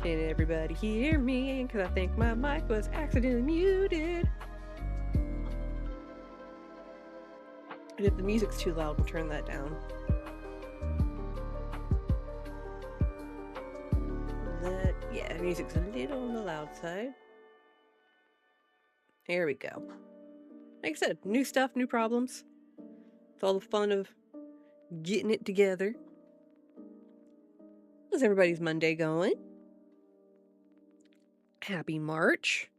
Can everybody hear me? Because I think my mic was accidentally muted. And if the music's too loud, we'll turn that down. Yeah, the music's a little on the loud side. Here we go. Like I said, new stuff, new problems. It's all the fun of getting it together. How's everybody's Monday going? Happy March.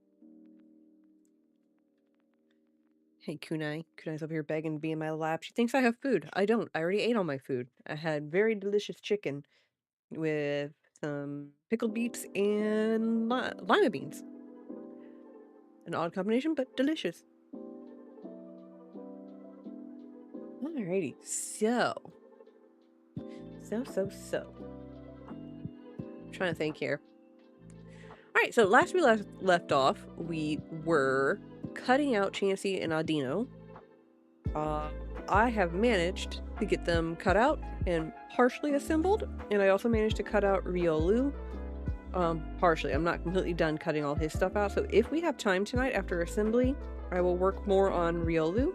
Hey, Kunai. Kunai's over here begging to be in my lap. She thinks I have food. I don't. I already ate all my food. I had very delicious chicken with some pickled beets and lima beans. An odd combination, but delicious. Alrighty, so. I'm trying to think here. Alright, so last we left off, we were cutting out Chansey and Audino. I have managed to get them cut out and partially assembled, and I also managed to cut out Riolu. Partially. I'm not completely done cutting all his stuff out, so if we have time tonight after assembly, I will work more on Riolu,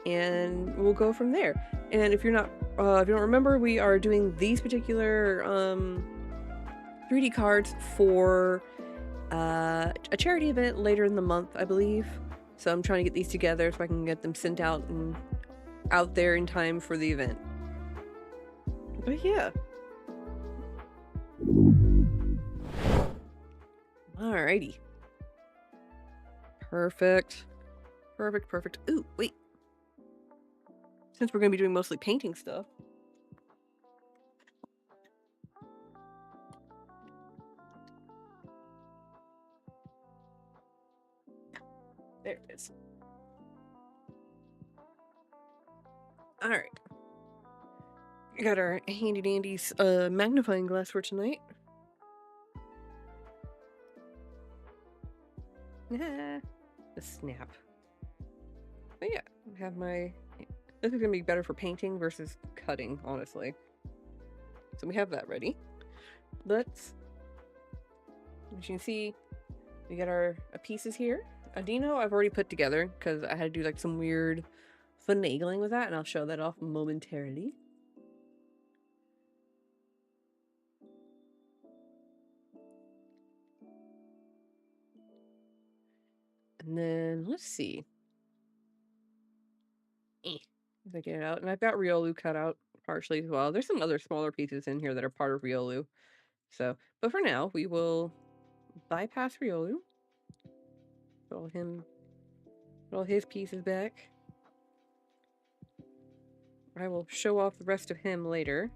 and we'll go from there. And if you don't remember, we are doing these particular 3D cards for a charity event later in the month, I believe. So I'm trying to get these together so I can get them sent out and out there in time for the event. But yeah. Alrighty. Perfect. Ooh, wait. Since we're going to be doing mostly painting stuff. There it is. Alright. We got our handy dandy magnifying glass for tonight. The snap. But yeah, I have my... This is going to be better for painting versus cutting, honestly. So we have that ready. Let's... As you can see, we got our pieces here. Audino I've already put together because I had to do like some weird finagling with that, and I'll show that off momentarily. And then let's see. If I get it out. And I've got Riolu cut out partially as well. There's some other smaller pieces in here that are part of Riolu. So, but for now, we will bypass Riolu. Put all his pieces back. I will show off the rest of him later.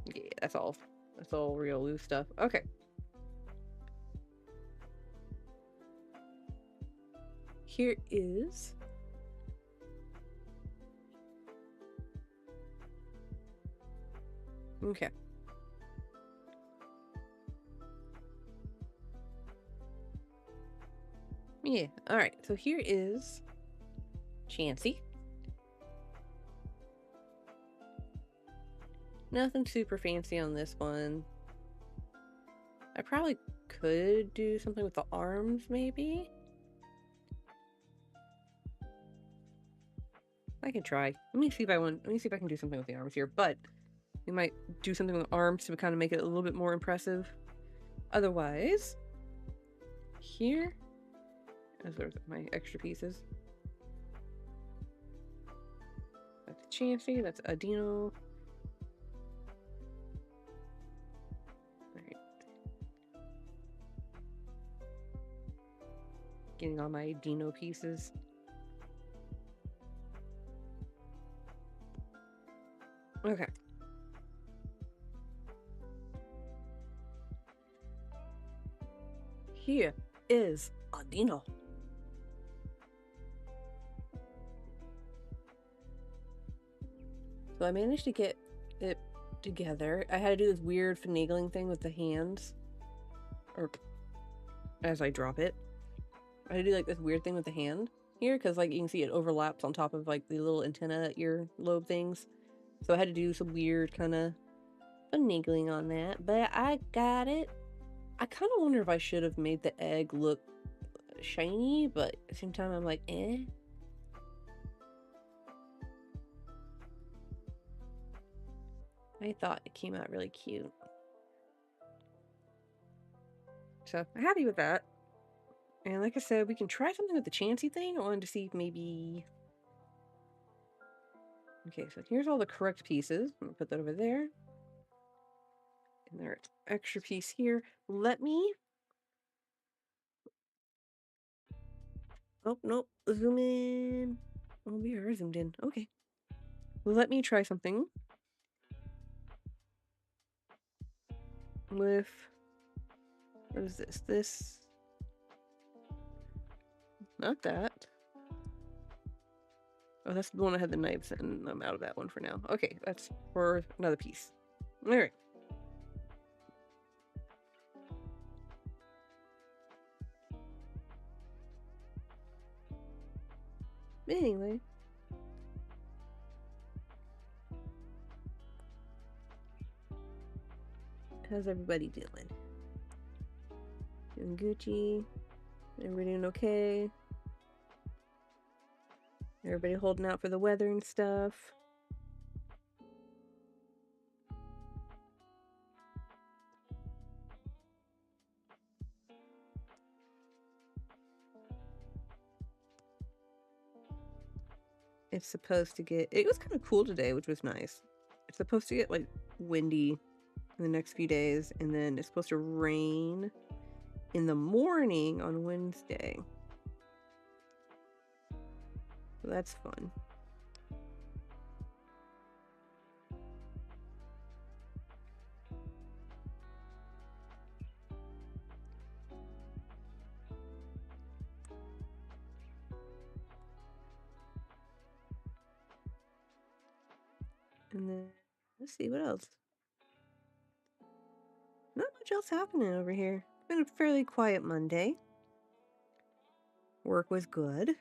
Yeah, that's all Riolu stuff. Okay. Here is okay. Yeah, alright, so here is Chansey. Nothing super fancy on this one. I probably could do something with the arms, maybe? I can try. Let me see if I can do something with the arms here, but we might do something with the arms to kind of make it a little bit more impressive. Otherwise, here, as there's my extra pieces. That's Chansey, that's Audino. Alright. Getting all my Audino pieces. Okay. Here is Audino. So I managed to get it together. I had to do this weird finagling thing with the hands. Or as I drop it. I had to do like this weird thing with the hand here, because like you can see it overlaps on top of like the little antenna ear lobe things. So I had to do some weird kind of finagling on that, but I got it. I kind of wonder if I should have made the egg look shiny, but at the same time I'm like, eh. I thought it came out really cute. So I'm happy with that. And like I said, we can try something with the Chansey thing. I wanted to see if maybe... Okay, so here's all the correct pieces. I'm gonna put that over there. And there's an extra piece here. Let me... Oh, nope. Zoom in. Oh, we are zoomed in. Okay. Let me try something with... What is this? This... Not that. Oh, that's the one I had the knives in. I'm out of that one for now. Okay, that's for another piece. Alright. Anyway. How's everybody doing? Doing Gucci? Everybody doing okay? Everybody holding out for the weather and stuff? It's supposed to get... It was kind of cool today, which was nice. It's supposed to get, like, windy in the next few days, and then it's supposed to rain in the morning on Wednesday. So that's fun. And then, let's see, what else? Not much else happening over here. It's been a fairly quiet Monday. Work was good.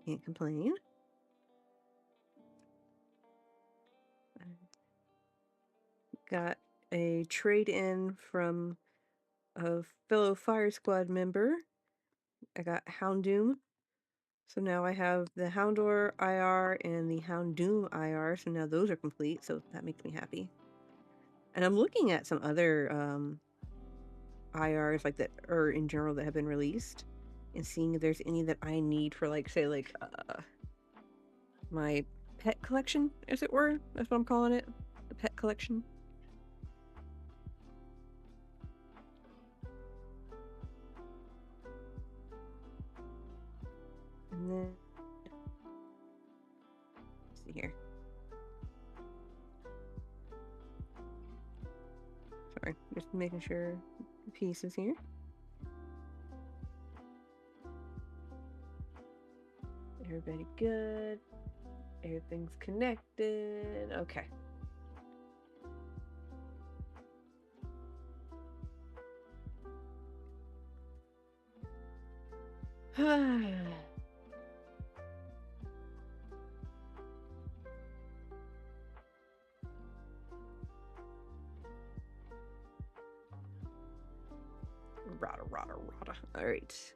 Can't complain. Got a trade-in from a fellow Fire Squad member. I got Houndoom. So now I have the Houndor IR and the Houndoom IR. So now those are complete. So that makes me happy. And I'm looking at some other IRs like that, or in general, that have been released, and seeing if there's any that I need for, like, say, like my pet collection, as it were. That's what I'm calling it. The pet collection. And then, let's see here. Sorry, just making sure the pieces here. Everybody good. Everything's connected. Okay. Rada. Alright.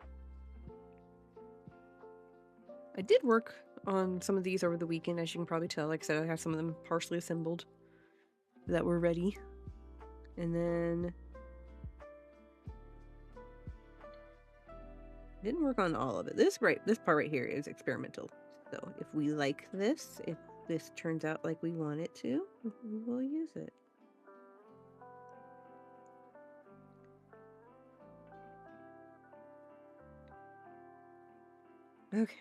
I did work on some of these over the weekend, as you can probably tell. Like I said, I have some of them partially assembled that were ready. And then... didn't work on all of it. This part right here is experimental. So if we like this, if this turns out like we want it to, we'll use it. Okay.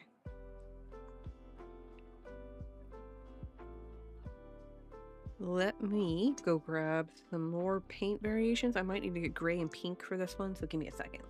Let me go grab some more paint variations. I might need to get gray and pink for this one, so give me a second.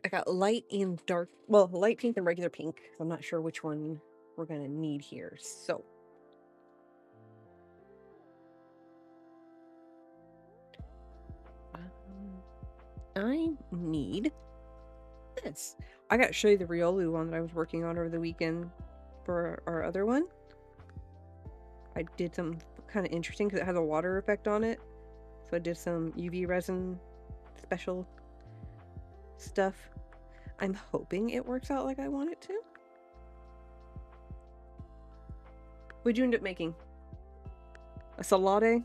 I got light and dark. Well, light pink and regular pink. I'm not sure which one we're going to need here. So. I need this. I got to show you the Riolu one that I was working on over the weekend for our other one. I did some kind of interesting because it has a water effect on it. So I did some UV resin special stuff. I'm hoping it works out like I want it to. What'd you end up making? A salade?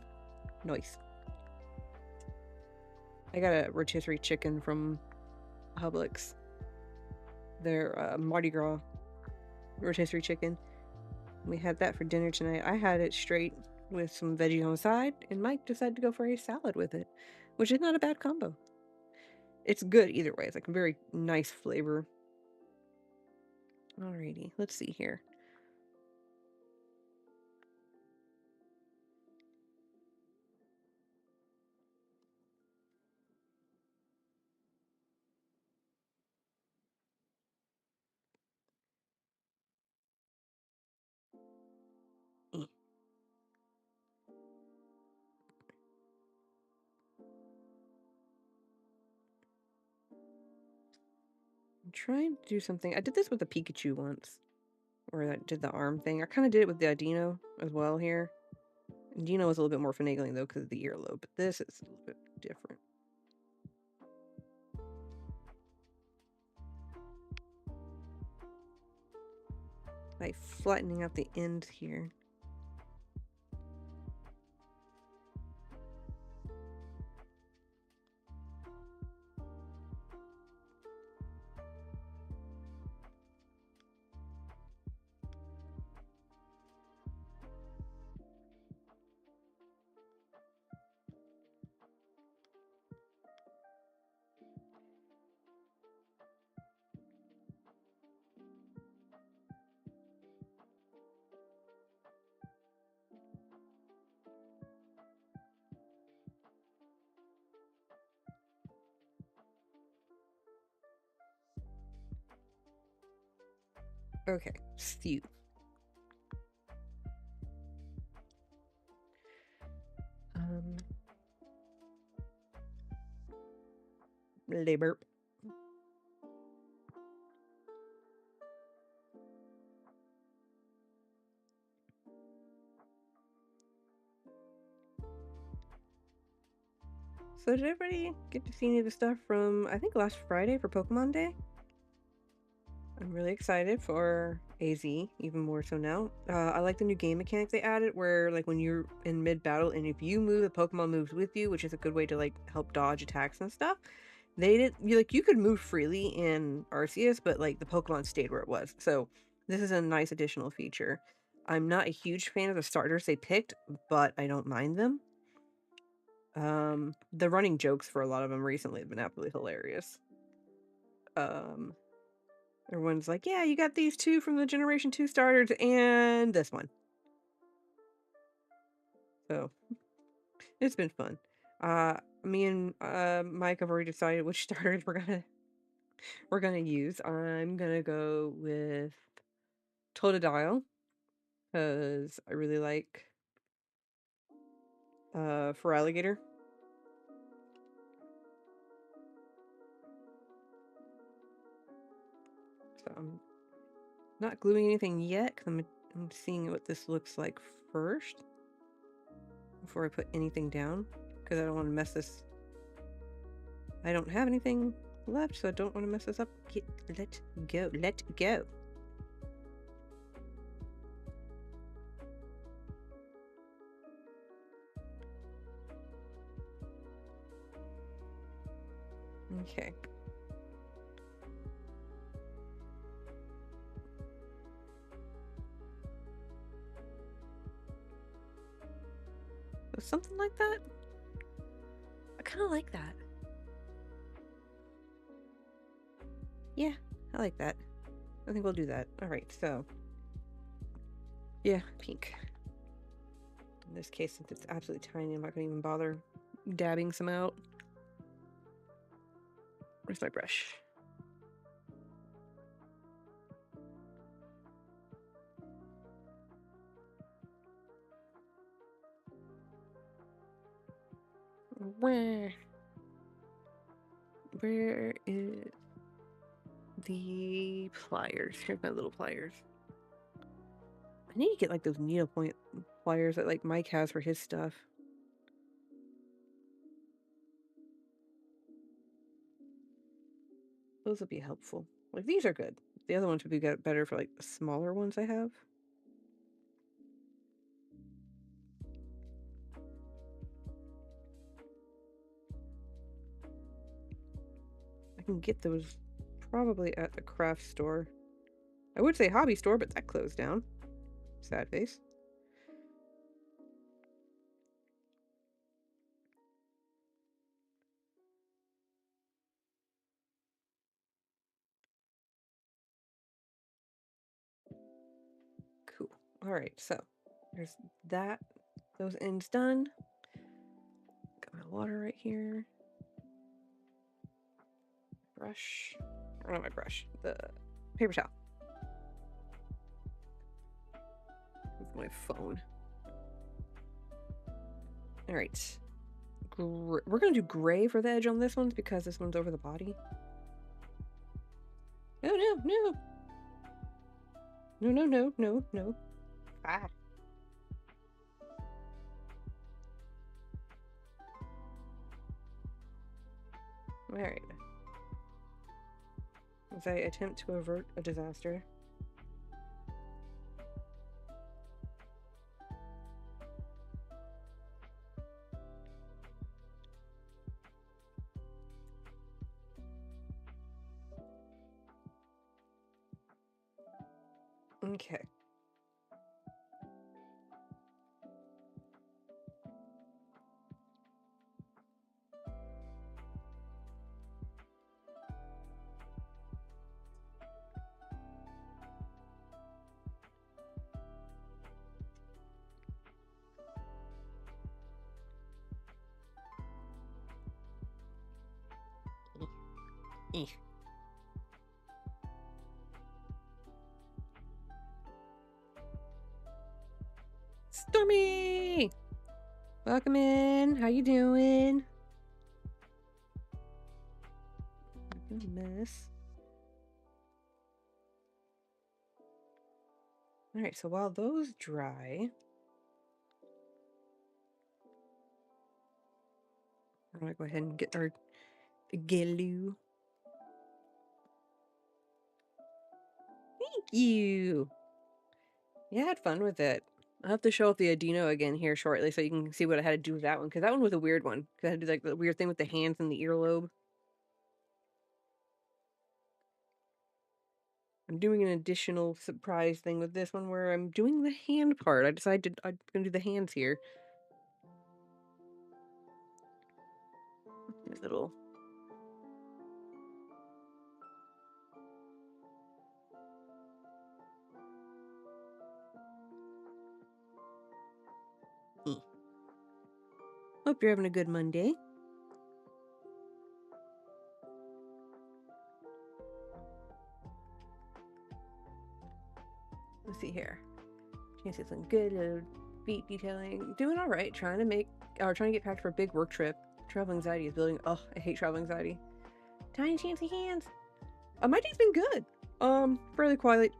Nice. I got a rotisserie chicken from Publix. Their Mardi Gras rotisserie chicken. We had that for dinner tonight. I had it straight with some veggies on the side, and Mike decided to go for a salad with it, which is not a bad combo. It's good either way. It's like a very nice flavor. Alrighty, let's see here. I'm trying to do something. I did this with the Pikachu once, where I did the arm thing. I kind of did it with the Audino as well here. Audino was a little bit more finagling though because of the earlobe, but this is a little bit different. By flattening out the end here. Okay, stew. Labor. So did everybody get to see any of the stuff from, I think, last Friday for Pokemon Day? I'm really excited for AZ, even more so now. I like the new game mechanic they added where, like, when you're in mid-battle and if you move, the Pokemon moves with you, which is a good way to, like, help dodge attacks and stuff. You could move freely in Arceus, but, like, the Pokemon stayed where it was. So this is a nice additional feature. I'm not a huge fan of the starters they picked, but I don't mind them. The running jokes for a lot of them recently have been absolutely hilarious. Everyone's like, yeah, you got these two from the Generation 2 starters and this one. So, it's been fun. Me and Mike have already decided which starters we're gonna use. I'm gonna go with Totodile, because I really like for Alligator. So I'm not gluing anything yet, because I'm seeing what this looks like first before I put anything down, because I don't want to mess this. I don't have anything left, so I don't want to mess this up. Let go. Let go. Okay. So something like that? I kind of like that. Yeah, I like that. I think we'll do that. Alright, so. Yeah, pink. In this case, since it's absolutely tiny, I'm not going to even bother dabbing some out. Where's my brush? Where is the pliers? Here's my little pliers. I need to get like those needlepoint pliers that like Mike has for his stuff. Those would be helpful. Like these are good. The other ones would be better for like the smaller ones I have. I can get those probably at the craft store. I would say hobby store, but that closed down. Sad face. Cool. All right, so there's that. Those ends done. Got my water right here. Brush. Or not my brush. The paper towel. With my phone. All right. We're gonna do gray for the edge on this one because this one's over the body. No. No. Ah. All right. As I attempt to avert a disaster. Okay. Stormy! Welcome in. How you doing? Mess. All right, so while those dry, we're gonna go ahead and get our glue. Thank you. Yeah, I had fun with it. I'll have to show up the Audino again here shortly so you can see what I had to do with that one, because that one was a weird one. Because I had to do like the weird thing with the hands and the earlobe. I'm doing an additional surprise thing with this one where I'm doing the hand part. I decided I'm gonna do the hands here. This little Hope you're having a good Monday. Let's see here. Chansey's looking good. Feet detailing. Doing all right. Trying to get packed for a big work trip. Travel anxiety is building. Oh, I hate travel anxiety. Tiny Chansey hands. My day's been good. Fairly quiet.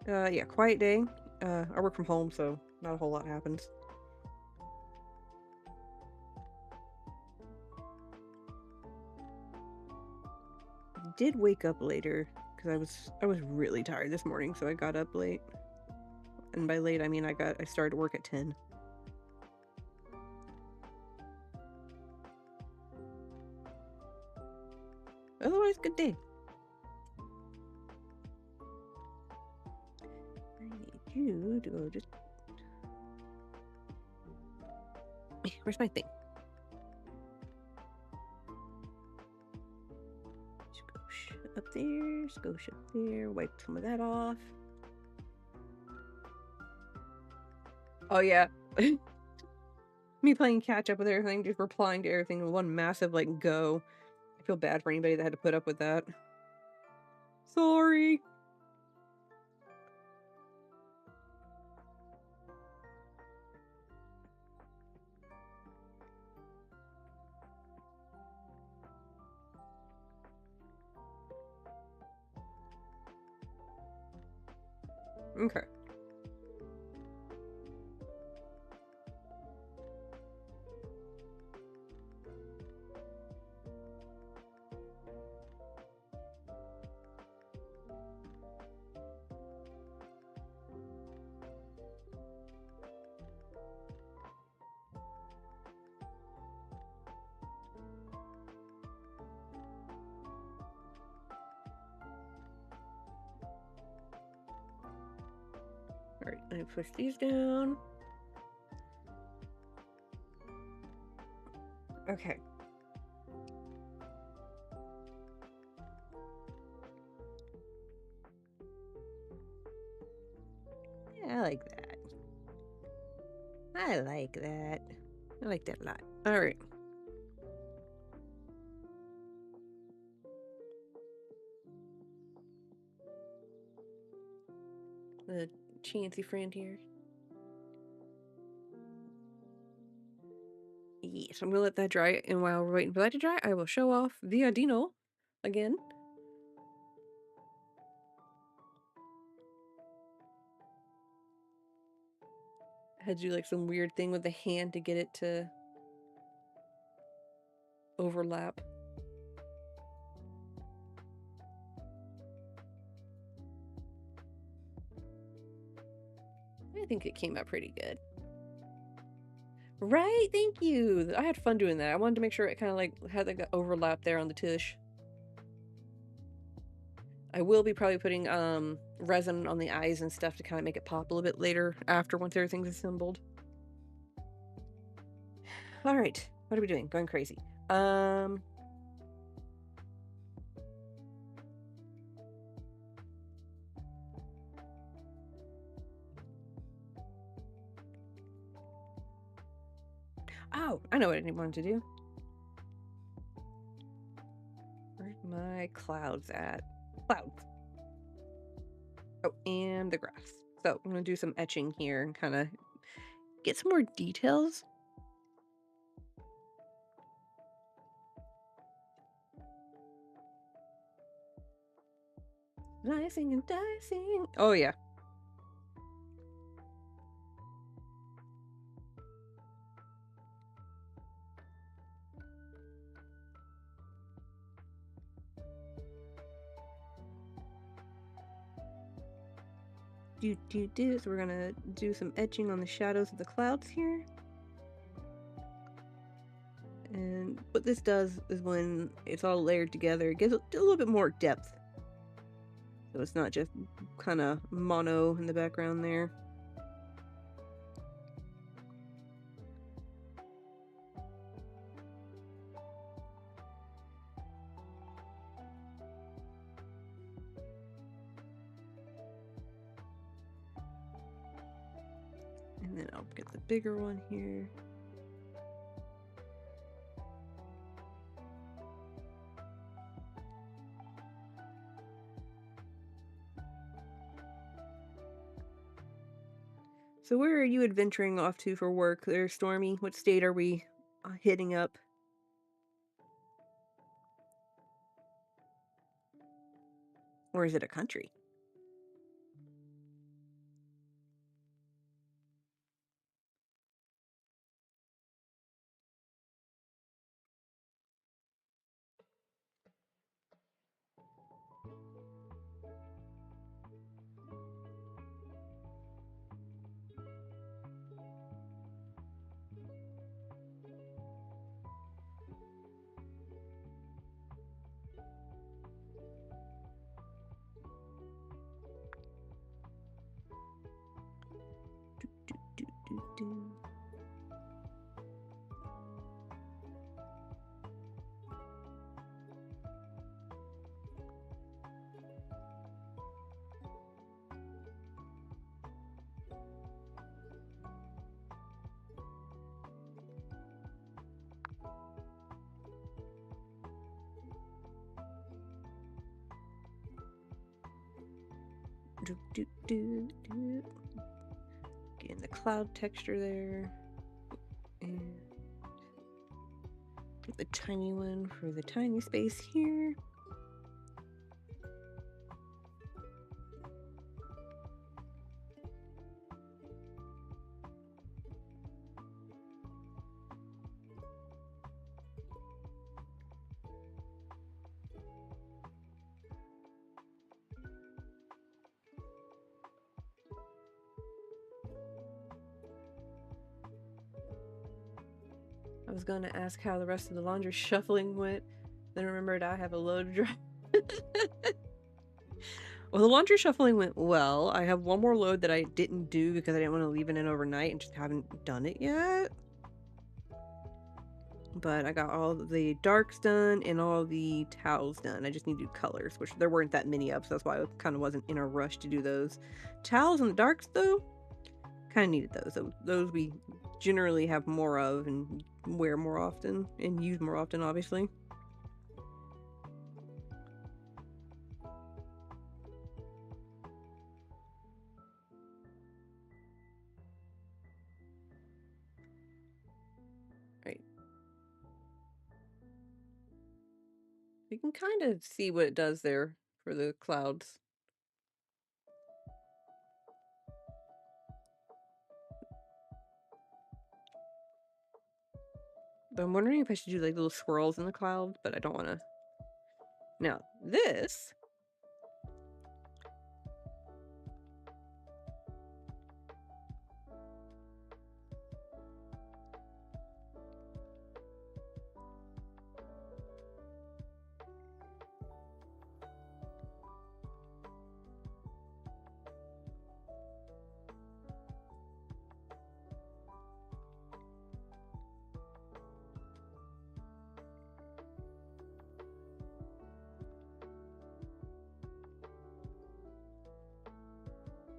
Yeah, quiet day. I work from home, so not a whole lot happens. Did wake up later because I was really tired this morning, so I got up late. And by late, I mean I started work at 10. Otherwise, good day. I need you to go just... Where's my thing? Scoosh up there, scoosh up there, wipe some of that off. Oh yeah. Me playing catch up with everything, just replying to everything in one massive like go. I feel bad for anybody that had to put up with that. Sorry. Okay. All right, I push these down. Okay. Yeah, I like that. I like that. I like that a lot. All right. The Chansey friend here. Yes, I'm gonna let that dry, and while we're waiting for that to dry, I will show off the Audino again. Had to do like some weird thing with the hand to get it to overlap. I think it came out pretty good. Right, thank you. I had fun doing that. I wanted to make sure it kind of like had like an overlap there on the tush. I will be probably putting resin on the eyes and stuff to kind of make it pop a little bit later after once everything's assembled. All right, what are we doing? Going crazy. Oh, I know what I wanted to do. Where's my clouds at? Clouds. Oh, and the grass. So I'm gonna do some etching here and kind of get some more details. Slicing and dicing. Oh yeah. So we're gonna do some etching on the shadows of the clouds here. And what this does is when it's all layered together, it gives it a little bit more depth. So it's not just kind of mono in the background there. And then I'll get the bigger one here. So where are you adventuring off to for work there, Stormy? What state are we hitting up? Or is it a country? Do. Getting the cloud texture there. And get the tiny one for the tiny space here. I was going to ask how the rest of the laundry shuffling went, then remembered I have a load to dry. Well, the laundry shuffling went well. I have one more load that I didn't do because I didn't want to leave it in overnight and just haven't done it yet. But I got all the darks done and all the towels done. I just need to do colors, which there weren't that many of, so that's why I kind of wasn't in a rush to do those. Towels and the darks, though, kind of needed those. So those we generally have more of and wear more often and use more often, obviously. Right. You can kind of see what it does there for the clouds. But I'm wondering if I should do like little swirls in the clouds, but I don't want to. Now, this.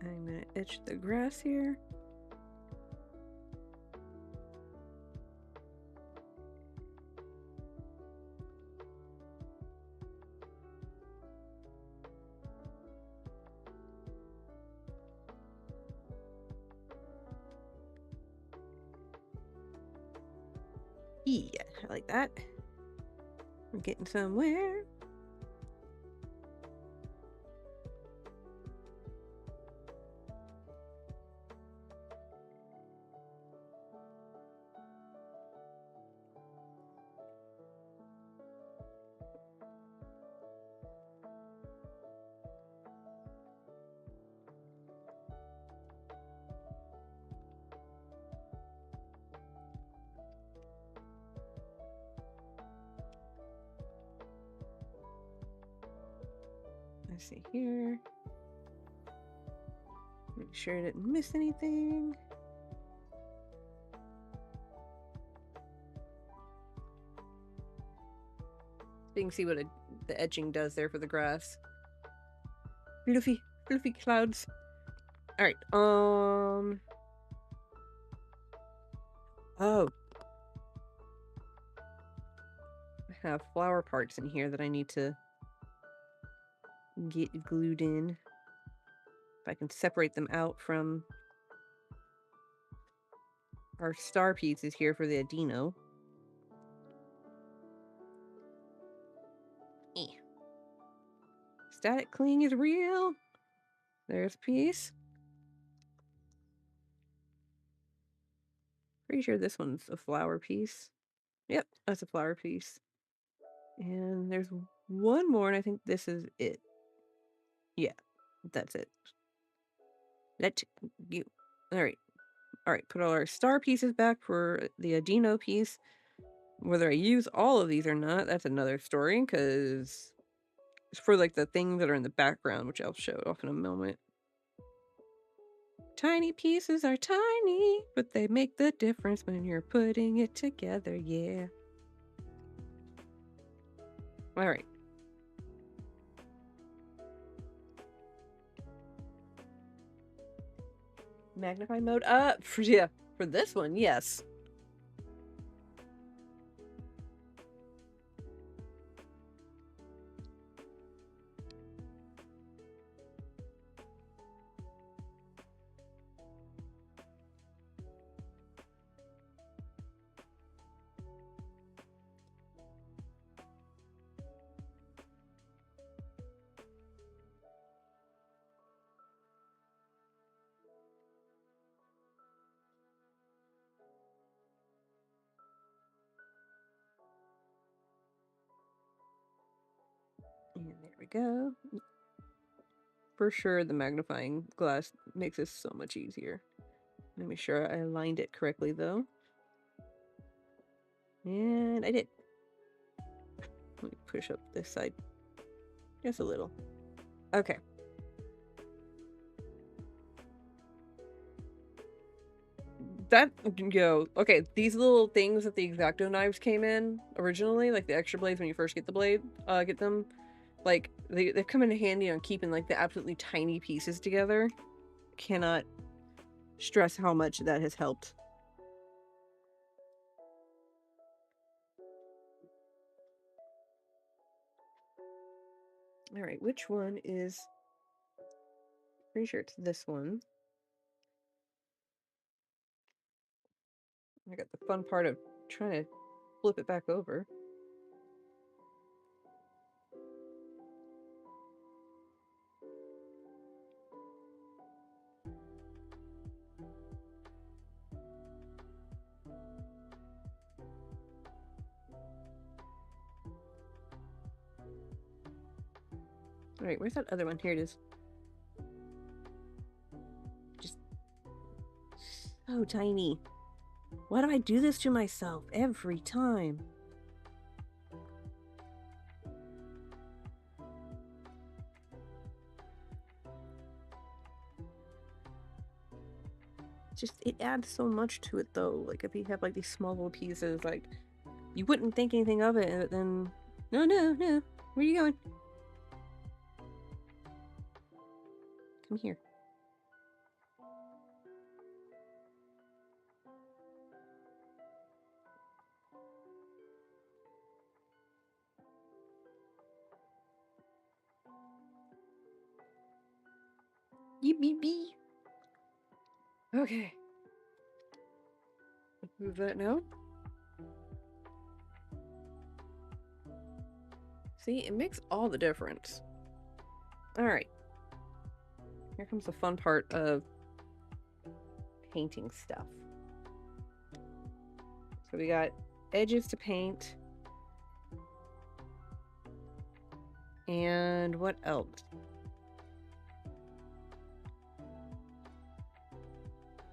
I'm going to etch the grass here. Yeah, I like that. We're getting somewhere. Let's see here. Make sure I didn't miss anything. You can see what the etching does there for the grass. Fluffy clouds. All right. Oh. I have flower parts in here that I need to get glued in. If I can separate them out from our star pieces here for the Audino. Static cling is real. There's a piece. Pretty sure this one's a flower piece. Yep, that's a flower piece. And there's one more, and I think this is it. Yeah, that's it. Let you. All right. All right, put all our star pieces back for the Audino piece. Whether I use all of these or not, that's another story, because it's for like the things that are in the background, which I'll show off in a moment. Tiny pieces are tiny, but they make the difference when you're putting it together, yeah. All right. Magnify mode up. Yeah, for this one, yes. And there we go. For sure, the magnifying glass makes this so much easier. Let me make sure I aligned it correctly, though. And I did. Let me push up this side just a little. Okay. That, yo, okay, these little things that the X-Acto knives came in originally, like the extra blades when you first get the blade, get them, like, they've come in handy on keeping, like, the absolutely tiny pieces together. Cannot stress how much that has helped. Alright, which one is... Pretty sure it's this one. I got the fun part of trying to flip it back over. Alright, where's that other one? Here it is. Just so tiny. Why do I do this to myself every time? Just, it adds so much to it though. Like if you have like these small little pieces, like you wouldn't think anything of it, but then no, where are you going? Come here. Yee bee bee. Okay. Move that now. See, it makes all the difference. Alright. Here comes the fun part of painting stuff. So we got edges to paint. And what else?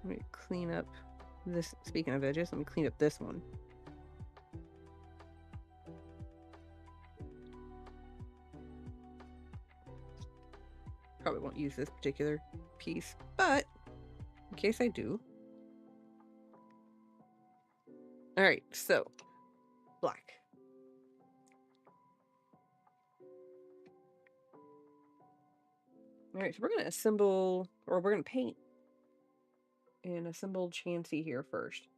Let me clean up this. Speaking of edges, let me clean up this one. Probably won't use this particular piece, but in case I do. Alright, so black. Alright, so we're gonna assemble, or we're gonna paint and assemble Chansey here first.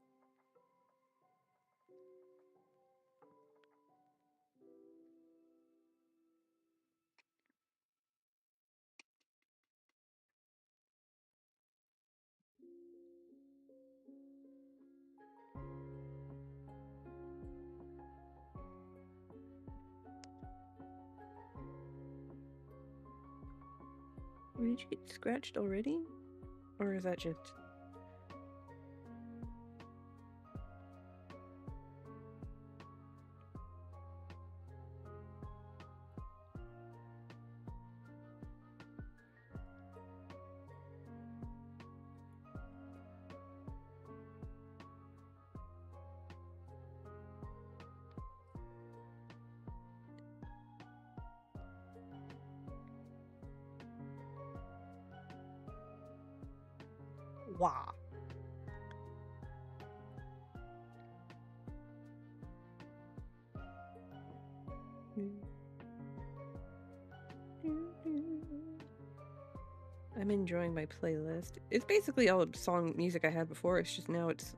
Did you get scratched already? Or is that just... Wow. I'm enjoying my playlist. It's basically all the song music I had before. It's just now it's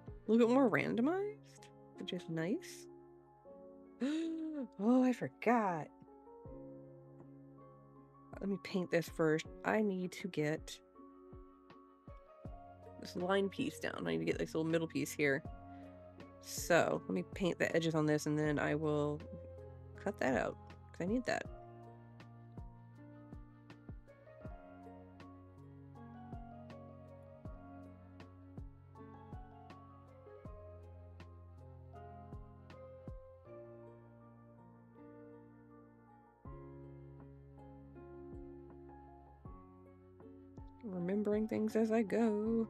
a little bit more randomized, which is nice. Oh, I forgot. Let me paint this first. I need to get this line piece down. I need to get this little middle piece here. So let me paint the edges on this and then I will cut that out because I need that. Remembering things as I go.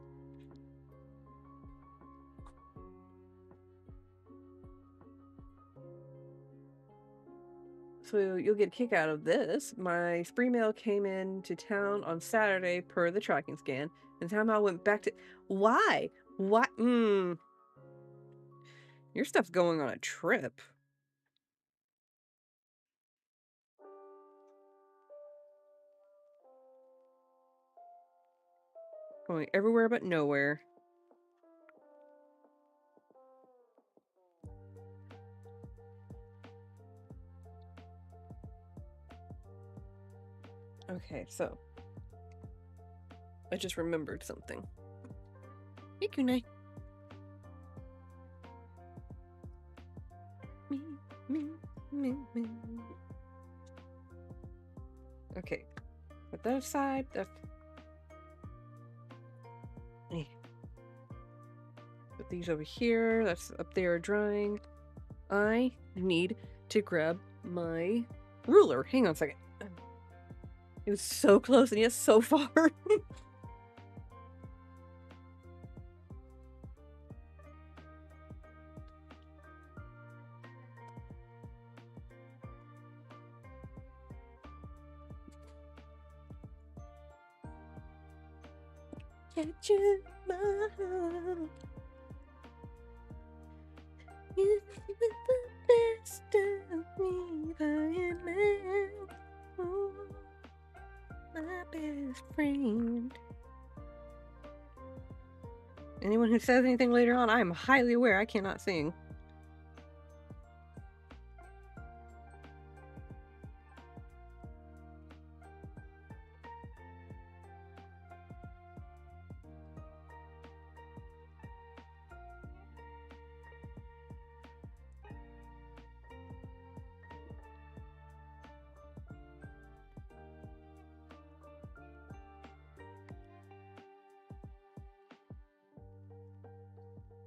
So you'll get a kick out of this. My spree mail came in to town on Saturday per the tracking scan, and somehow went back to... Why? What? Your stuff's going on a trip. Going everywhere but nowhere. Okay, so I just remembered something. Hey, Kunai. Me. Okay, put that aside. That's... Put these over here. That's up there drying. I need to grab my ruler. Hang on a second. It was so close and yet so far. Catch you, my heart. You the best of me, fireman. Oh, my best friend. Anyone who says anything later on, I am highly aware I cannot sing.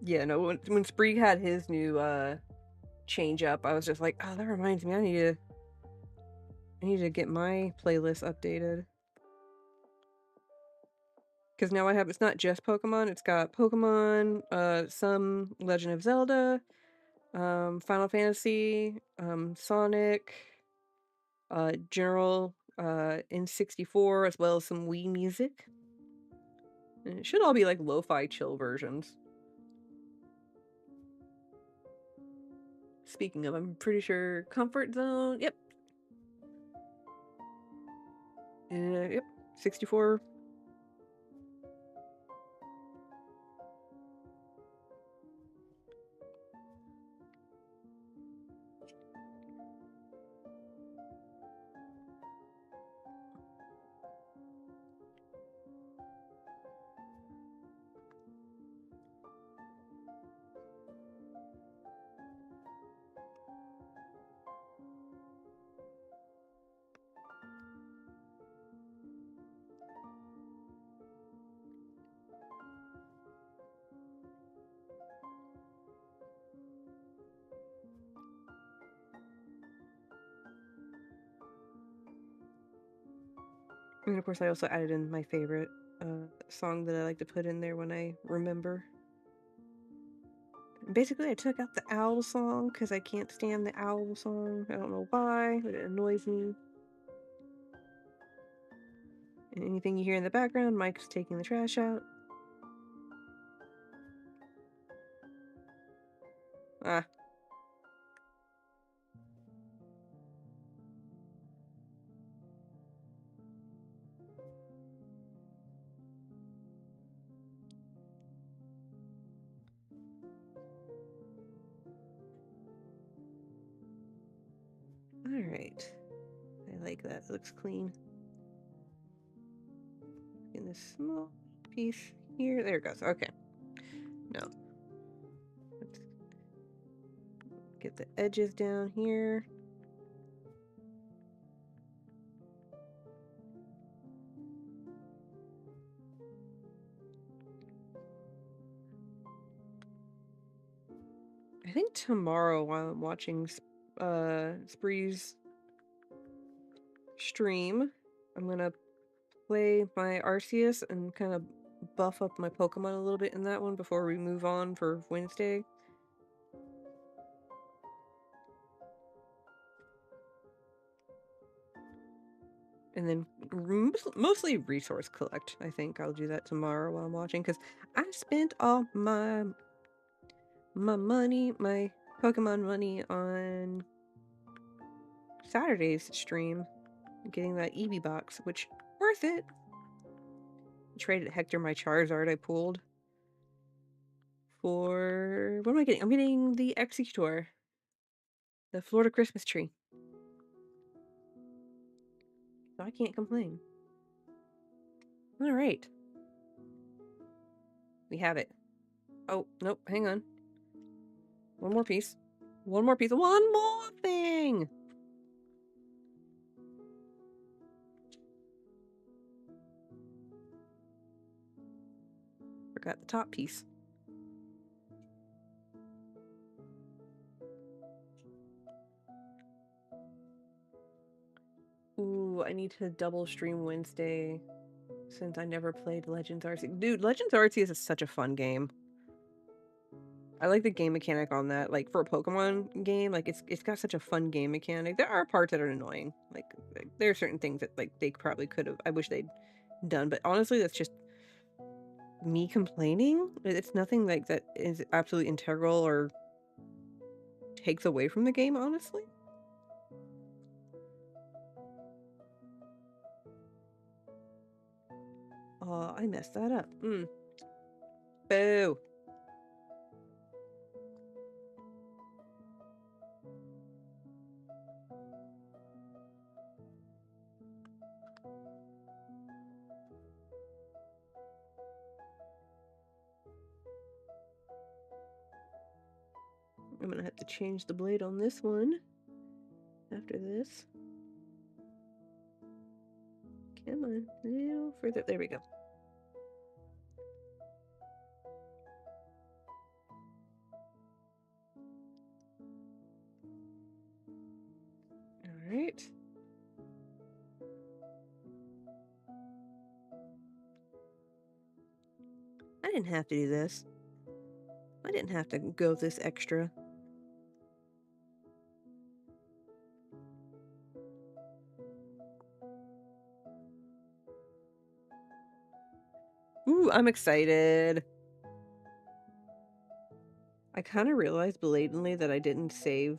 Yeah, no, when Spree had his new change up, I was just like, oh, that reminds me, I need to get my playlist updated. Because now I have, it's not just Pokemon, it's got Pokemon, some Legend of Zelda, Final Fantasy, Sonic, general N64, as well as some Wii music. And it should all be like lo-fi chill versions. Speaking of, I'm pretty sure Comfort Zone, yep. Yep, 64. And of course, I also added in my favorite song that I like to put in there when I remember. Basically, I took out the owl song because I can't stand the owl song. I don't know why, but it annoys me. And anything you hear in the background, Mike's taking the trash out. Ah. Alright. I like that. It looks clean. In this small piece here. There it goes. Okay. No. Let's get the edges down here. I think tomorrow, while I'm watching Spree's stream, I'm gonna play my Arceus and kind of buff up my Pokemon a little bit in that one before we move on for Wednesday. And then mostly resource collect. I think I'll do that tomorrow while I'm watching, because I spent all my money, my Pokemon money, on Saturday's stream, getting that Eevee box, which worth it. Traded Hector my Charizard I pulled for, what am I getting? I'm getting the Executor, the Florida Christmas tree. So I can't complain. All right. We have it. Oh, nope, hang on. One more piece. One more piece. One more thing! Forgot the top piece. Ooh, I need to double stream Wednesday since I never played Legends Arceus. Dude, Legends Arceus is such a fun game. I like the game mechanic on that. Like, for a Pokemon game, like, it's got such a fun game mechanic. There are parts that are annoying. Like there are certain things that, like, they probably could have, I wish they'd done. But honestly, that's just me complaining. It's nothing, like, that is absolutely integral or takes away from the game, honestly. Oh, I messed that up. Boo. I'm gonna have to change the blade on this one after this. Come on, a little further. There we go. All right. I didn't have to do this. I didn't have to go this extra. Ooh, I'm excited. I kind of realized belatedly that I didn't save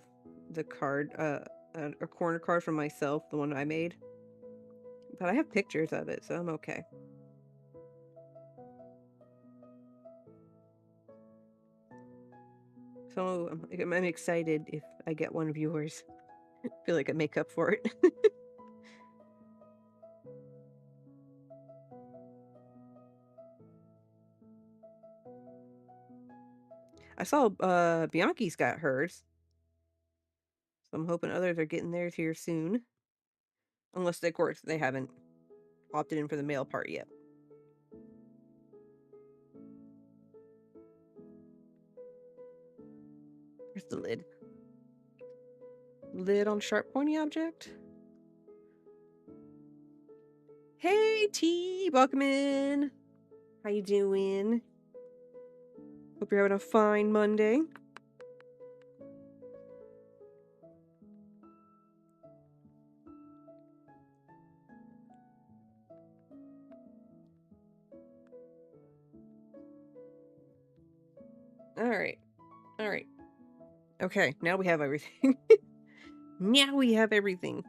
the card, a corner card for myself, the one I made. But I have pictures of it, so I'm okay. So I'm excited if I get one of yours. I feel like I make up for it. I saw Bianchi's got hers. So I'm hoping others are getting theirs here soon. Unless, of course, they haven't opted in for the mail part yet. Here's the lid. Lid on sharp pointy object. Hey T, welcome in. How you doing? Hope you're having a fine Monday. Alright. Alright. Okay, now we have everything. Now we have everything.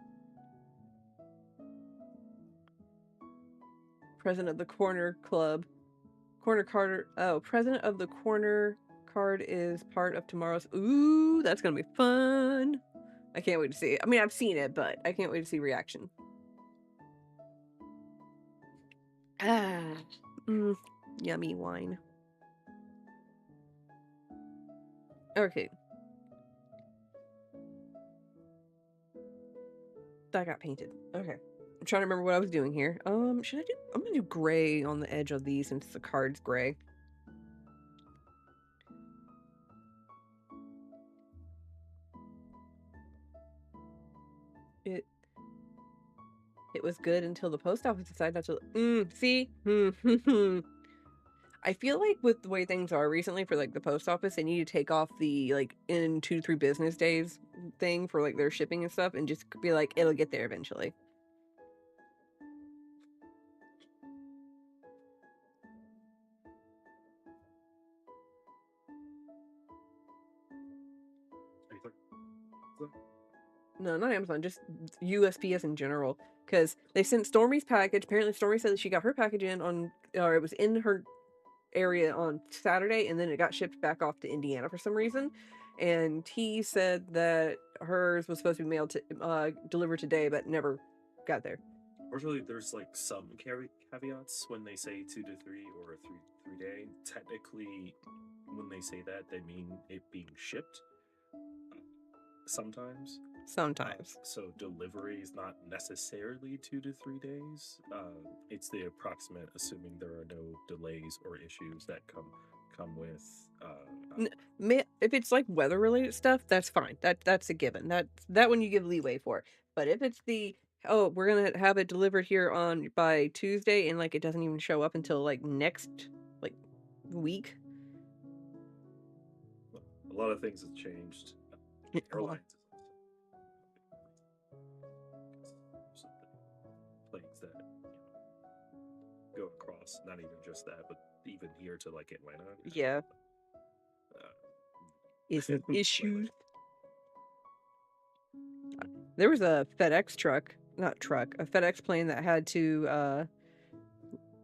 President of the Corner Club. Corner Carter. Oh, President of the Corner card is part of tomorrow's. Ooh, that's gonna be fun. I can't wait to see it. I mean, I've seen it, but I can't wait to see reaction. Yummy wine. Okay. That got painted. Okay. I'm trying to remember what I was doing here. Should I do? I'm gonna do gray on the edge of these since the card's gray. It was good until the post office decided not to. See? I feel like with the way things are recently for, like, the post office, they need to take off the, like, in 2 to 3 business days thing for, like, their shipping and stuff and just be like, it'll get there eventually. No, not Amazon, just USPS in general. Because they sent Stormy's package. Apparently, Stormy said that she got her package in on, or it was in her area on Saturday, and then it got shipped back off to Indiana for some reason. And he said that hers was supposed to be mailed to, delivered today, but never got there. Fortunately, there's like some caveats when they say 2 to 3 or a 3 day. Technically, when they say that, they mean it being shipped. Sometimes. Sometimes. So delivery is not necessarily 2 to 3 days. It's the approximate, assuming there are no delays or issues that come with. If it's like weather related stuff, that's fine. That's a given. That one you give leeway for. But if it's we're gonna have it delivered here on by Tuesday, and like it doesn't even show up until like next like week. A lot of things have changed. Airlines planes that go across, not even just that, but even here to like Atlanta. Yeah. Is an issue. There was a FedEx a FedEx plane that had to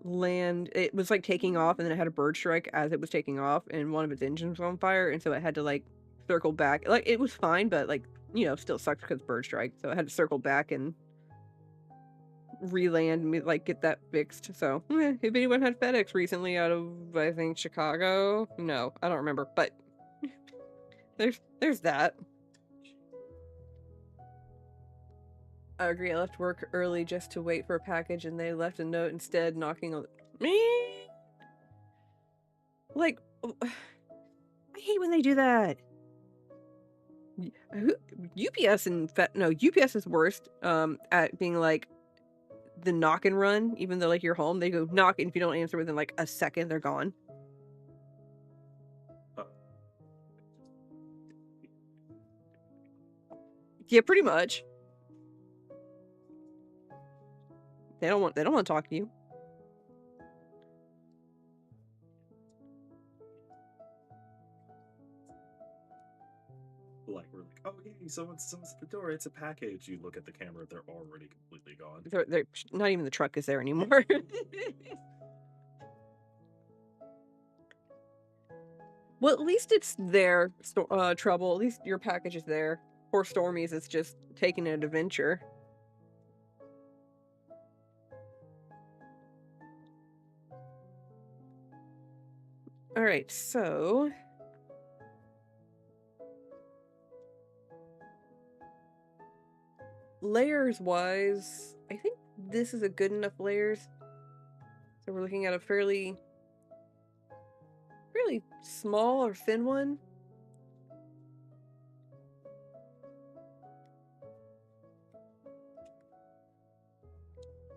land. It was like taking off, and then it had a bird strike as it was taking off, and one of its engines was on fire, and so it had to like circle back. Like it was fine, but like still sucked because bird strike. So it had to circle back and re-land, like get that fixed. So if anyone had FedEx recently out of I think Chicago, no, I don't remember, but there's that. I agree. I left work early just to wait for a package, and they left a note instead, knocking on me. Like, I hate when they do that. UPS UPS is worst. At being like the knock and run, even though like you're home, they go knock, and if you don't answer within like a second, they're gone. Yeah, pretty much. They don't want to talk to you. Like we're like, oh yay, someone's at the door. It's a package. You look at the camera, they're already completely gone. They're not even the truck is there anymore. Well, at least it's there, Trouble. At least your package is there. Poor Stormy's, it's just taking an adventure. Alright, so... layers-wise, I think this is a good enough layers. So we're looking at a fairly small or thin one.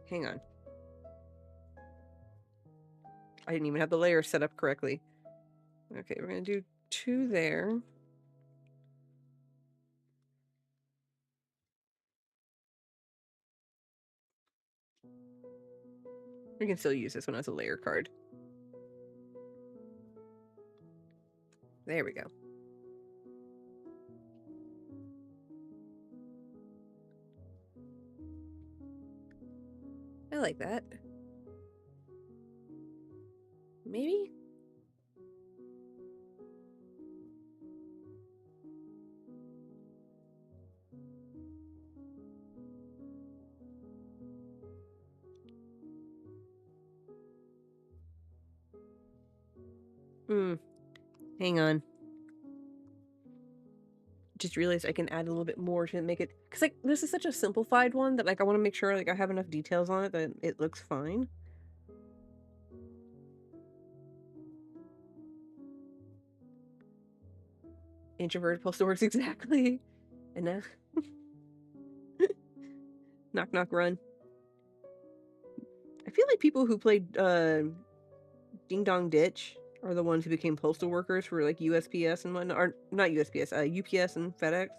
Hang on. I didn't even have the layers set up correctly. Okay, we're gonna do 2 there. We can still use this one as a layer card. There we go. I like that. Maybe? Hang on. Just realized I can add a little bit more to make it, because like this is such a simplified one that like I want to make sure like I have enough details on it that it looks fine. Introverted postal works exactly. And now knock knock run. I feel like people who played Ding Dong Ditch are the ones who became postal workers for like USPS and whatnot, or not USPS, UPS and FedEx.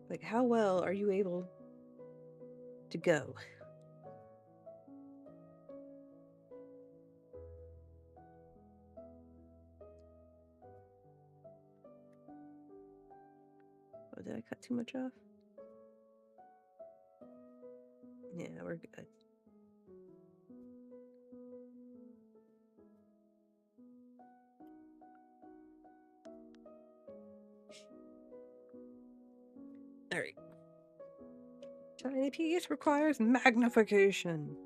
Like, how well are you able to go. Oh, did I cut too much off? Yeah, we're good. Alright. Tiny piece requires magnification.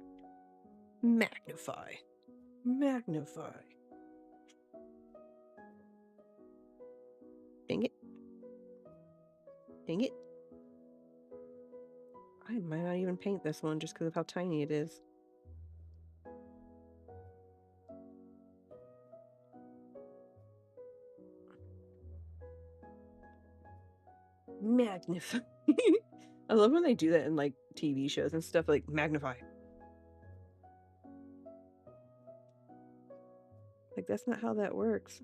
Magnify. Magnify. Dang it. Dang it. I might not even paint this one just because of how tiny it is. Magnify. I love when they do that in like TV shows and stuff, like magnify. Like, that's not how that works.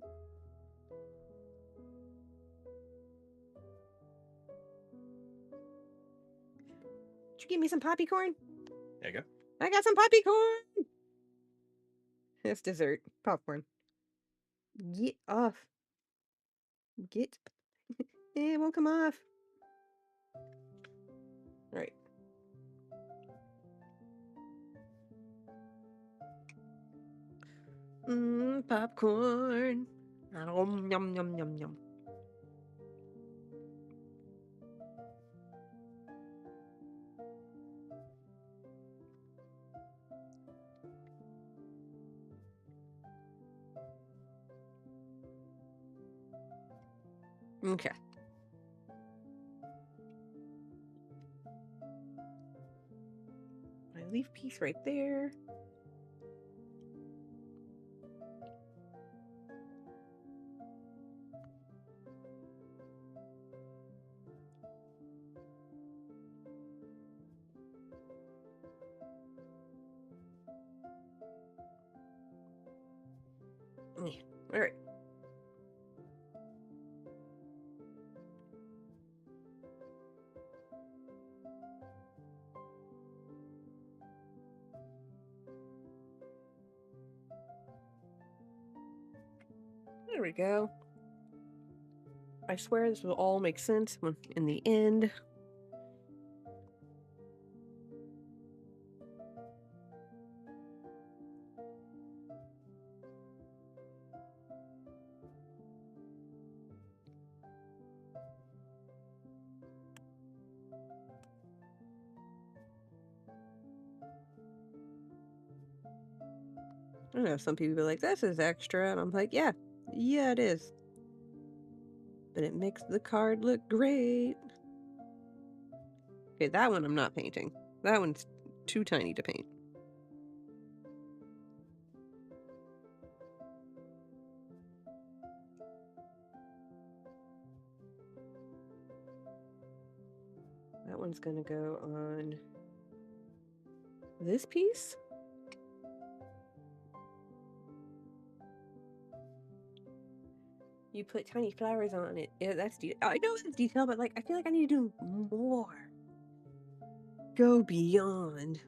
Did you give me some poppy corn? There you go. I got some poppy corn! That's dessert. Popcorn. Get off. Get. It won't come off. Alright. Popcorn. Yum, yum, yum, yum, yum. Okay. My leaf piece right there. Yeah. Alright. There we go. I swear this will all make sense when in the end. I know some people be like, this is extra, and I'm like, yeah, it is. But it makes the card look great. Okay, that one I'm not painting. That one's too tiny to paint. That one's gonna go on this piece. You put tiny flowers on it. Yeah, that's I know it's detail, but like I feel like I need to do more. Go beyond.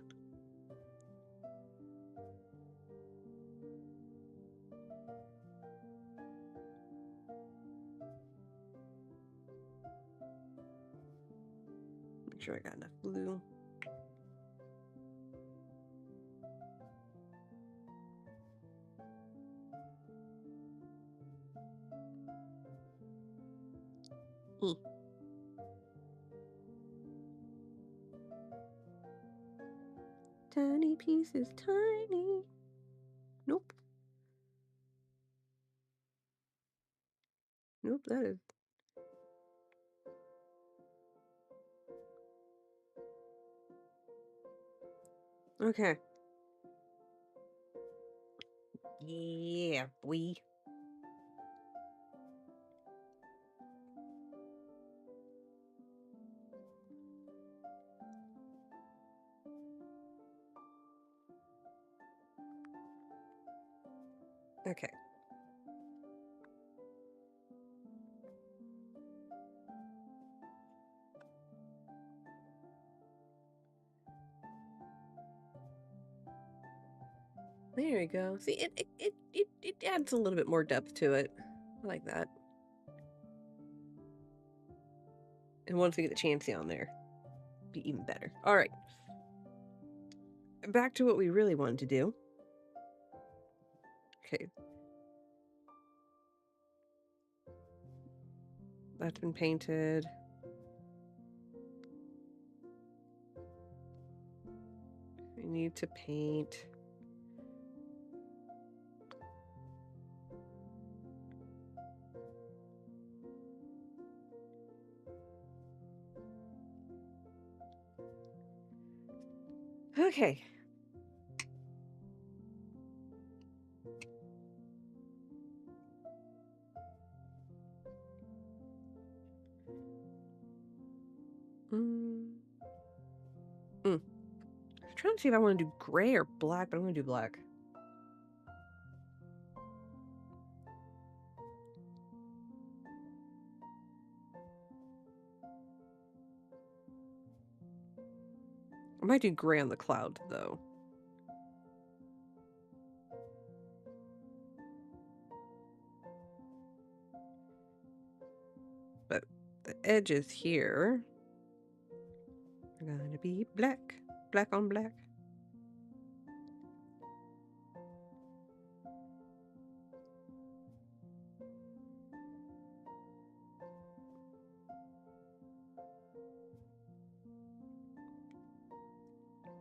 Make sure I got enough blue. Tiny pieces, tiny. Nope. Nope, that is. Okay. Yeah, boy. Okay. There you go. See, it adds a little bit more depth to it. I like that. And once we get the Chansey on there, be even better. All right. Back to what we really wanted to do. Okay. That's been painted. We need to paint. Okay. I'm trying to see if I want to do gray or black, but I'm going to do black. I might do gray on the cloud, though. But the edges here are going to be black. Black on black.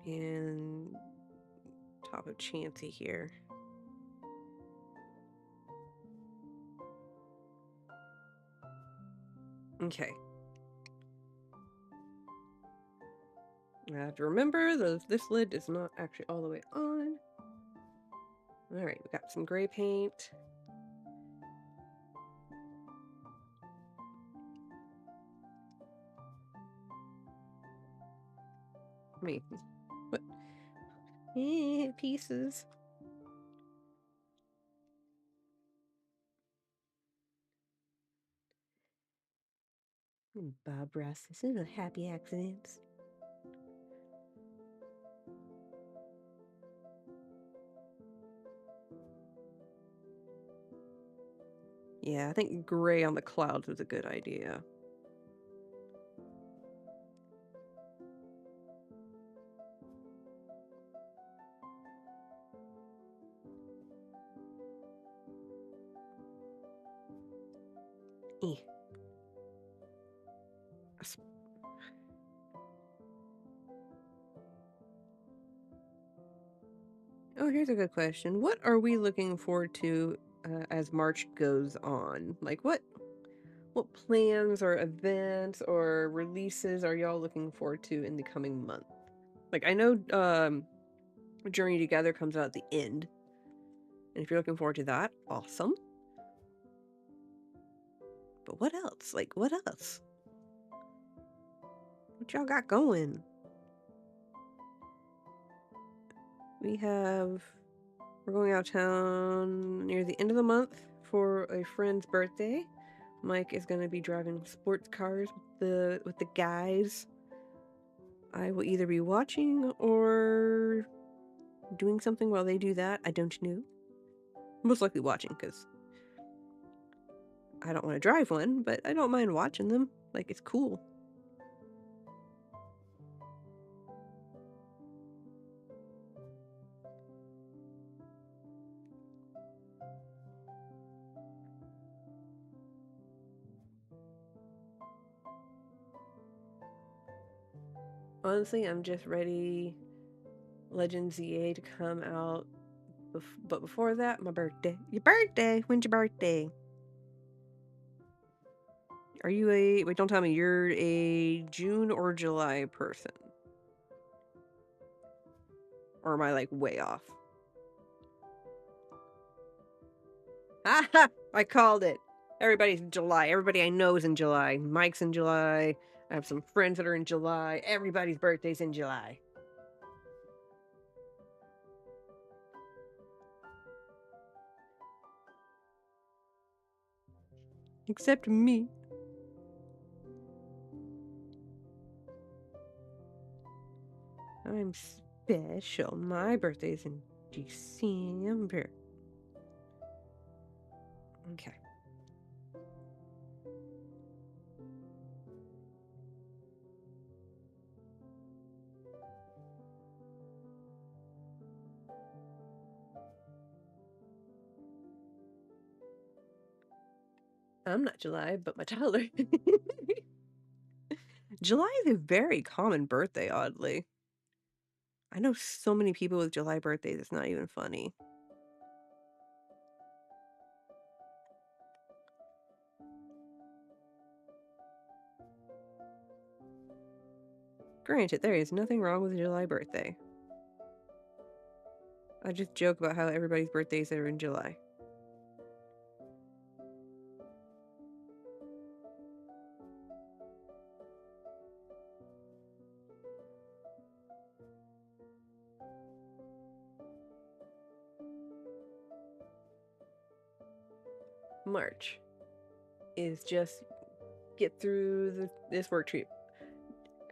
And top of Chansey here. Okay. I have to remember this lid is not actually all the way on. Alright, we got some gray paint. What? Pieces. Bob Ross isn't a happy accidents. Yeah, I think gray on the clouds is a good idea. Oh, here's a good question. What are we looking forward to as March goes on? Like, what plans or events or releases are y'all looking forward to in the coming month? Like, I know Journey Together comes out at the end. And if you're looking forward to that, awesome. But what else? Like, what else? What y'all got going? We're going out of town near the end of the month for a friend's birthday. Mike is going to be driving sports cars with the guys. I will either be watching or doing something while they do that. I don't know. Most likely watching, because I don't want to drive one, but I don't mind watching them. Like, it's cool. Honestly, I'm just ready Legend ZA to come out. But before that, my birthday. Your birthday? When's your birthday? Are you wait, don't tell me, you're a June or July person? Or am I, like, way off? Ha! I called it! Everybody's in July. Everybody I know is in July. Mike's in July. I have some friends that are in July. Everybody's birthday's in July. Except me. I'm special. My birthday's in December. Okay. I'm not July, but my toddler. July is a very common birthday, oddly. I know so many people with July birthdays, it's not even funny. Granted, there is nothing wrong with a July birthday. I just joke about how everybody's birthdays are in July. March is just get through this work trip.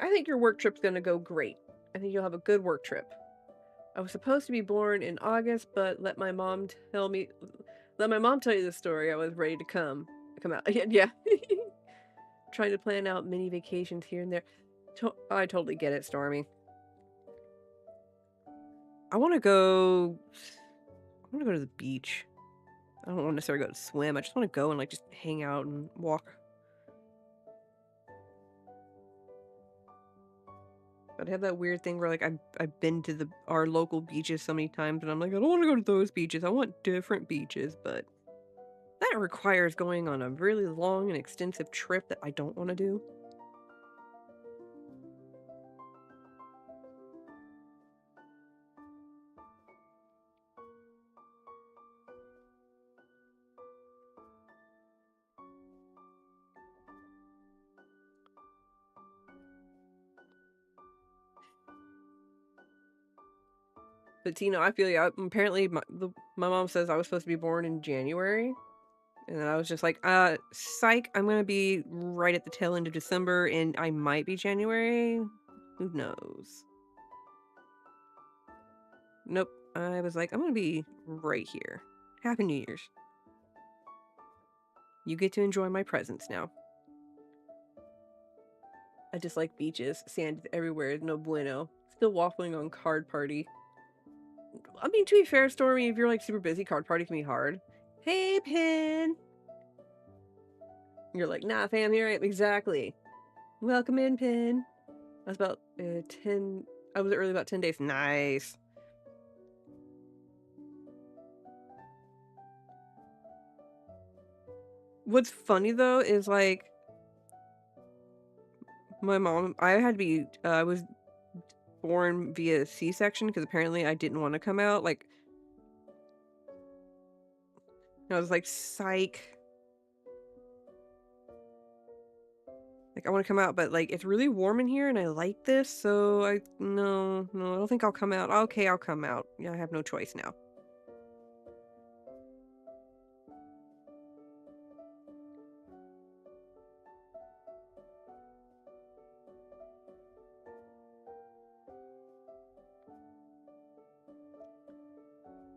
I think your work trip's gonna go great. I think you'll have a good work trip. I was supposed to be born in August, but let my mom tell you the story. I was ready to come out. Yeah. Trying to plan out mini vacations here and there. I totally get it, Stormy. I want to go to the beach. I don't want to necessarily go to swim. I just want to go and like just hang out and walk. But I have that weird thing where like I've been to our local beaches so many times, and I'm like, I don't want to go to those beaches. I want different beaches, but that requires going on a really long and extensive trip that I don't want to do. But Tina, I feel you. Apparently, my mom says I was supposed to be born in January, and I was just like, psych. I'm gonna be right at the tail end of December, and I might be January. Who knows? Nope. I was like, I'm gonna be right here. Happy New Year's. You get to enjoy my presence now. I just like beaches, sand everywhere, no bueno. Still waffling on card party. I mean, to be fair, Stormy, if you're like super busy, card party can be hard. Hey, Pin! You're like, nah, fam, here I am. Exactly. Welcome in, Pin. I was about 10. I was early about 10 days. Nice. What's funny though is like my mom. I had to be. I was born via C-section because apparently I didn't want to come out. Like I was like, psych. Like I want to come out, but like it's really warm in here and I like this, so no, I don't think I'll come out. Okay, I'll come out. Yeah, I have no choice now.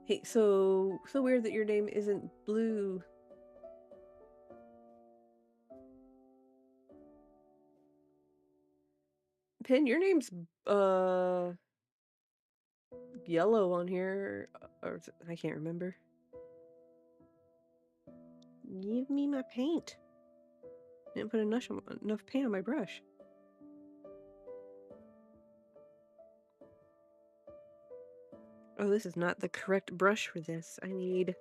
Hey, so weird that your name isn't Blue. Pin, your name's yellow on here, or I can't remember. Give me my paint. Didn't put enough paint on my brush. Oh, this is not the correct brush for this. I need...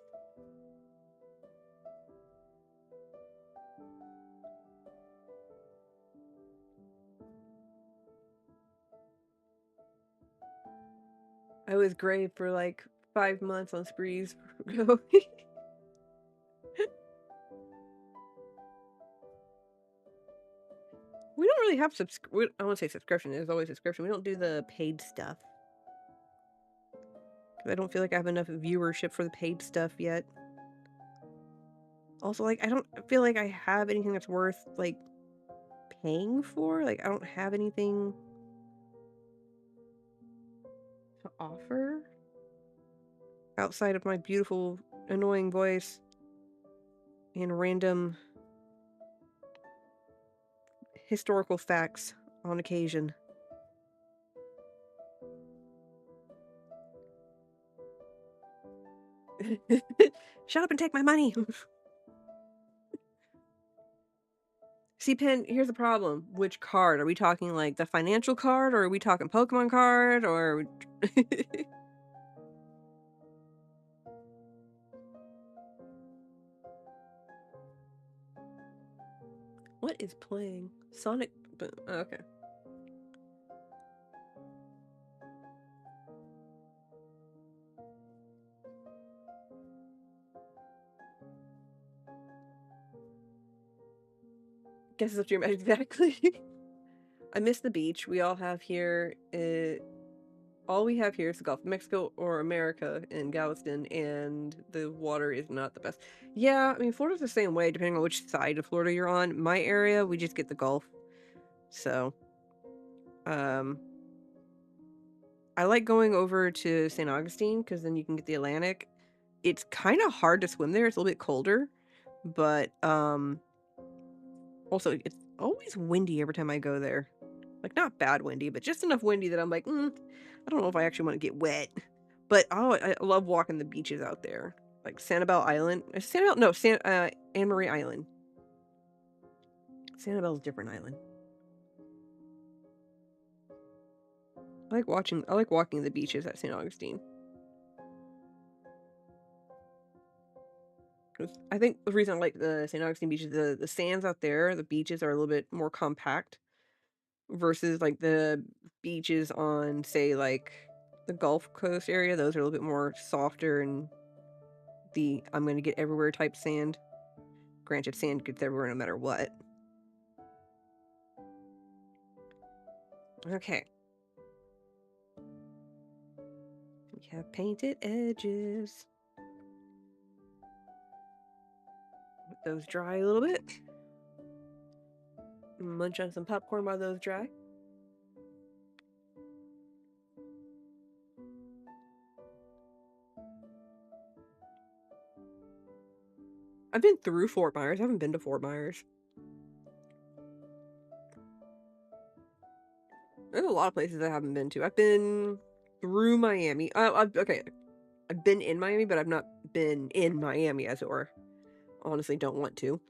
I was gray for like 5 months on sprees. We don't really have I want to say subscription. There's always subscription. We don't do the paid stuff. I don't feel like I have enough viewership for the paid stuff yet. Also, like, I don't feel like I have anything that's worth, like, paying for. Like, I don't have anything to offer. outside of my beautiful, annoying voice and random historical facts on occasion. Shut up and take my money! See, Pen, here's the problem. Which card? Are we talking like the financial card, or are we talking Pokemon card, or... What is playing? Sonic... Oh, okay. Guess it's your exactly. I miss the beach. We all have here... all we have here is the Gulf of Mexico or America in Galveston, and the water is not the best. Yeah, I mean, Florida's the same way, depending on which side of Florida you're on. My area, we just get the Gulf. So, I like going over to St. Augustine, because then you can get the Atlantic. It's kind of hard to swim there. It's a little bit colder, but, also, it's always windy every time I go there. Like, not bad windy, but just enough windy that I'm like, I don't know if I actually want to get wet. But, oh, I love walking the beaches out there. Like, Sanibel Island. Anne Marie Island. Sanibel's a different island. I like walking the beaches at St. Augustine. I think the reason I like the St. Augustine beaches, the sands out there, the beaches are a little bit more compact versus like the beaches on, say, like the Gulf Coast area. Those are a little bit more softer and the I'm gonna get everywhere type sand. Granted, sand gets everywhere no matter what. Okay. We have painted edges. Let those dry a little bit. Munch on some popcorn while those dry. I've been through Fort Myers. I haven't been to Fort Myers. There's a lot of places I haven't been to. I've been through Miami. Okay. I've been in Miami, but I've not been in Miami, as it were. Honestly, don't want to.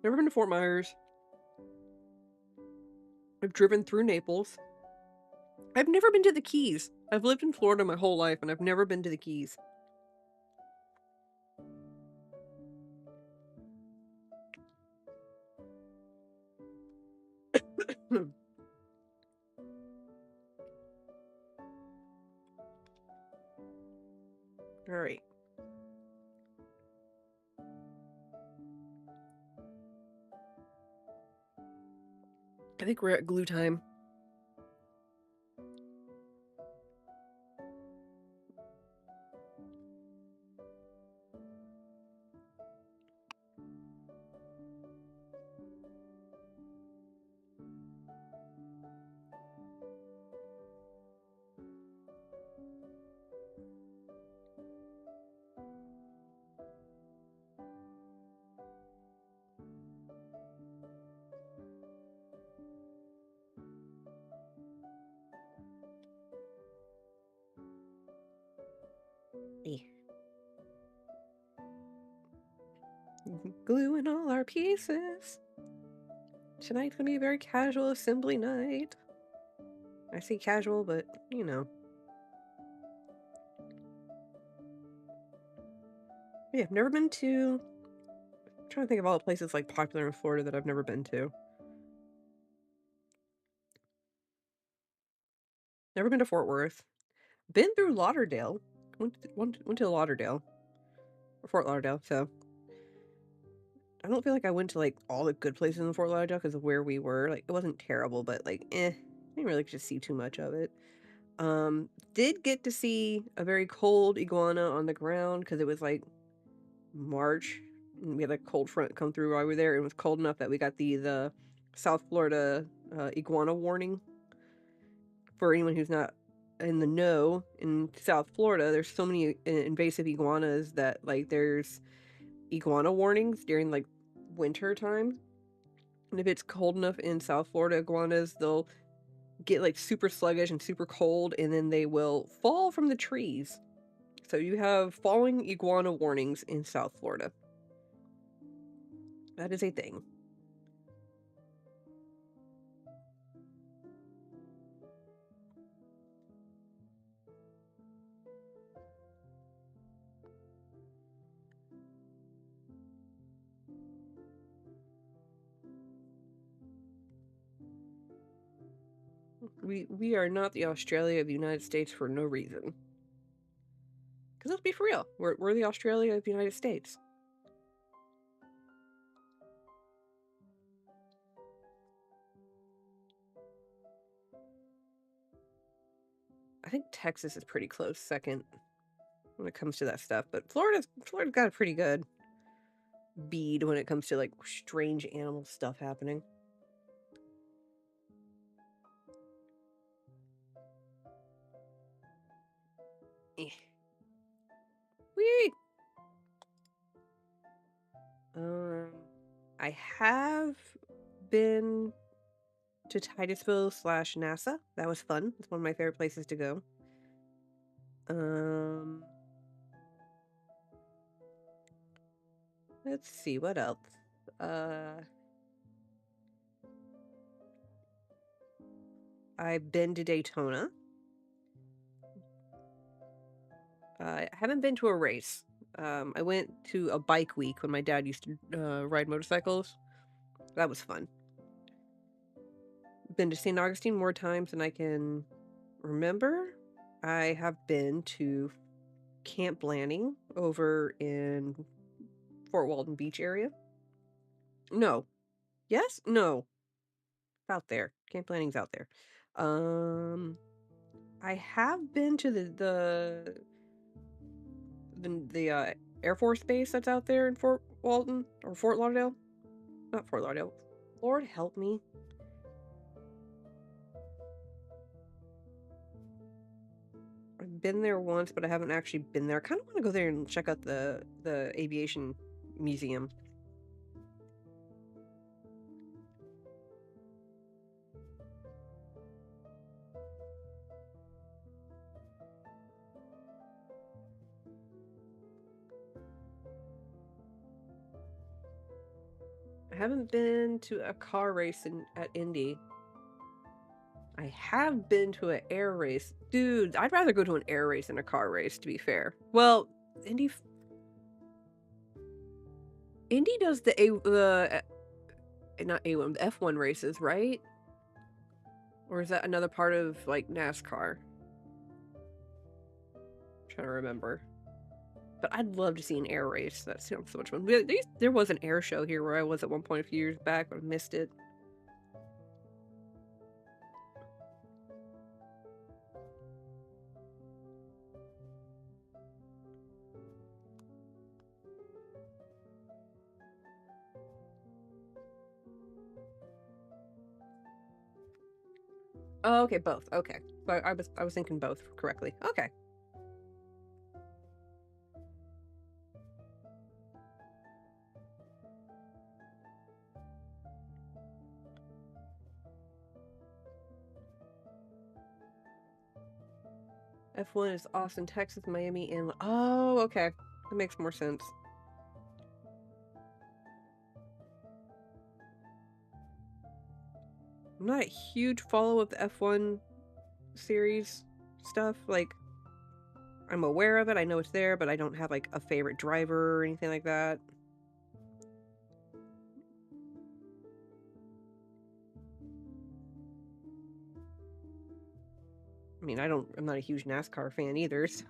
Never been to Fort Myers. I've driven through Naples. I've never been to the Keys. I've lived in Florida my whole life, and I've never been to the Keys. Alright. I think we're at glue time. Gluing all our pieces. Tonight's gonna be a very casual assembly night. I say casual, but, you know. Yeah, I've never been to... I'm trying to think of all the places, like, popular in Florida that I've never been to. Never been to Fort Worth. Been through Lauderdale. Went to Lauderdale. Or Fort Lauderdale, so... I don't feel like I went to, like, all the good places in Fort Lauderdale because of where we were. Like, it wasn't terrible, but, like, I didn't really just see too much of it. Did get to see a very cold iguana on the ground because it was, like, March. And we had a cold front come through while we were there. It was cold enough that we got the South Florida iguana warning. For anyone who's not in the know, in South Florida, there's so many invasive iguanas that, like, there's iguana warnings during, like, winter time. And if it's cold enough in South Florida, iguanas, they'll get, like, super sluggish and super cold, and then they will fall from the trees. So you have falling iguana warnings in South Florida. That is a thing. We are not the Australia of the United States for no reason. Because let's be for real, we're the Australia of the United States. I think Texas is pretty close second when it comes to that stuff, but Florida's got a pretty good bead when it comes to, like, strange animal stuff happening. Eh. Whee! I have been to Titusville / NASA. That was fun. It's one of my favorite places to go. Let's see, what else? I've been to Daytona. I haven't been to a race. I went to a bike week when my dad used to ride motorcycles. That was fun. Been to St. Augustine more times than I can remember. I have been to Camp Lanning over in Fort Walton Beach area. No. Yes? No. Out there. Camp Lanning's out there. I have been to the Air Force Base that's out there in Fort Walton or Fort Lauderdale. Not Fort Lauderdale. Lord help me. I've been there once, but I haven't actually been there. I kind of want to go there and check out the aviation museum. I haven't been to a car race at Indy. I have been to an air race. Dude, I'd rather go to an air race than a car race, to be fair. Well, Indy does the not A1, the F1 races, right? Or is that another part of, like, NASCAR? I'm trying to remember. But I'd love to see an air race. That sounds so much fun. There was an air show here where I was at one point a few years back, but I missed it. Oh, okay, both. Okay. So I was thinking both correctly. Okay. F1 is Austin, Texas, Miami, and... Oh, okay. That makes more sense. I'm not a huge follower of the F1 series stuff. Like, I'm aware of it. I know it's there, but I don't have, like, a favorite driver or anything like that. I mean, I'm not a huge NASCAR fan either, so...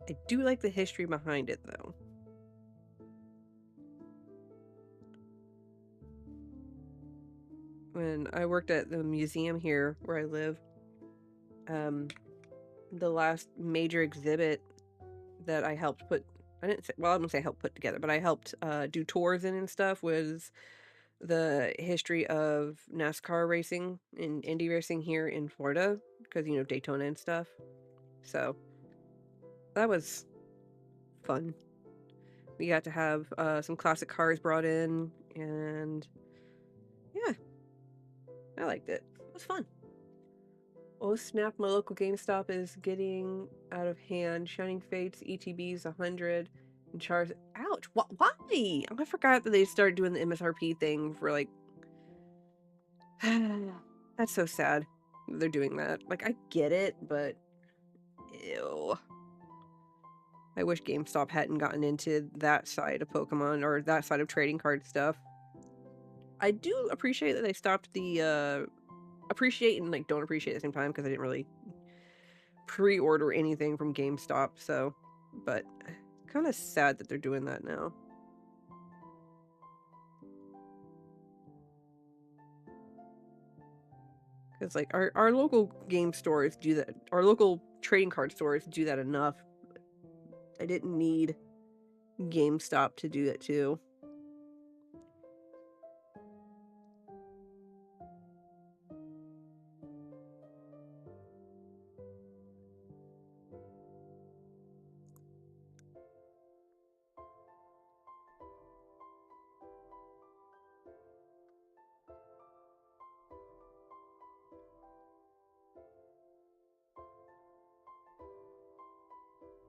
I do like the history behind it, though. When I worked at the museum here where I live, the last major exhibit that I helped put... I didn't say... Well, I wouldn't say help put together, but I helped do tours in and stuff was the history of NASCAR racing and Indy racing here in Florida, because, you know, Daytona and stuff. So that was fun. We got to have some classic cars brought in, and yeah, I liked it. It was fun. Oh snap, my local GameStop is getting out of hand. Shining Fates, ETB's 100, and Chars. Ouch! Why? I forgot that they started doing the MSRP thing for like. That's so sad. They're doing that. Like, I get it, but ew. I wish GameStop hadn't gotten into that side of Pokemon or that side of trading card stuff. I do appreciate that they stopped the appreciate and like don't appreciate at the same time, because I didn't really pre-order anything from GameStop, so but kind of sad that they're doing that now. Because like our local game stores do that, our local trading card stores do that enough. I didn't need GameStop to do that too.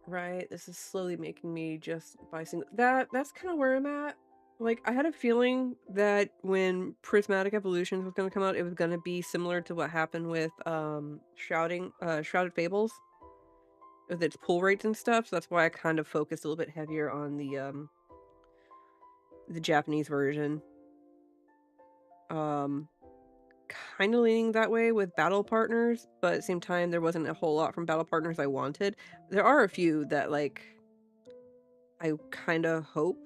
Right, this is slowly making me just buy single. That's kind of where I'm at. Like, I had a feeling that when Prismatic Evolutions was going to come out, it was going to be similar to what happened with Shrouded Fables with its pull rates and stuff. So that's why I kind of focused a little bit heavier on the Japanese version. Kind of leaning that way with Battle Partners, but at the same time, there wasn't a whole lot from Battle Partners I wanted. There are a few that, like, I kind of hope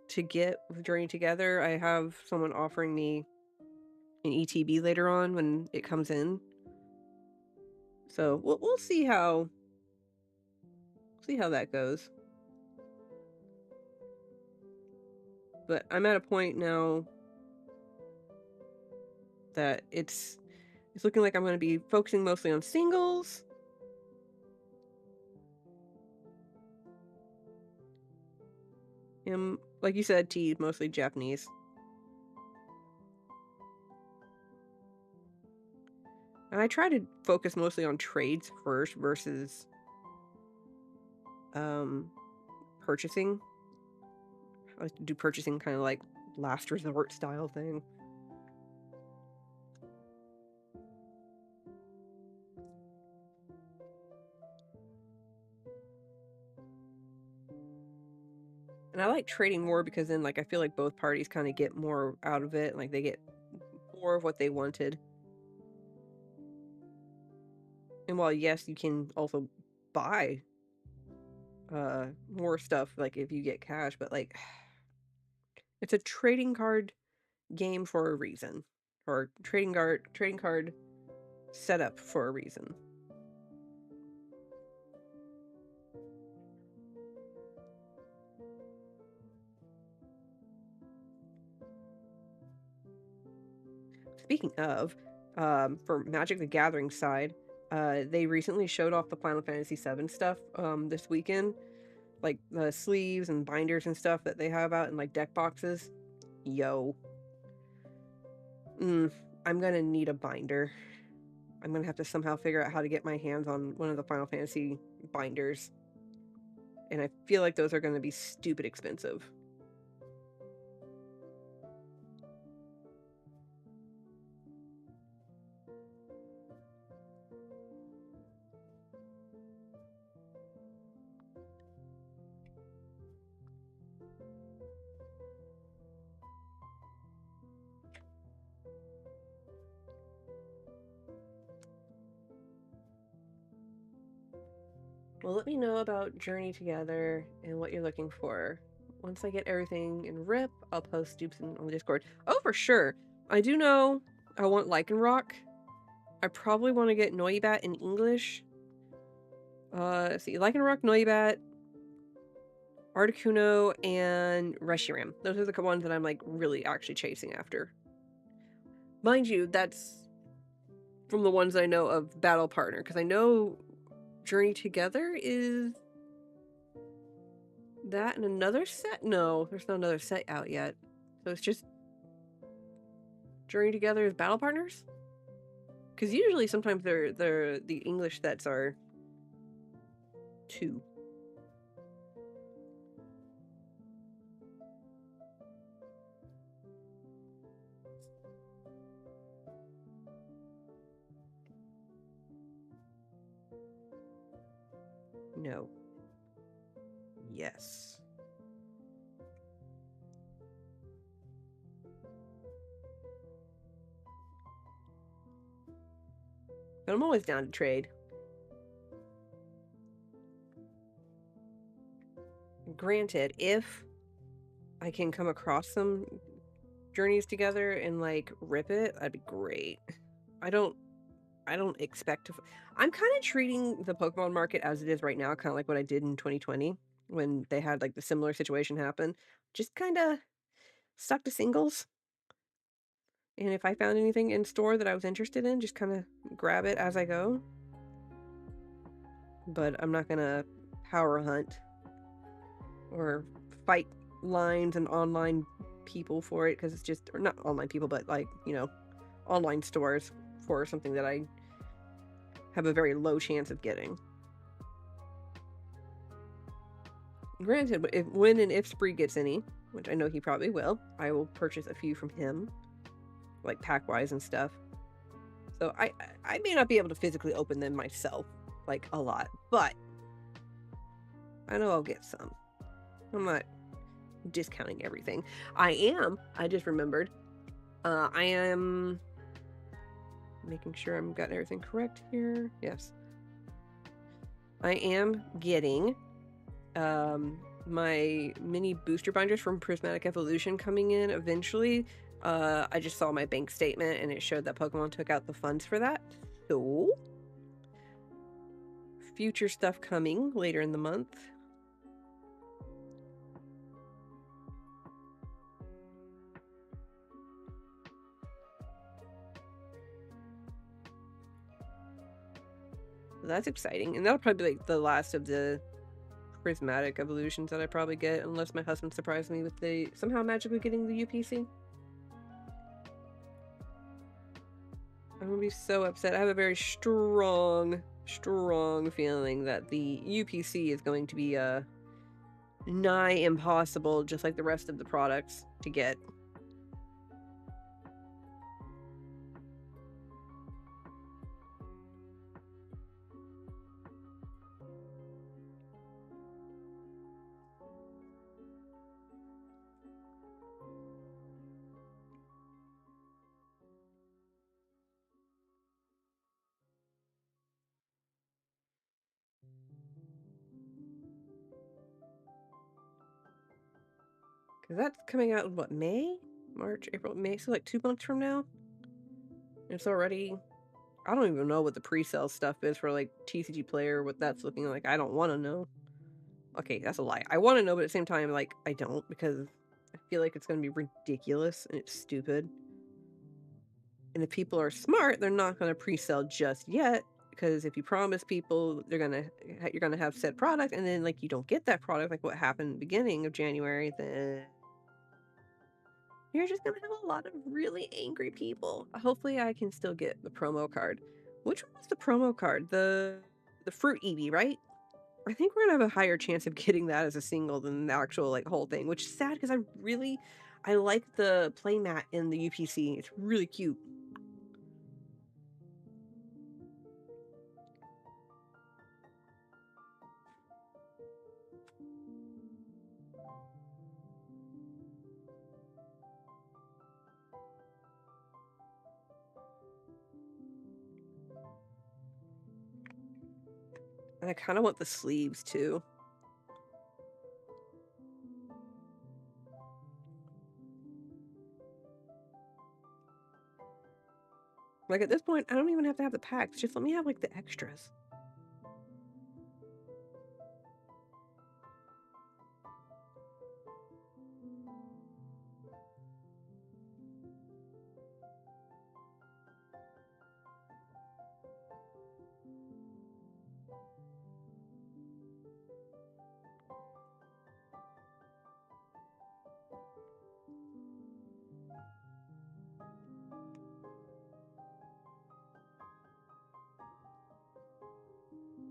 to get with Journey Together. I have someone offering me an ETB later on when it comes in. So we'll see how that goes. But I'm at a point now that it's looking like I'm going to be focusing mostly on singles. And like you said, T, mostly Japanese. And I try to focus mostly on trades first versus purchasing. I like to do purchasing kind of like last resort style thing. And I like trading more because then, like, I feel like both parties kind of get more out of it. Like, they get more of what they wanted. And while, yes, you can also buy more stuff, like, if you get cash, but, like, it's a trading card game for a reason. Or trading card setup for a reason. Speaking of, for Magic the Gathering side, they recently showed off the Final Fantasy VII stuff this weekend. Like the sleeves and binders and stuff that they have out in like deck boxes. Yo. I'm gonna need a binder. I'm gonna have to somehow figure out how to get my hands on one of the Final Fantasy binders. And I feel like those are gonna be stupid expensive. Well, let me know about Journey Together and what you're looking for. Once I get everything in RIP, I'll post dupes on the Discord. Oh, for sure. I do know I want Lycanroc. I probably want to get Noibat in English. Let's see. Lycanroc, Noibat, Articuno and Reshiram. Those are the ones that I'm like really actually chasing after. Mind you, that's from the ones I know of Battle Partner, because I know Journey Together is that in another set? No, there's not another set out yet. So it's just Journey Together is Battle Partners? Because usually sometimes they're the English sets are 2. No. Yes. But I'm always down to trade. Granted, if I can come across some journeys together and like rip it, that'd be great. I don't expect to. I'm kind of treating the Pokemon market as it is right now, kind of like what I did in 2020 when they had like the similar situation happen. Just kind of stuck to singles. And if I found anything in store that I was interested in, just kind of grab it as I go. But I'm not gonna power hunt or fight lines and online people for it, because it's just, or not online people, but like, you know, online stores for something that I have a very low chance of getting. Granted, when and if Spree gets any, which I know he probably will, I will purchase a few from him, like pack-wise and stuff. So I may not be able to physically open them myself, like a lot, but I know I'll get some. I'm not discounting everything. I just remembered, I am making sure I'm got everything correct here. Yes. I am getting my mini booster binders from Prismatic Evolution coming in eventually. I just saw my bank statement and it showed that Pokemon took out the funds for that. So, future stuff coming later in the month. So that's exciting, and that'll probably be like the last of the Prismatic Evolutions that I probably get, unless my husband surprised me with somehow magically getting the UPC. I'm gonna be so upset. I have a very strong feeling that the UPC is going to be nigh impossible, just like the rest of the products, to get. Because that's coming out in what, May? March, April, May, so like 2 months from now? It's already, I don't even know what the pre-sale stuff is for like TCG Player, what that's looking like. I don't want to know. Okay, that's a lie. I want to know, but at the same time, like, I don't, because I feel like it's going to be ridiculous and it's stupid. And if people are smart, they're not going to pre-sell just yet, because if you promise people you're gonna have said product, and then like you don't get that product, like what happened in the beginning of January, then you're just gonna have a lot of really angry people. Hopefully I can still get the promo card. Which one was the promo card? The Fruit Eevee, right? I think we're gonna have a higher chance of getting that as a single than the actual like whole thing, which is sad because I like the playmat in the UPC. It's really cute. And I kind of want the sleeves too. Like at this point, I don't even have to have the packs. Just let me have like the extras.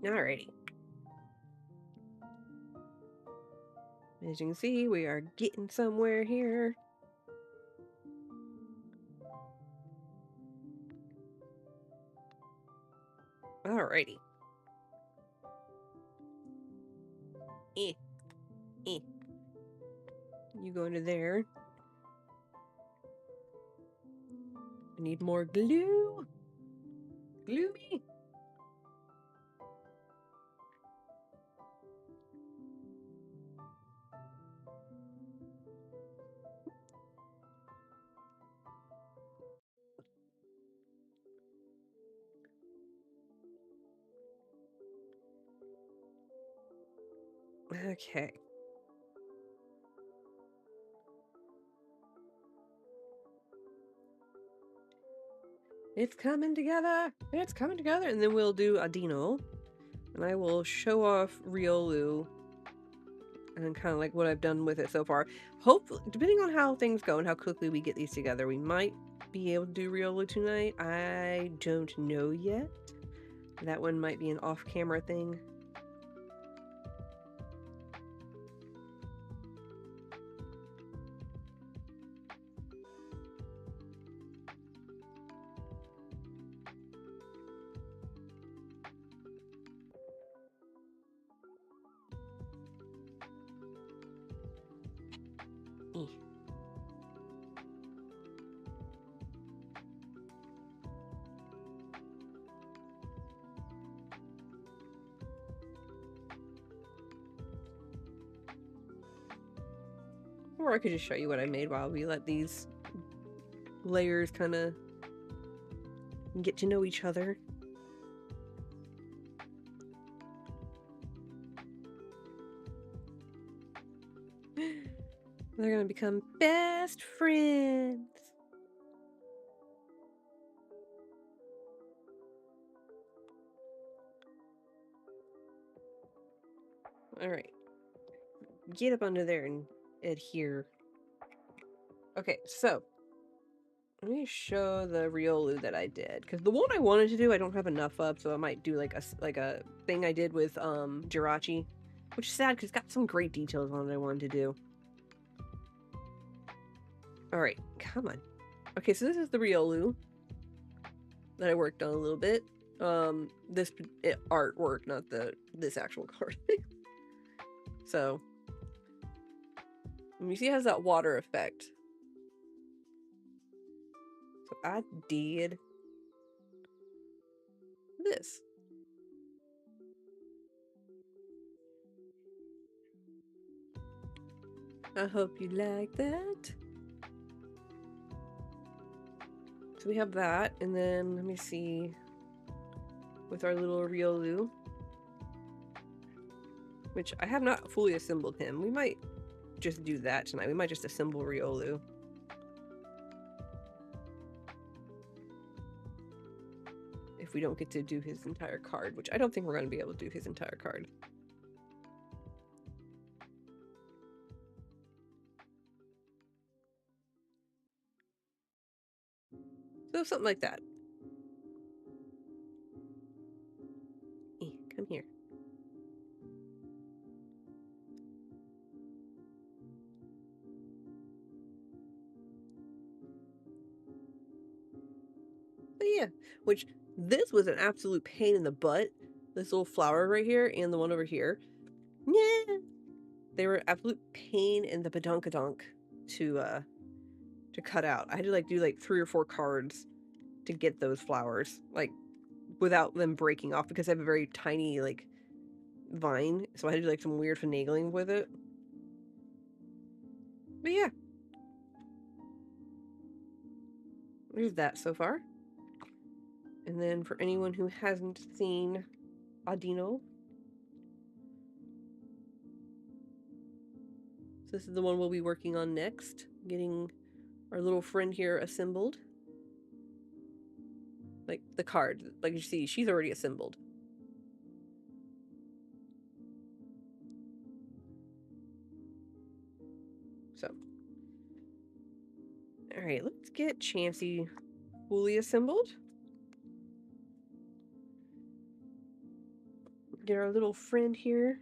Alrighty. As you can see, we are getting somewhere here. Alrighty. Eh. You go into there. I need more glue. Glue me. Okay. It's coming together. It's coming together. And then we'll do Audino. And I will show off Riolu and kind of like what I've done with it so far. Hopefully, depending on how things go and how quickly we get these together, we might be able to do Riolu tonight. I don't know yet. That one might be an off-camera thing. Or I could just show you what I made while we let these layers kind of get to know each other. They're gonna become best friends. Alright. Get up under there and adhere. Okay, so let me show the Riolu that I did, because the one I wanted to do I don't have enough of, so I might do like a thing I did with Jirachi, which is sad because it's got some great details on it I wanted to do. Alright, come on. Okay, so this is the Riolu that I worked on a little bit. This artwork, not this actual card. So you see it has that water effect. So I did this. I hope you like that. So we have that, and then let me see with our little Riolu, which I have not fully assembled him. We might just do that tonight. We might just assemble Riolu. If we don't get to do his entire card, which I don't think we're going to be able to do his entire card. So something like that. Come here. But yeah, which this was an absolute pain in the butt. This little flower right here and the one over here. Yeah, they were absolute pain in the badonkadonk to cut out. I had to like do like 3 or 4 cards to get those flowers, like without them breaking off, because I have a very tiny like vine, so I had to do like some weird finagling with it. But yeah, there's that so far. And then for anyone who hasn't seen Audino, so this is the one we'll be working on next, getting our little friend here assembled. Like the card, like you see, she's already assembled. So, alright, let's get Chansey fully assembled. get our little friend here.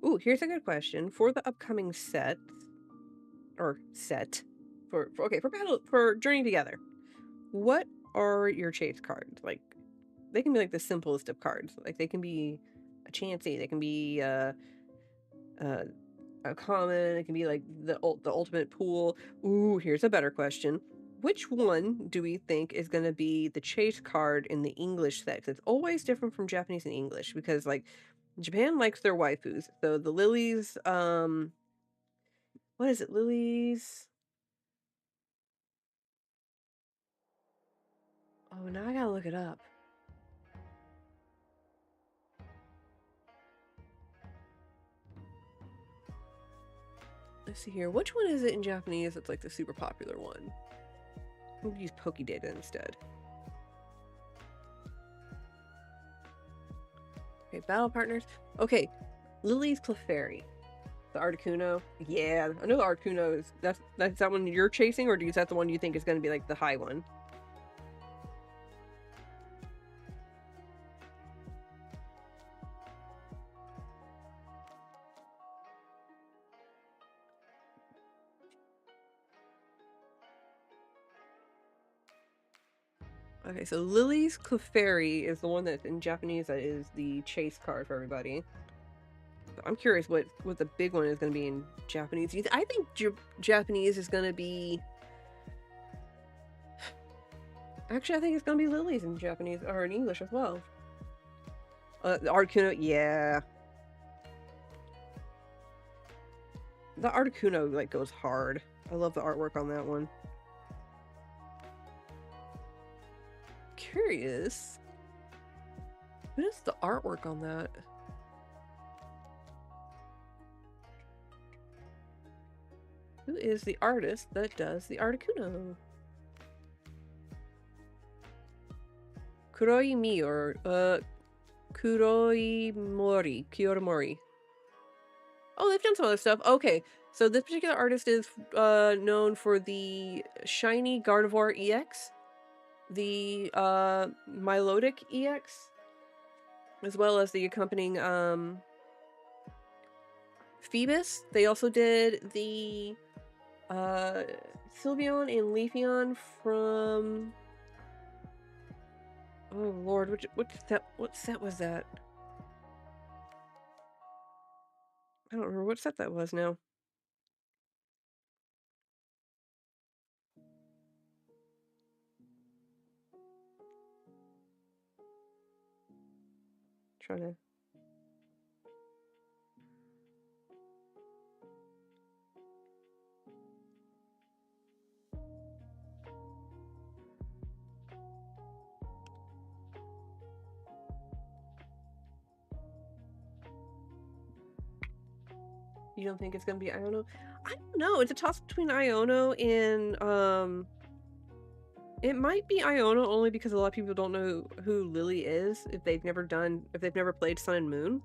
Ooh, here's a good question for the upcoming set for battle for Journey Together. What are your chase cards? Like, they can be like the simplest of cards. Like, they can be a Chansey, they can be a common, it can be like the ultimate pool. Ooh, here's a better question. Which one do we think is going to be the chase card in the English set? 'Cause it's always different from Japanese and English, because like Japan likes their waifus. So the lilies, what is it? Lilies. Oh, now I gotta look it up. Let's see here. Which one is it in Japanese that's like the super popular one? I'm gonna use Pokédata instead. Okay, battle partners. Okay, Lily's Clefairy. The Articuno. Yeah, I know the Articuno is that's that one you're chasing, or is that the one you think is gonna be like the high one? Okay, so Lily's Clefairy is the one that in Japanese that is the chase card for everybody. I'm curious what the big one is going to be in Japanese. I think Japanese is going to be... Actually, I think it's going to be Lily's in Japanese, or in English as well. The Articuno, yeah. The Articuno, like, goes hard. I love the artwork on that one. Curious. What is the artwork on that? Who is the artist that does the Articuno? Kuroimi or Kuroimori. Oh, they've done some other stuff. Okay, so this particular artist is known for the Shiny Gardevoir EX, the Milotic EX, as well as the accompanying Phoebus. They also did the Sylveon and Leafeon from... Oh lord, what set was that? I don't remember what set that was now. Trying to... You don't think it's gonna be Iono? I don't know. It's a toss between Iono and it might be Iono only because a lot of people don't know who Lily is if they've never played Sun and Moon.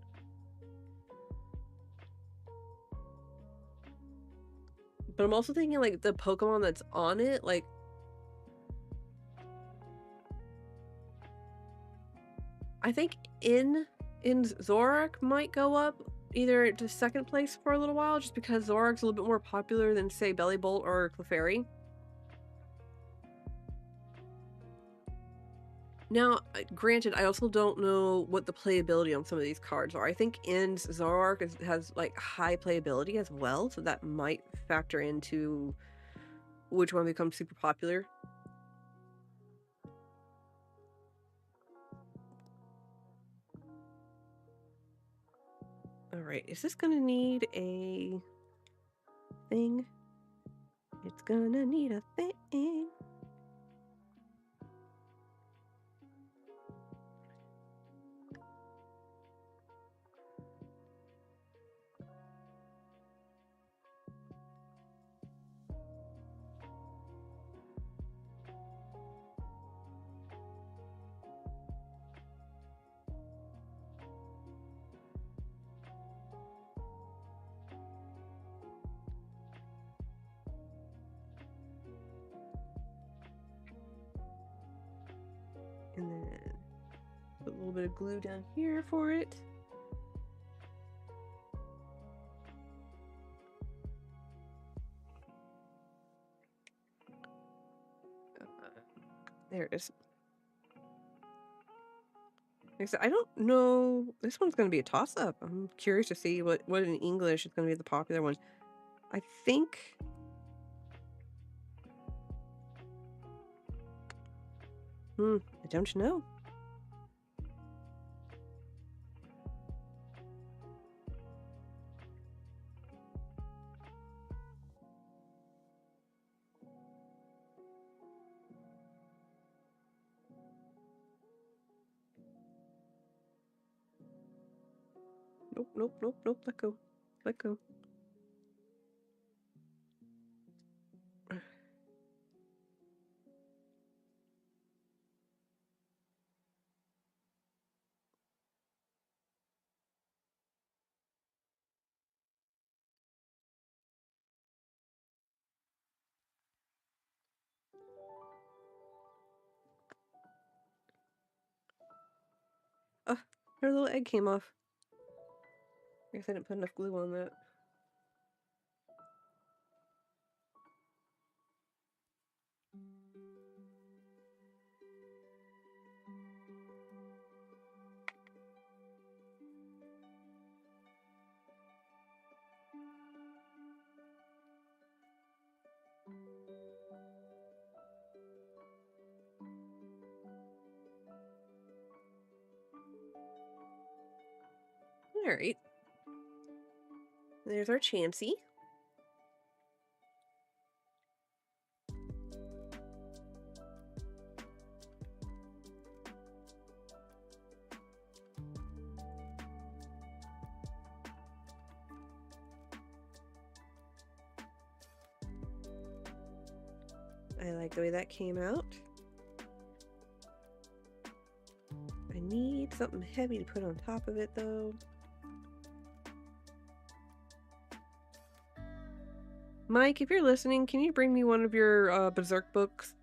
But I'm also thinking like the Pokemon that's on it, like I think in Zorak might go up either to second place for a little while, just because Zorak's a little bit more popular than say Bellibolt or Clefairy. Now, granted, I also don't know what the playability on some of these cards are. I think In's Zoroark has like high playability as well, so that might factor into which one becomes super popular. Alright, is this gonna need a thing? It's gonna need a thing. little bit of glue down here for it. There it is. Like I said, I don't know. This one's going to be a toss-up. I'm curious to see what in English is going to be the popular one. I think... I don't know. Nope. Let go. Let go. Oh, her little egg came off. I guess I didn't put enough glue on that. Alright. There's our Chansey. I like the way that came out. I need something heavy to put on top of it, though. Mike, if you're listening, can you bring me one of your Berserk books?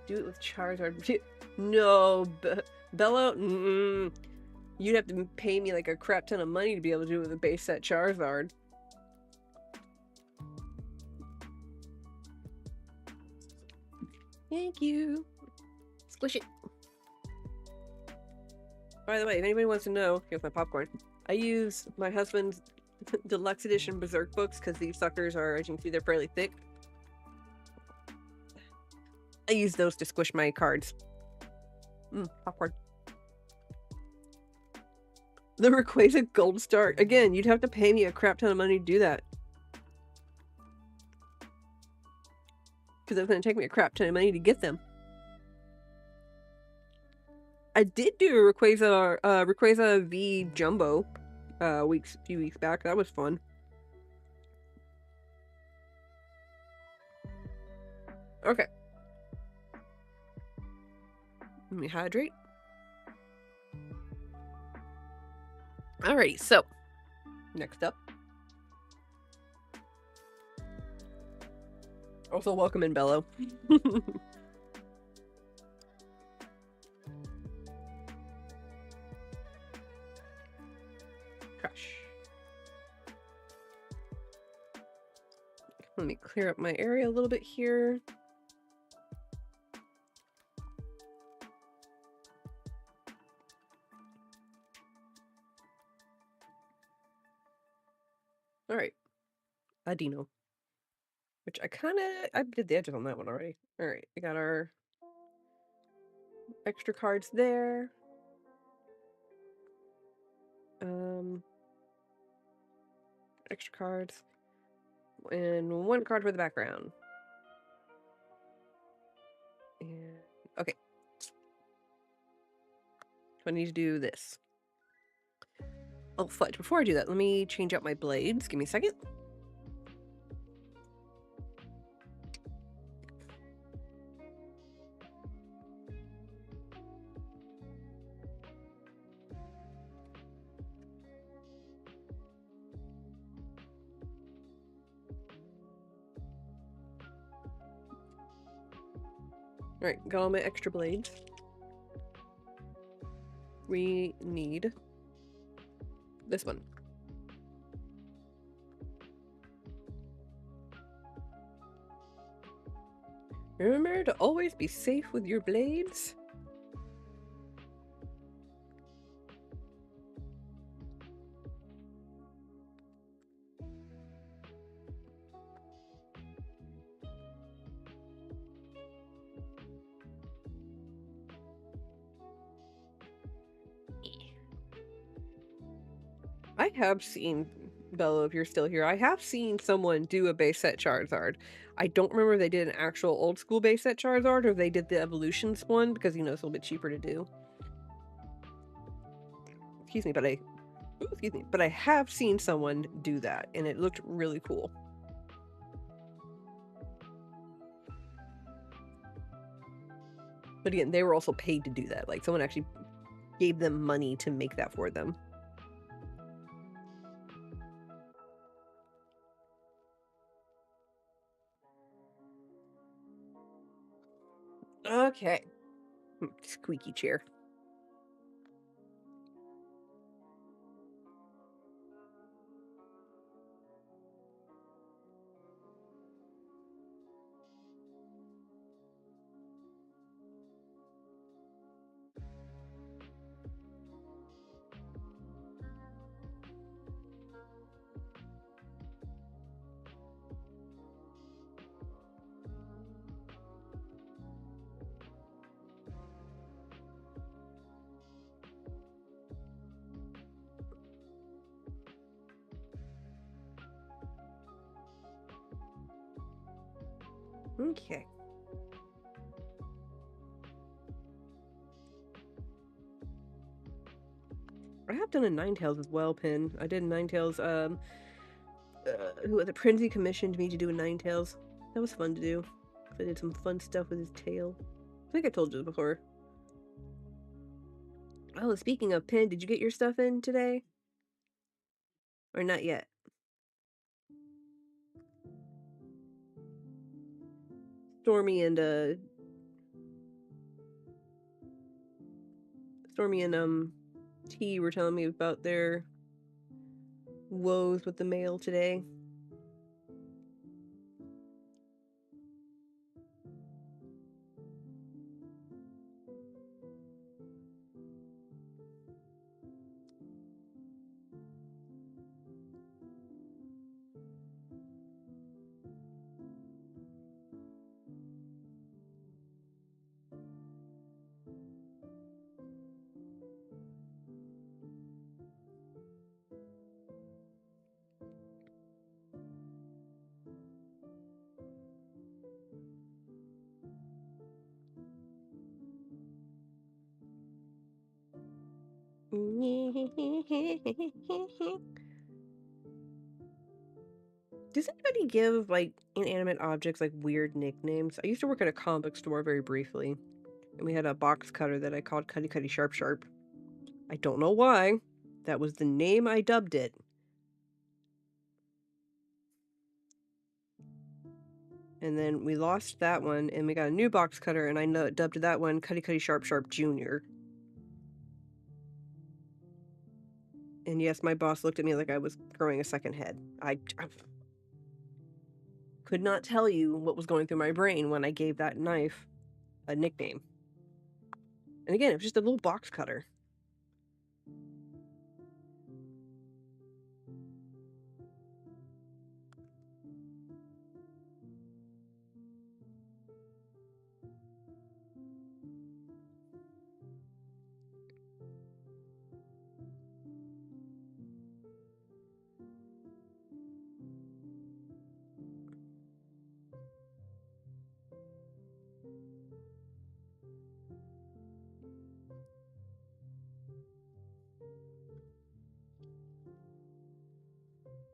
Do it with Charizard. No, Bello. You'd have to pay me like a crap ton of money to be able to do it with a base set Charizard. Thank you. Squish it. By the way, if anybody wants to know, here's my popcorn. I use my husband's deluxe edition Berserk books because these suckers are, as you can see, they're fairly thick. I use those to squish my cards. Popcorn. The Rayquaza Gold Star. Again, you'd have to pay me a crap ton of money to do that. Because it's going to take me a crap ton of money to get them. I did do a Rayquaza V Jumbo a few weeks back. That was fun. Okay. Let me hydrate. Alrighty, so next up. Also, welcome in, Bello. Crush. Let me clear up my area a little bit here. All right, Audino. Which I did the edges on that one already. All right, we got our extra cards there. Extra cards. And one card for the background. And, okay. So I need to do this. Oh, fudge. Before I do that, let me change out my blades. Give me a second. Alright, got all my extra blades. We need this one. Remember to always be safe with your blades. I have seen, Bello, if you're still here, I have seen someone do a base set Charizard. I don't remember if they did an actual old school base set Charizard or if they did the evolutions one, because you know it's a little bit cheaper to do. Excuse me, but I have seen someone do that, and it looked really cool. But again, they were also paid to do that. Like, someone actually gave them money to make that for them. Okay. Squeaky chair. Okay. I have done a Ninetales as well, Pin. I did a Ninetales, who the Princey commissioned me to do a Ninetales. That was fun to do. I did some fun stuff with his tail. I think I told you before. Oh, speaking of Pin, did you get your stuff in today? Or not yet? Stormy and T were telling me about their woes with the mail today. Does anybody give, like, inanimate objects, like, weird nicknames? I used to work at a comic book store very briefly, and we had a box cutter that I called Cuddy Cuddy Sharp Sharp. I don't know why. That was the name I dubbed it. And then we lost that one, and we got a new box cutter, and I dubbed that one Cuddy Cuddy Sharp Sharp Jr. And yes, my boss looked at me like I was growing a second head. I could not tell you what was going through my brain when I gave that knife a nickname. And again, it was just a little box cutter.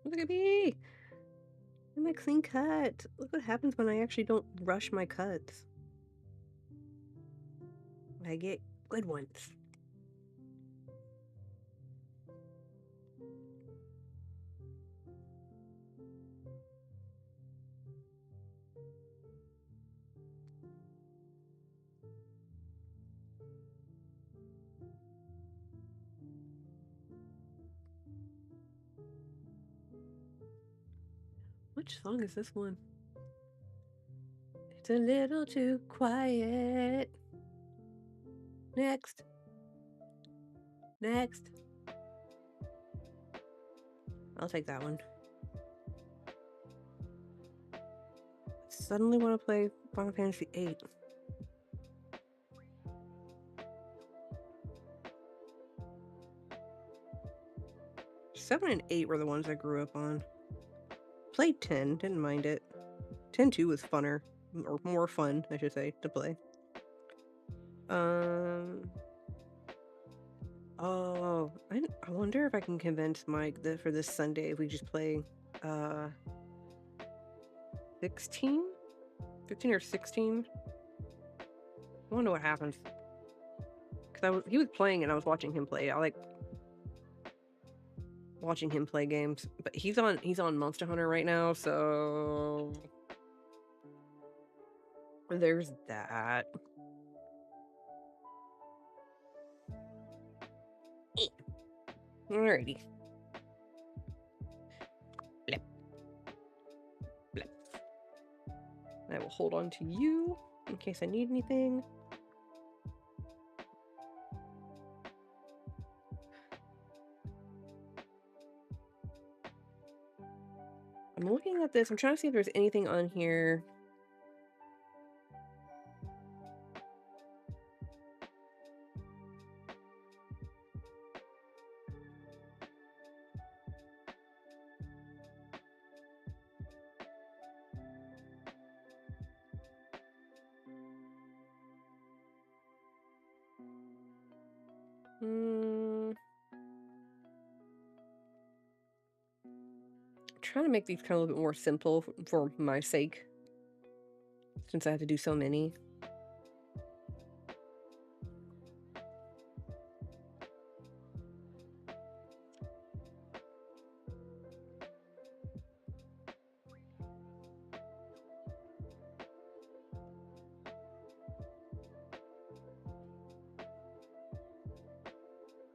Look at me! I'm a clean cut. Look what happens when I actually don't rush my cuts. I get good ones. Which song is this one? It's a little too quiet. Next. Next. I'll take that one. Suddenly want to play Final Fantasy VIII. Seven and 8 were the ones I grew up on. Played 10, didn't mind it. 10 2 was funner, or more fun, I should say, to play. Oh, I wonder if I can convince Mike that for this Sunday if we just play 16? 15 or 16? I wonder what happens. Because he was playing and I was watching him play. I like watching him play games. But he's on Monster Hunter right now, so there's that. Alrighty. Blip. Blip. I will hold on to you in case I need anything. I'm looking at this. I'm trying to see if there's anything on here. Trying to make these kind of a little bit more simple for my sake, since I have to do so many.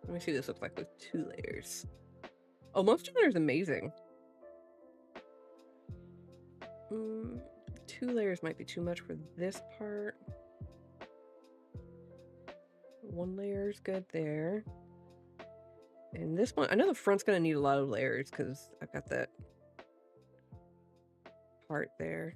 Let me see what this looks like with 2 layers. Oh, Monster Hunter is amazing. 2 layers might be too much for this part. 1 layer is good there. And this one, I know the front's gonna need a lot of layers because I've got that part there.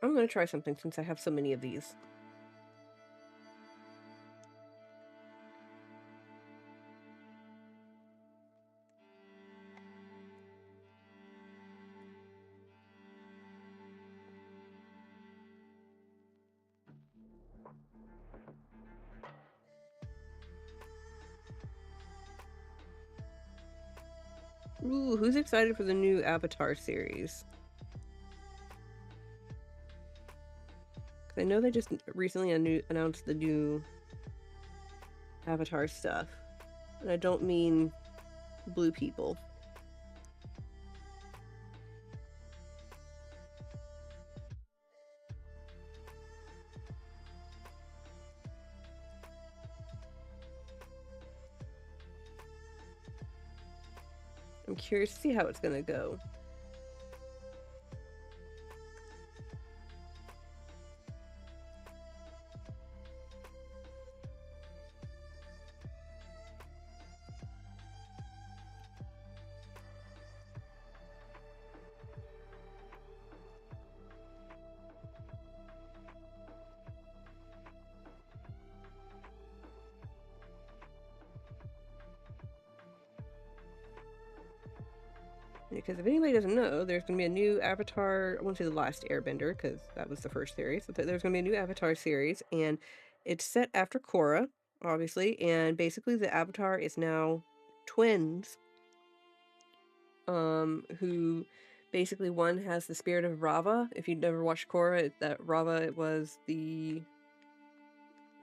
I'm gonna try something since I have so many of these. Ooh, who's excited for the new Avatar series? I know they just recently announced the new Avatar stuff. And I don't mean blue people. I'm curious to see how it's gonna go. Because if anybody doesn't know, there's going to be a new Avatar, I won't say the last Airbender, because that was the first series, but there's going to be a new Avatar series, and it's set after Korra, obviously, and basically the Avatar is now twins, who basically one has the spirit of Rava. If you've never watched Korra, that Rava was the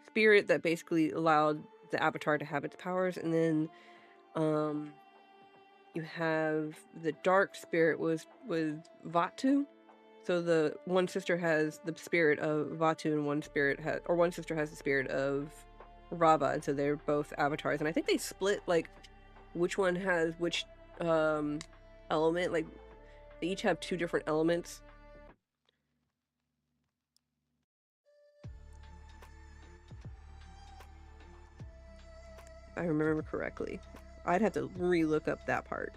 spirit that basically allowed the Avatar to have its powers, and then, you have the dark spirit was Vatu. So the one sister has the spirit of Vatu, and one sister has the spirit of Rava, and so they're both avatars. And I think they split like which one has which element. Like they each have 2 different elements. If I remember correctly. I'd have to re-look up that part.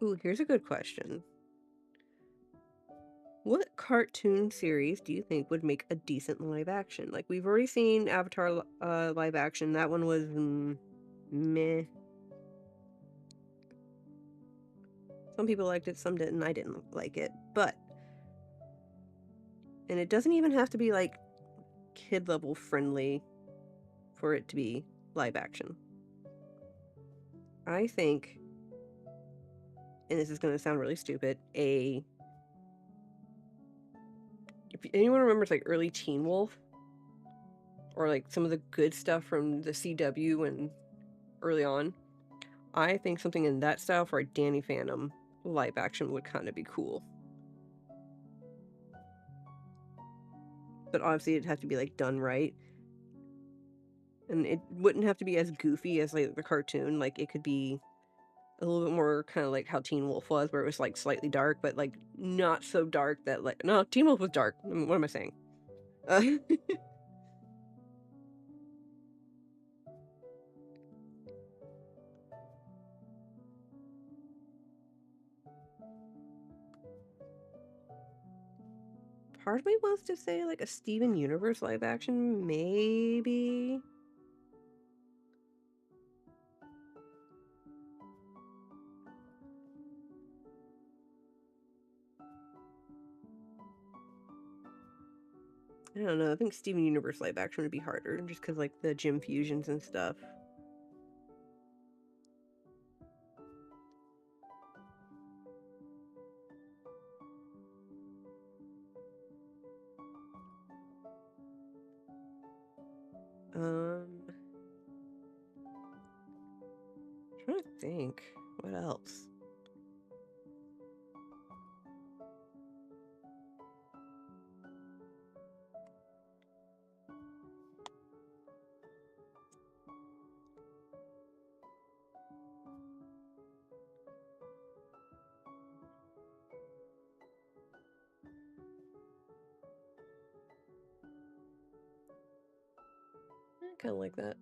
Ooh, here's a good question. What cartoon series do you think would make a decent live action? Like, we've already seen Avatar live action. That one was meh. Some people liked it, some didn't. I didn't like it. But, and it doesn't even have to be like kid level friendly for it to be live action. I think, and this is going to sound really stupid, if anyone remembers like early Teen Wolf, or like some of the good stuff from the CW and early on, I think something in that style for a Danny Phantom live action would kind of be cool. But obviously it'd have to be like done right. And it wouldn't have to be as goofy as like the cartoon. Like it could be a little bit more kind of like how Teen Wolf was, where it was like slightly dark, but like not so dark that like, no, Teen Wolf was dark. What am I saying? Part of me wants to say like a Steven Universe live action, maybe. I don't know. I think Steven Universe live action would be harder, just because like the gym fusions and stuff. Trying to think. What else? I kind of like that.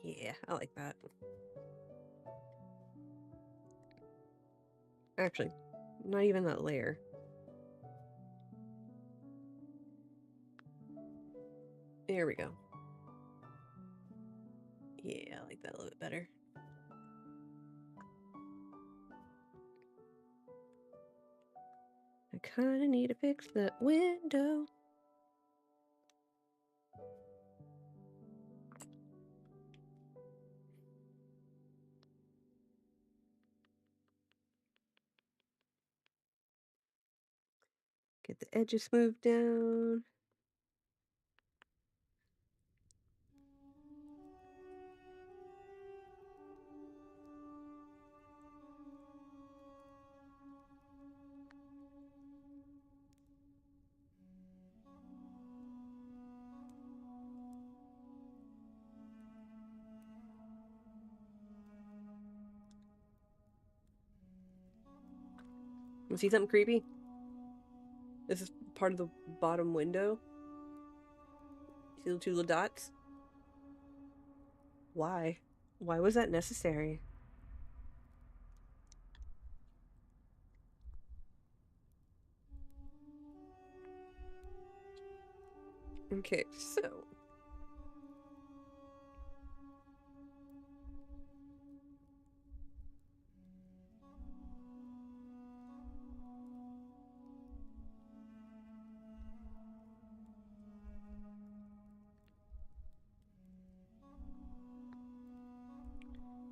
Yeah, I like that. Actually, not even that layer. There we go. Yeah, I like that a little bit better. I kind of need to fix that window. Get the edges smoothed down. See something creepy? This is part of the bottom window. See the two little dots? Why? Why was that necessary? Okay, so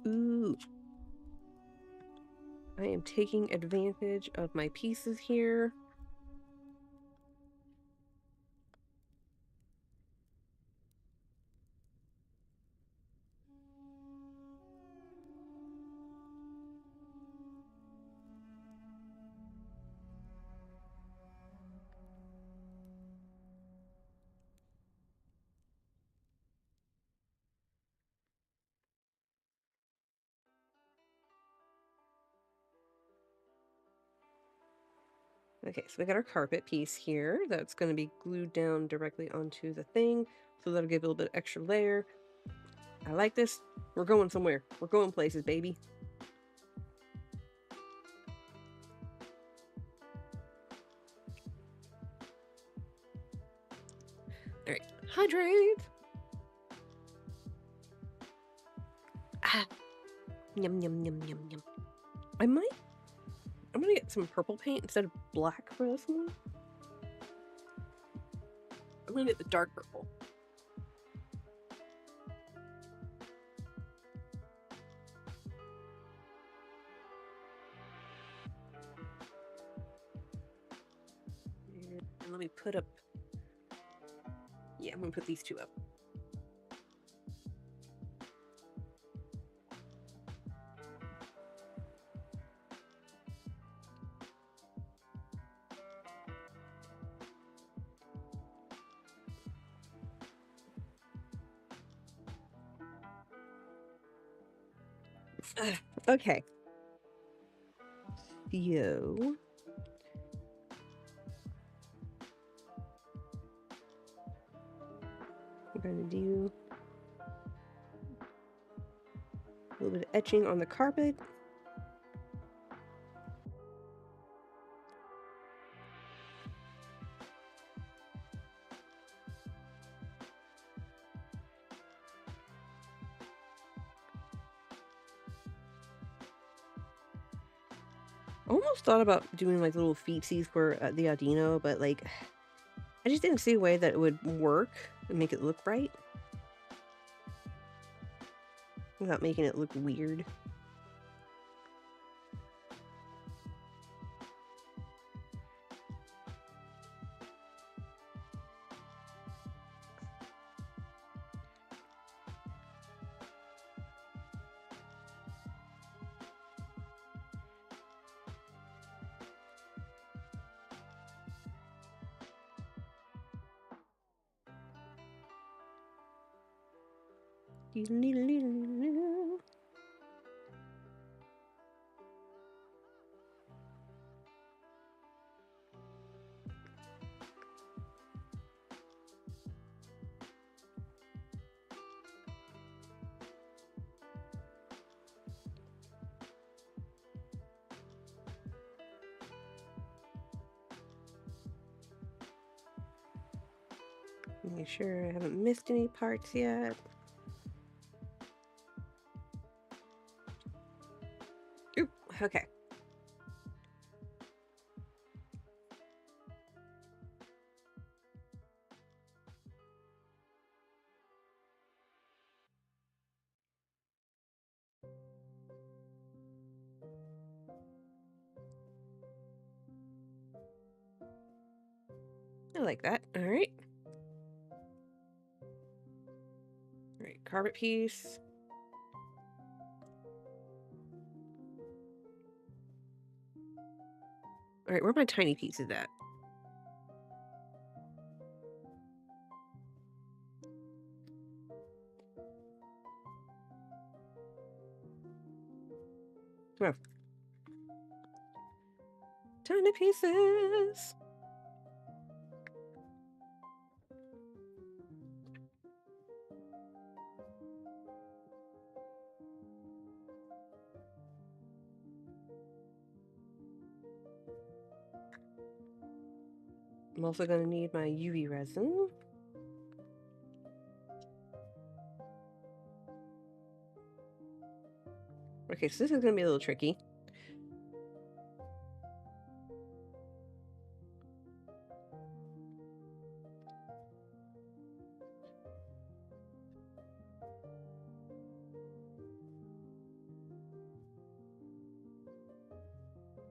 ooh. I am taking advantage of my pieces here. Okay, so we got our carpet piece here. That's going to be glued down directly onto the thing. So that'll give it a little bit of extra layer. I like this. We're going somewhere. We're going places, baby. Alright, hydrate! Ah! Yum, yum, yum, yum, yum. I'm gonna get some purple paint instead of black for this one. I'm gonna get the dark purple. And let me put up... Yeah, I'm gonna put these two up. Okay. Yo. We're gonna do a little bit of etching on the carpet. Almost thought about doing like little feetsies for the Audino, but like I just didn't see a way that it would work and make it look right without making it look weird. Make sure I haven't missed any parts yet. Oop, okay. I like that. All right. All right, carpet piece. All right, where are my tiny pieces at? Oh. tiny pieces. I'm also going to need my UV resin. Okay, so this is going to be a little tricky.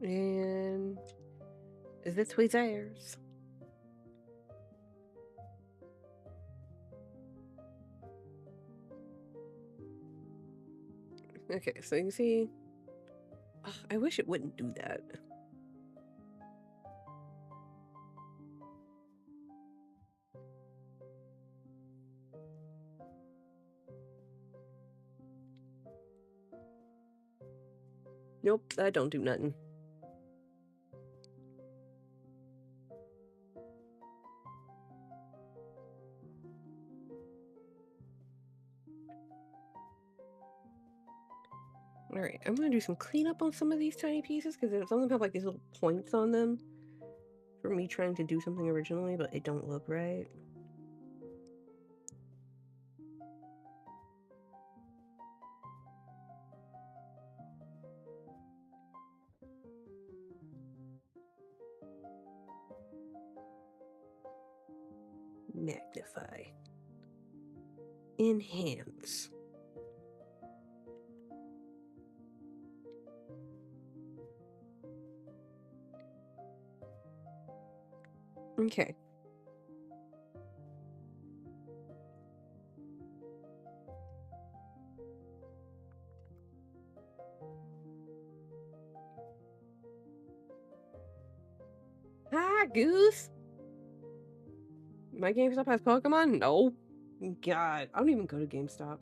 And is this tweezers? Okay, so you can see. Ugh, I wish it wouldn't do that. Nope, that don't do nothing. Alright, I'm gonna do some cleanup on some of these tiny pieces because some of them have like these little points on them for me trying to do something originally, but it don't look right. Magnify. Enhance. Okay. Hi, Goose! My GameStop has Pokemon? No. God, I don't even go to GameStop.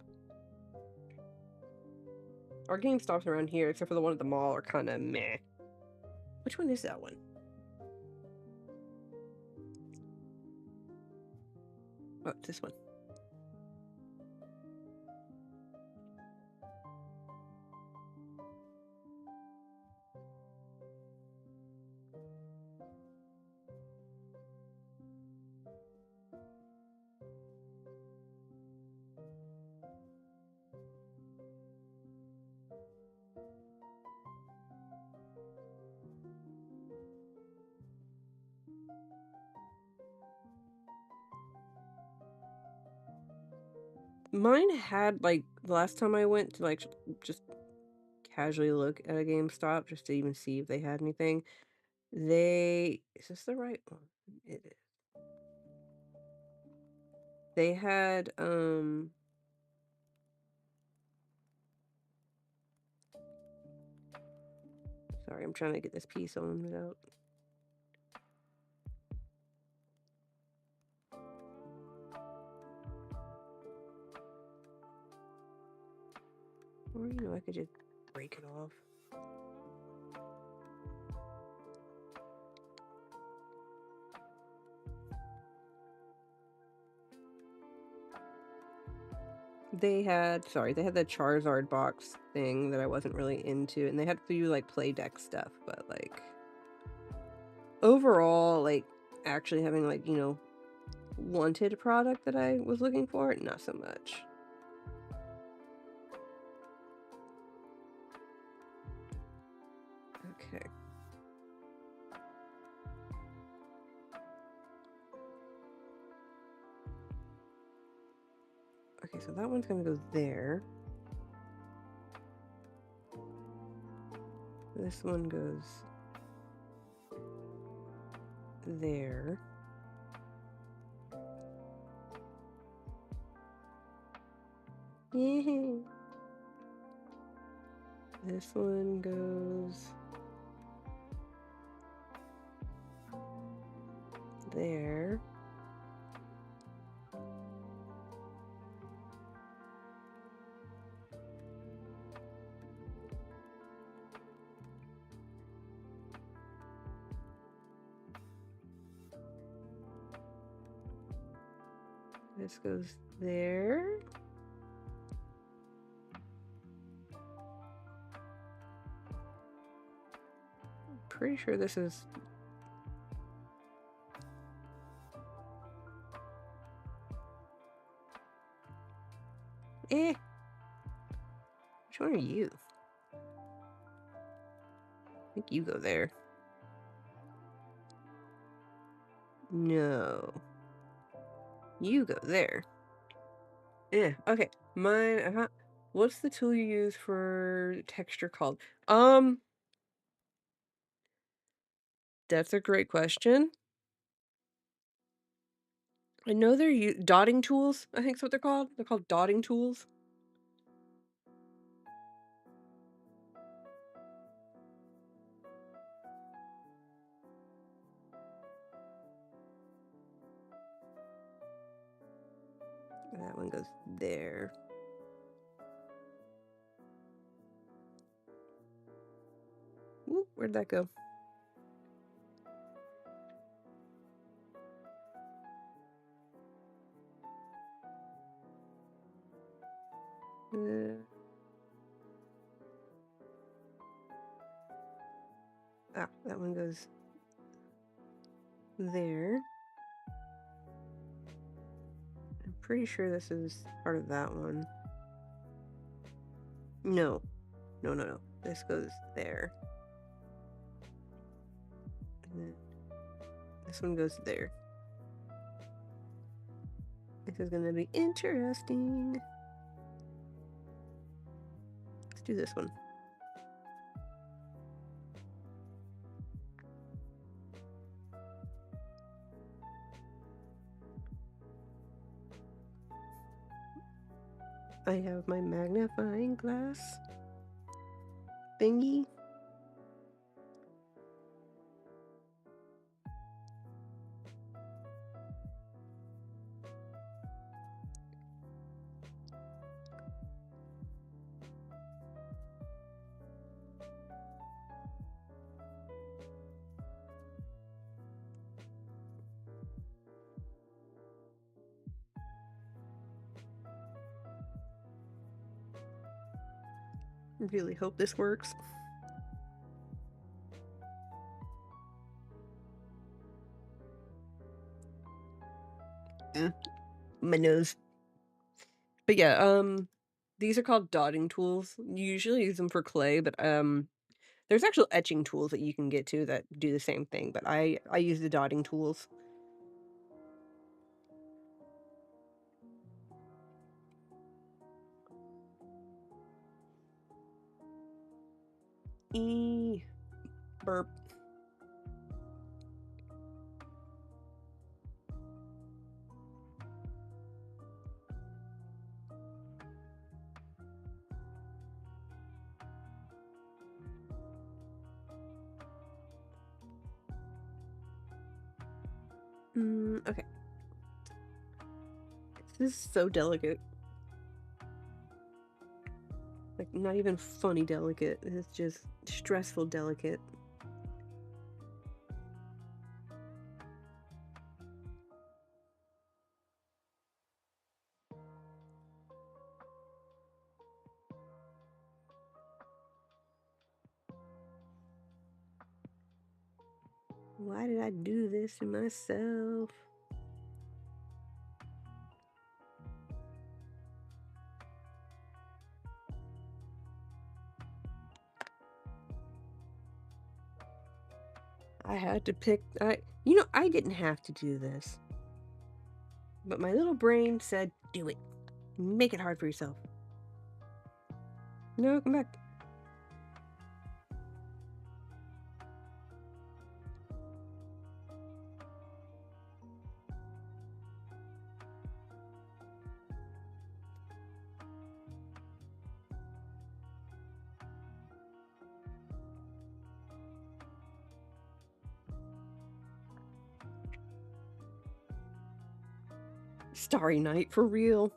Our GameStops around here, except for the one at the mall, are kind of meh. Which one is that one? Oh, it's this one. Mine had, like, the last time I went to, like, just casually look at a GameStop just to even see if they had anything. Is this the right one? It is. They had, sorry, I'm trying to get this piece on without. Or, you know, I could just break it off. They had the Charizard box thing that I wasn't really into, and they had a few, like, play deck stuff, but, like, overall, like, actually having, like, you know, wanted product that I was looking for, not so much. Okay. Okay, so that one's gonna go there. This one goes there. Yay! This one goes there. This goes there. I'm pretty sure this is... Which one are you? I think you go there. No. You go there. Yeah, okay. Mine, what's the tool you use for texture called? That's a great question. I know they're dotting tools, I think is what they're called. They're called dotting tools. That one goes there. Ooh, where'd that go? That one goes there. I'm pretty sure this is part of that one. No. No. This goes there. And then this one goes there. This is gonna be interesting. Let's do this one. I have my magnifying glass thingy. Really hope this works. My nose. But yeah, these are called dotting tools. You usually use them for clay, but there's actual etching tools that you can get to that do the same thing, but I use the dotting tools. Burp. Okay. This is so delicate. Like, not even funny delicate. It's just stressful delicate. Why did I do this to myself? I had to pick... I didn't have to do this. But my little brain said, do it. Make it hard for yourself. No, come back. Starry Night, for real.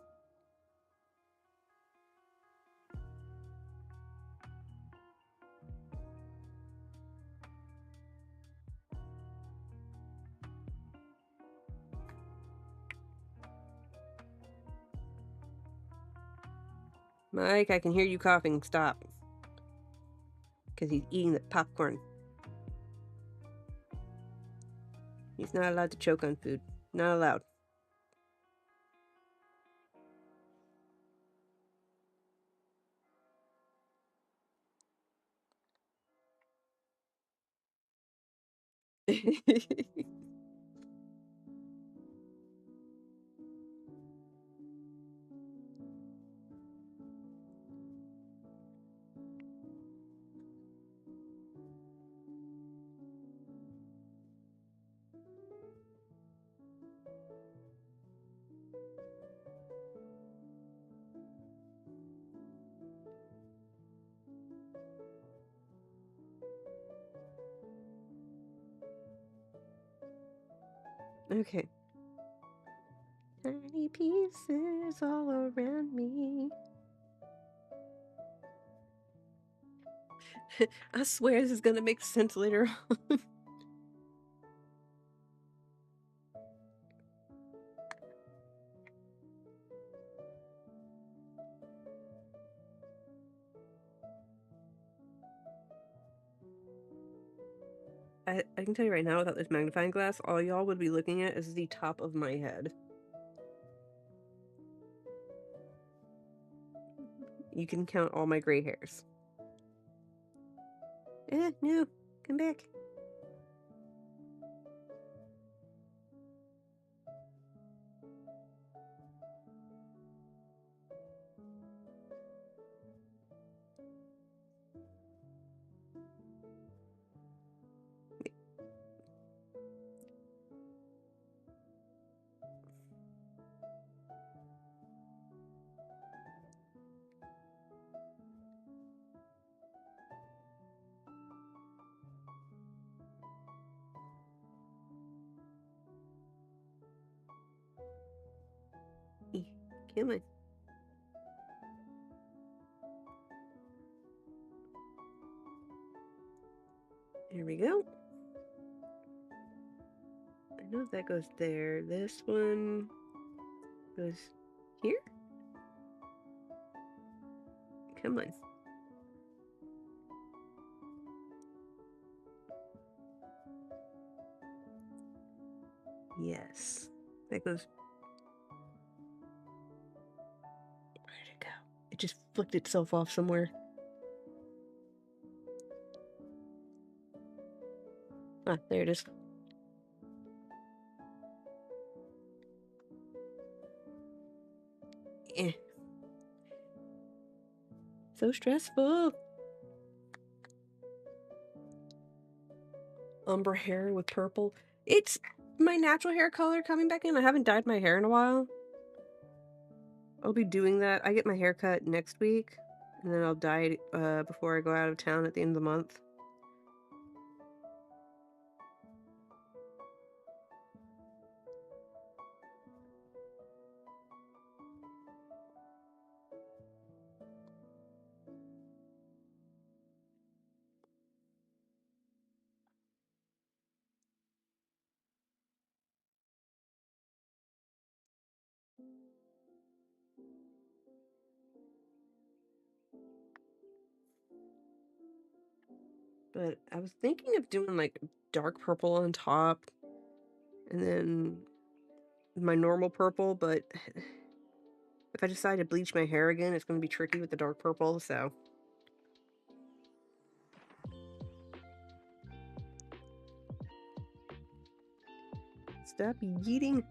Mike, I can hear you coughing. Stop. Because he's eating the popcorn. He's not allowed to choke on food. Not allowed. Okay. Tiny pieces all around me. I swear this is gonna make sense later on. I can tell you right now, without this magnifying glass, all y'all would be looking at is the top of my head. You can count all my gray hairs. No. Come back. Come on. There we go. I know that goes there. This one goes here? Come on. Yes. That goes... Where'd it go? It just flicked itself off somewhere. Ah, there it is. Eh. So stressful. Umber hair with purple. It's my natural hair color coming back in. I haven't dyed my hair in a while. I'll be doing that. I get my hair cut next week, and then I'll dye it before I go out of town at the end of the month. But I was thinking of doing like dark purple on top and then my normal purple, but if I decide to bleach my hair again, it's going to be tricky with the dark purple, so. Stop eating.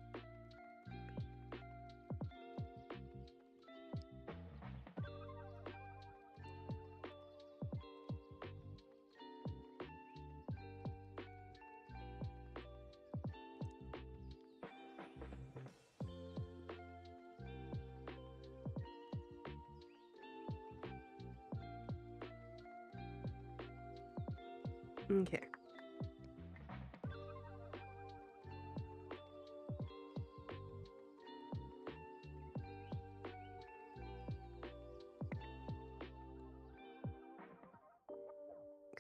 Okay.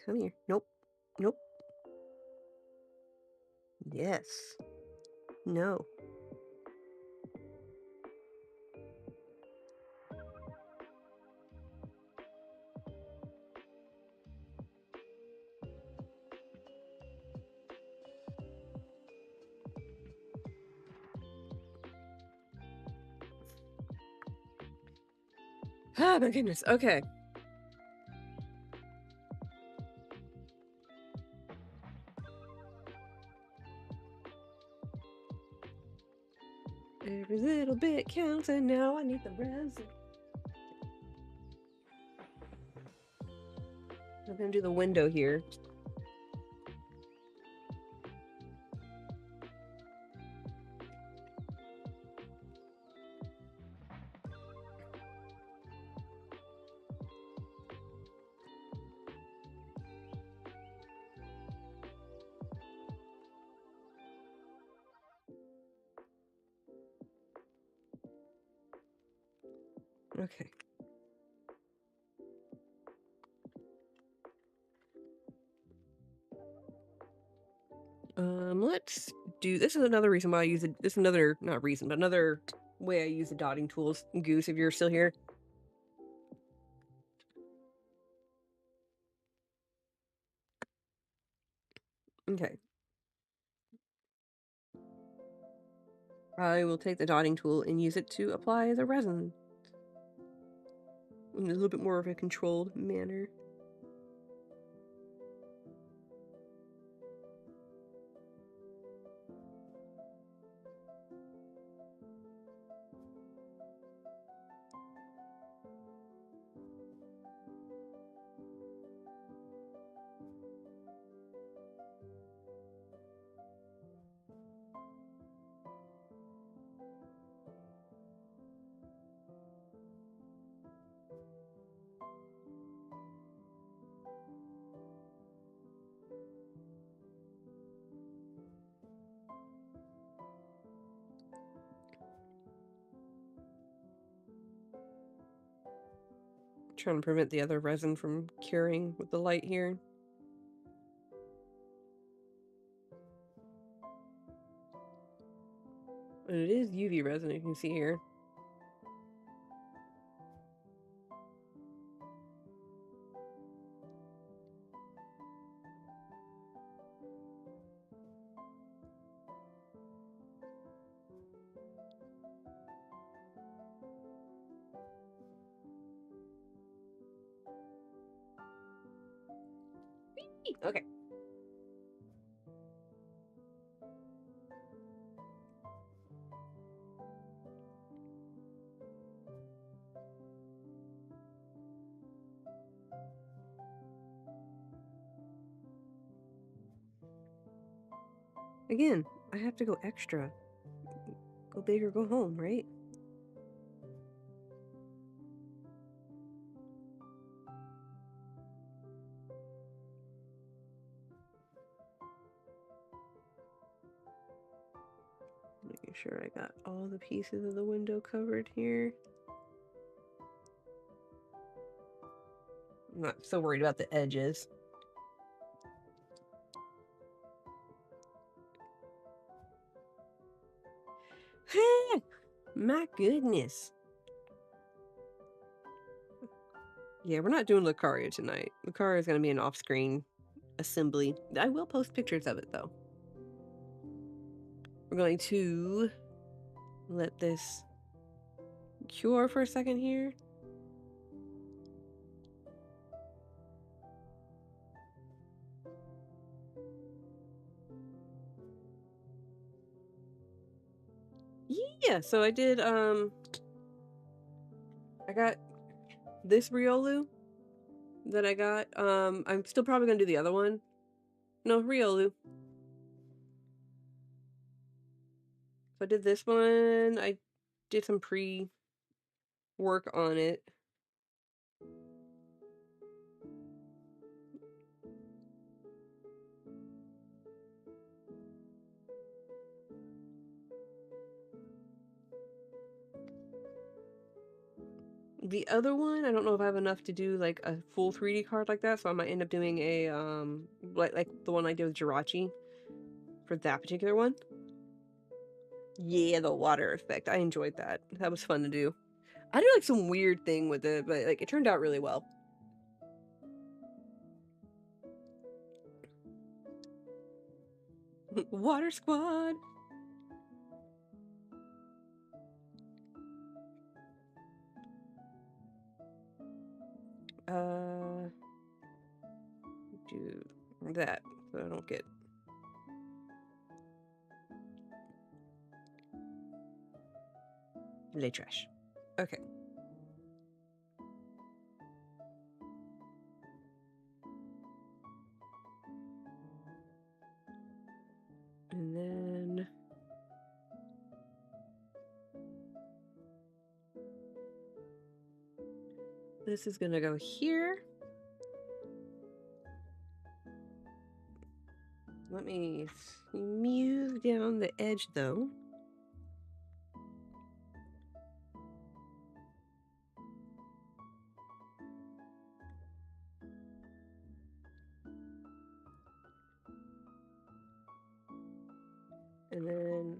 Come here. Nope. Nope. Yes. No. Ah, my goodness. Okay. Every little bit counts, and now I need the resin. I'm gonna do the window here. Okay. Let's do, this is another reason why I use it. This is another, not reason, but another way I use the dotting tools. Goose, if you're still here. Okay. I will take the dotting tool and use it to apply the resin in a little bit more of a controlled manner. Trying to prevent the other resin from curing with the light here. And it is UV resin, you can see here. Okay. Again, I have to go extra. Go big or go home, right? Making sure I got all the pieces of the window covered here. I'm not so worried about the edges. My goodness. Yeah, we're not doing Lucario tonight. Lucario is going to be an off-screen assembly. I will post pictures of it, though. We're going to let this cure for a second here. Yeah, so I did, I got this Riolu that I got. I'm still probably gonna do the other one. No, Riolu. So I did this one. I did some pre-work on it. The other one, I don't know if I have enough to do like a full 3D card like that, so I might end up doing a like the one I did with Jirachi for that particular one. Yeah, the water effect. I enjoyed that. That was fun to do. I did like some weird thing with it, but like it turned out really well. Water Squad. that so I don't get lay trash. Okay. And then this is gonna go here. Let me smooth down the edge though. And then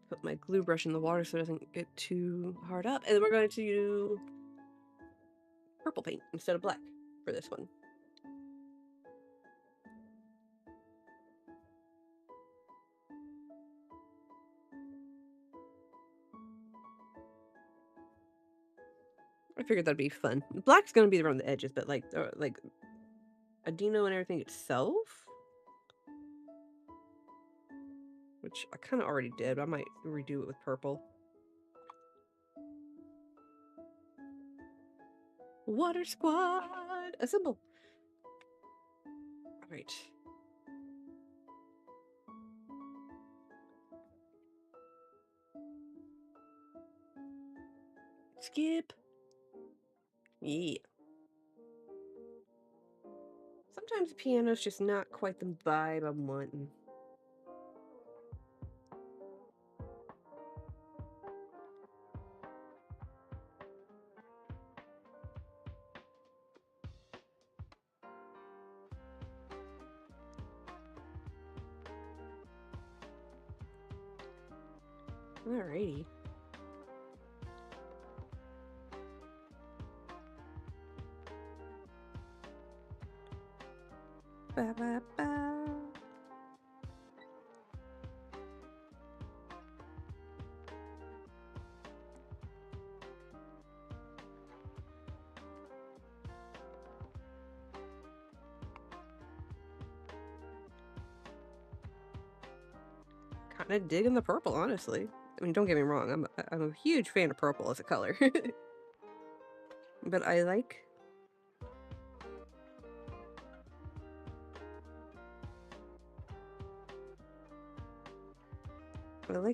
put my glue brush in the water so it doesn't get too hard up. And then we're going to do purple paint instead of black for this one. I figured that'd be fun. Black's gonna be around the edges, but like Audino and everything itself, which I kind of already did, but I might redo it with purple. Water Squad, assemble! All right. Skip. Yeah. Sometimes the piano's just not quite the vibe I'm wanting. Alrighty. Ba, ba, ba. Kind of digging the purple, honestly. I mean, don't get me wrong, I'm a huge fan of purple as a color. But I like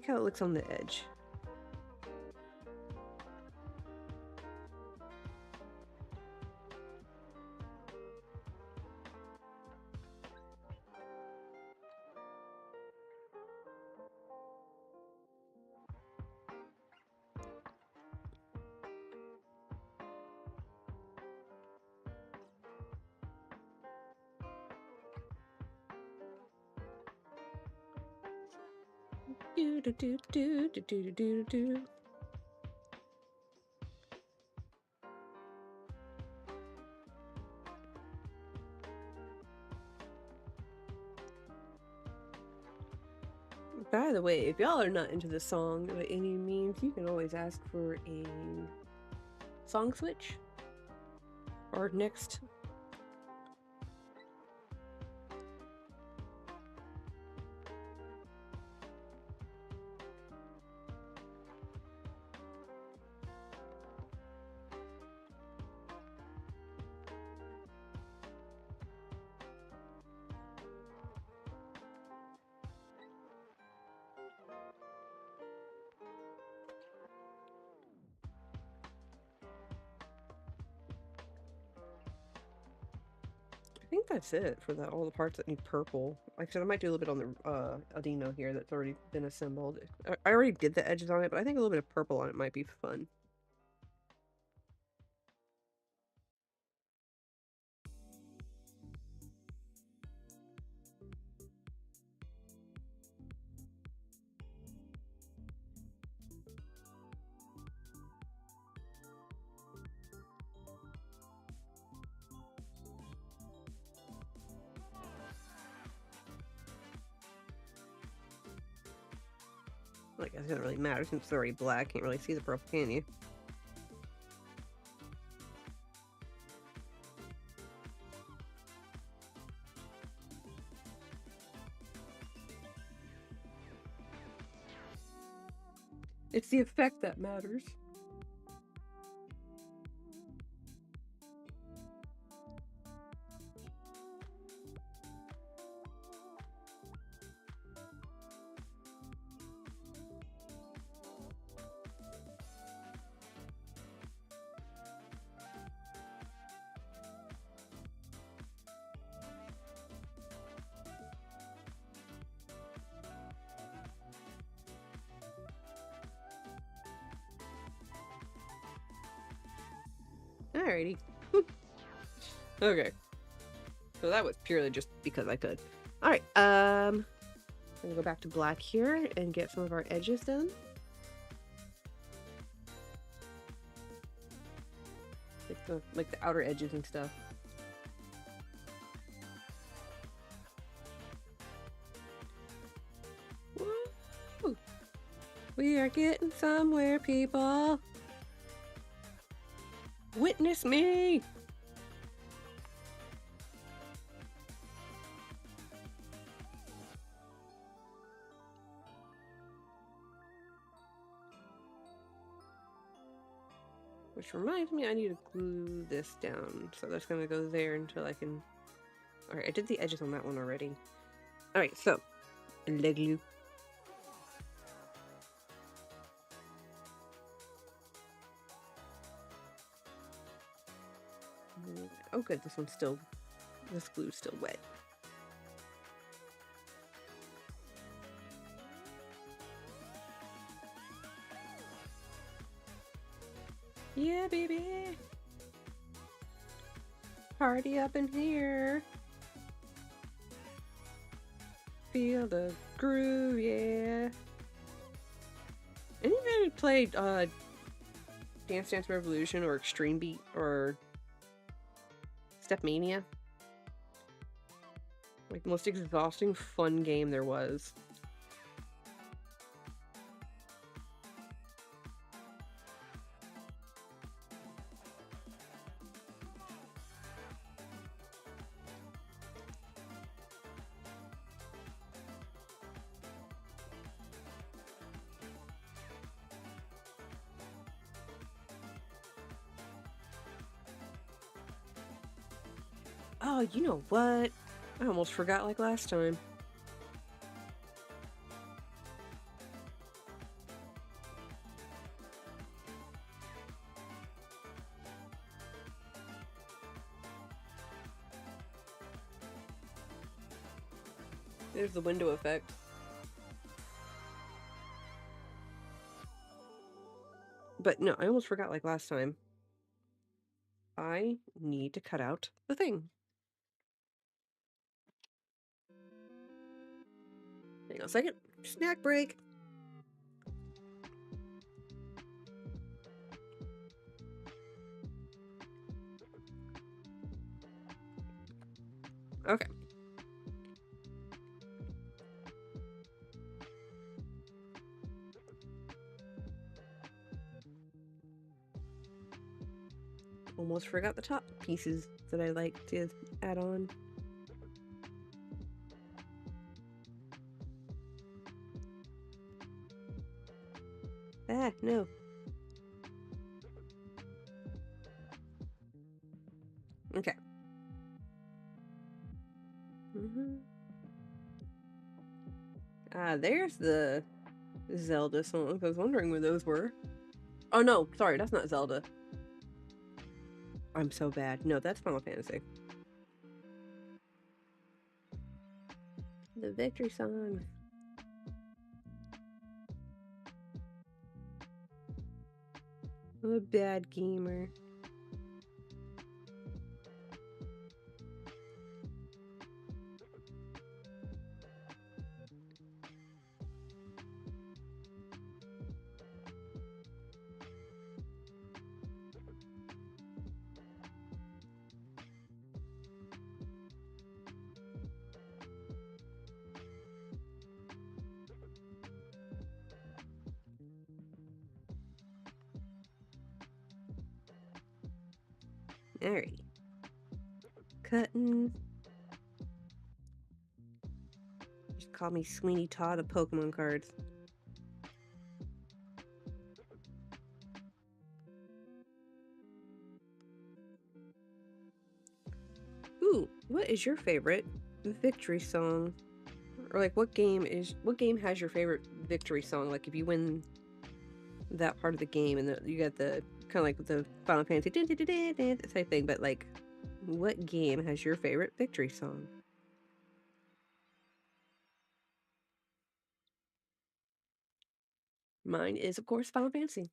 how it looks on the edge. Do do do do do do do do. By the way, if y'all are not into the song by any means, you can always ask for a song switch or next. I think that's it for all the parts that need purple. Like I said, I might do a little bit on the Audino here that's already been assembled. I already did the edges on it, but I think a little bit of purple on it might be fun. Like, it doesn't really matter since it's already black. Can't really see the purple, can you? It's the effect that matters. Alrighty. Okay. So that was purely just because I could. Alright, I'm gonna go back to black here and get some of our edges done. Like the outer edges and stuff. Woo! We are getting somewhere, people. Witness me! Which reminds me, I need to glue this down. So that's gonna go there until I can... Alright, I did the edges on that one already. Alright, so, leg glue. Oh good, this glue's still wet. Yeah, baby! Party up in here! Feel the groove, yeah! Anybody played Dance Dance Revolution or Extreme Beat or Stepmania? Like the most exhausting fun game there was. Oh, you know what? I almost forgot like last time. There's the window effect. But no, I almost forgot like last time. I need to cut out the thing. Hang on a second. Snack break. Okay. Almost forgot the top pieces that I like to add on. Ah, no. Okay. There's the Zelda songs. I was wondering where those were. Oh no, sorry, that's not Zelda. I'm so bad. No, that's Final Fantasy. The victory song. I'm a bad gamer. Alright. Cutting. Just call me Sweeney Todd of Pokemon cards. what is your favorite victory song? Or like what game has your favorite victory song? Like if you win that part of the game and you get the kind of like the Final Fantasy type thing, but like what game has your favorite victory song? Mine is, of course, Final Fantasy.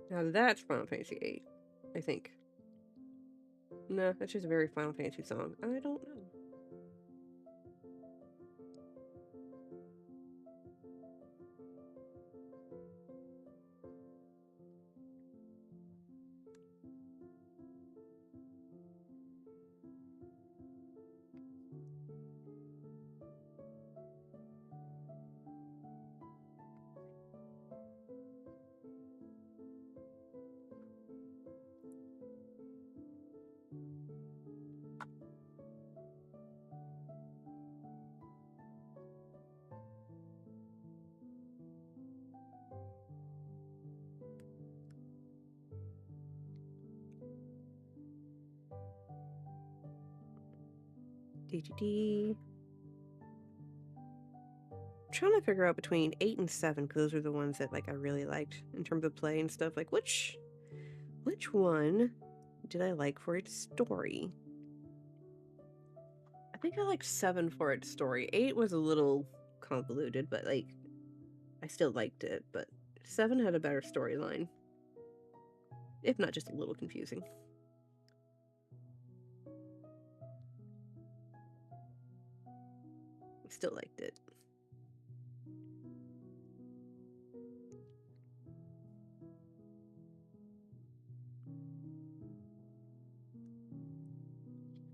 Now that's Final Fantasy VIII, I think. No, that's just a very Final Fantasy song. I don't know. DGD. I'm trying to figure out between 8 and 7 because those are the ones that like I really liked in terms of play and stuff. Like which one did I like for its story? I think I liked 7 for its story. 8 was a little convoluted, but like I still liked it. But 7 had a better storyline, if not just a little confusing. Still liked it.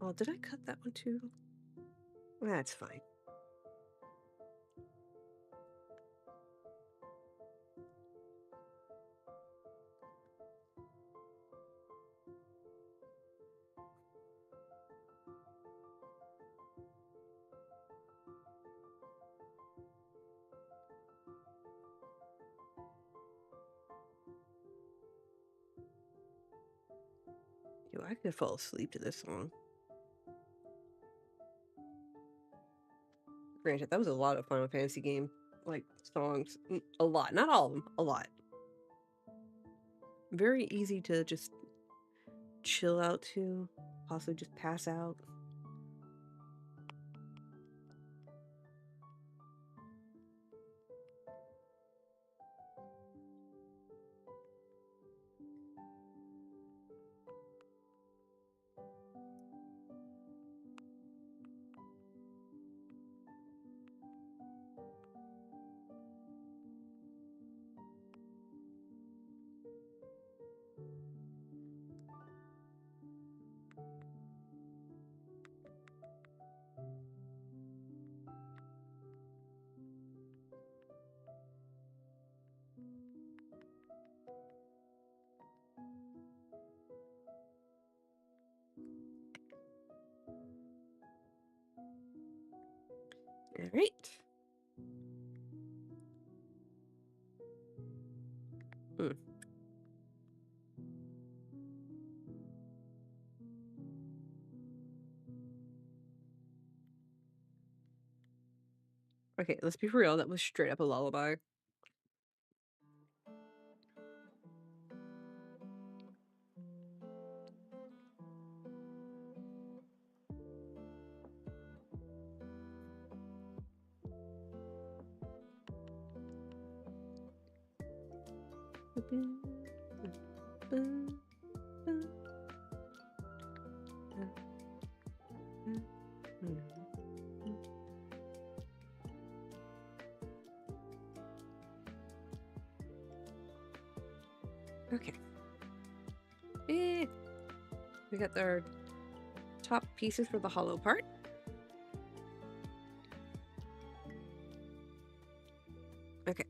Oh, did I cut that one too? That's fine. Yo, I could fall asleep to this song. Granted, that was a lot of Final Fantasy game like songs. A lot, not all of them, a lot. Very easy to just chill out to, possibly just pass out. All right. Okay, let's be for real. That was straight up a lullaby. Okay. We got our top pieces for the hollow part. Okay.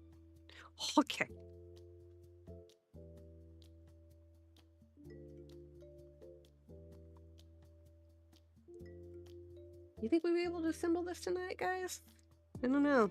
Okay. You think we'll be able to assemble this tonight, guys? I don't know.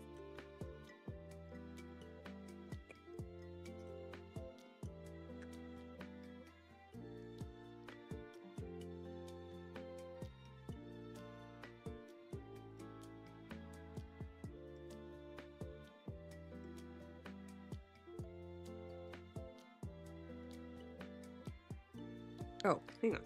Oh, hang on.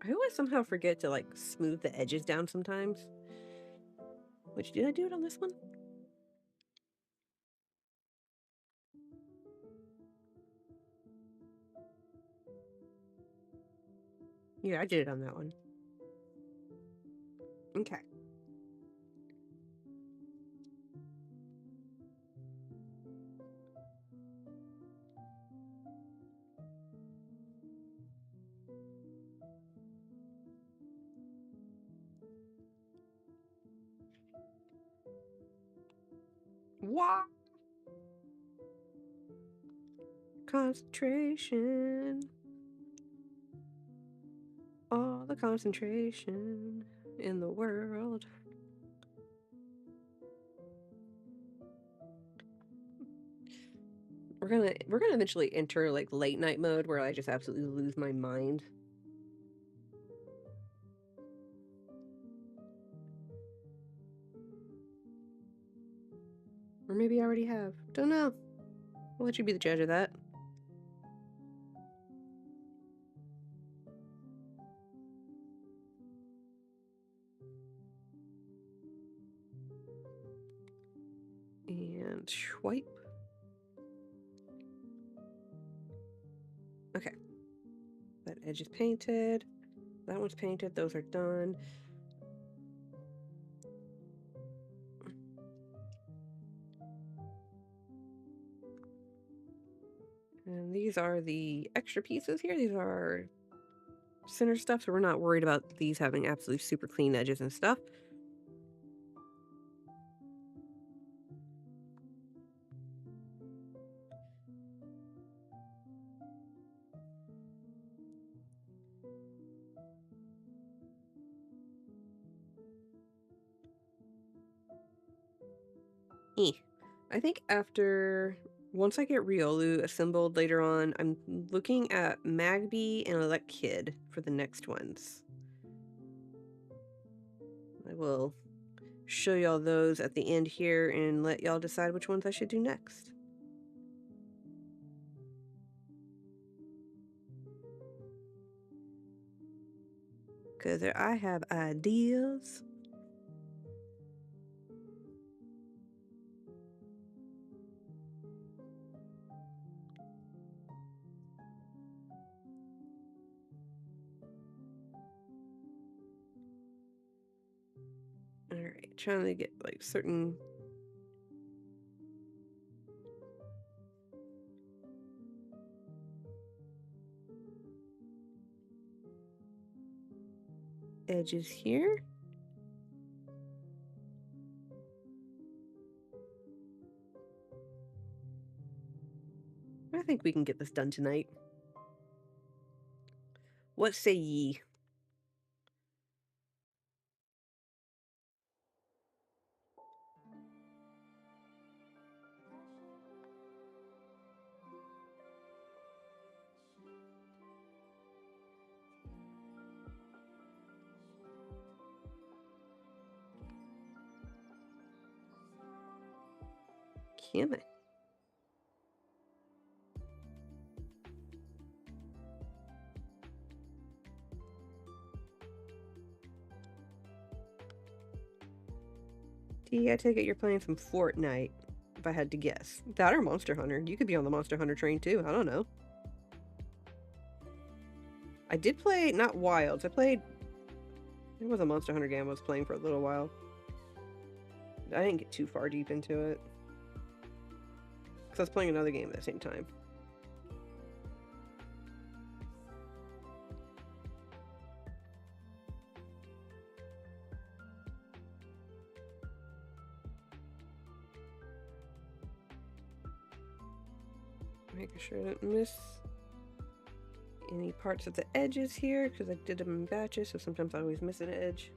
I always somehow forget to like smooth the edges down sometimes. Which, did I do it on this one? Yeah, I did it on that one. Okay. What? Concentration. All the concentration in the world. We're gonna eventually enter like late night mode where I just absolutely lose my mind. Or maybe I already have. Don't know. I'll let you be the judge of that. And swipe. Okay. That edge is painted. That one's painted. Those are done. And these are the extra pieces here. These are center stuff, so we're not worried about these having absolutely super clean edges and stuff. I think once I get Riolu assembled later on, I'm looking at Magby and Elect Kid for the next ones. I will show y'all those at the end here and let y'all decide which ones I should do next. Because I have ideas. Alright, trying to get like certain edges here. I think we can get this done tonight. What say ye? Can I? T, I take it you're playing some Fortnite, if I had to guess. That or Monster Hunter. You could be on the Monster Hunter train too, I don't know. I did play, not Wilds, there was a Monster Hunter game I was playing for a little while. I didn't get too far deep into it. Because I was playing another game at the same time. Making sure I don't miss any parts of the edges here, because I did them in batches, so sometimes I always miss an edge.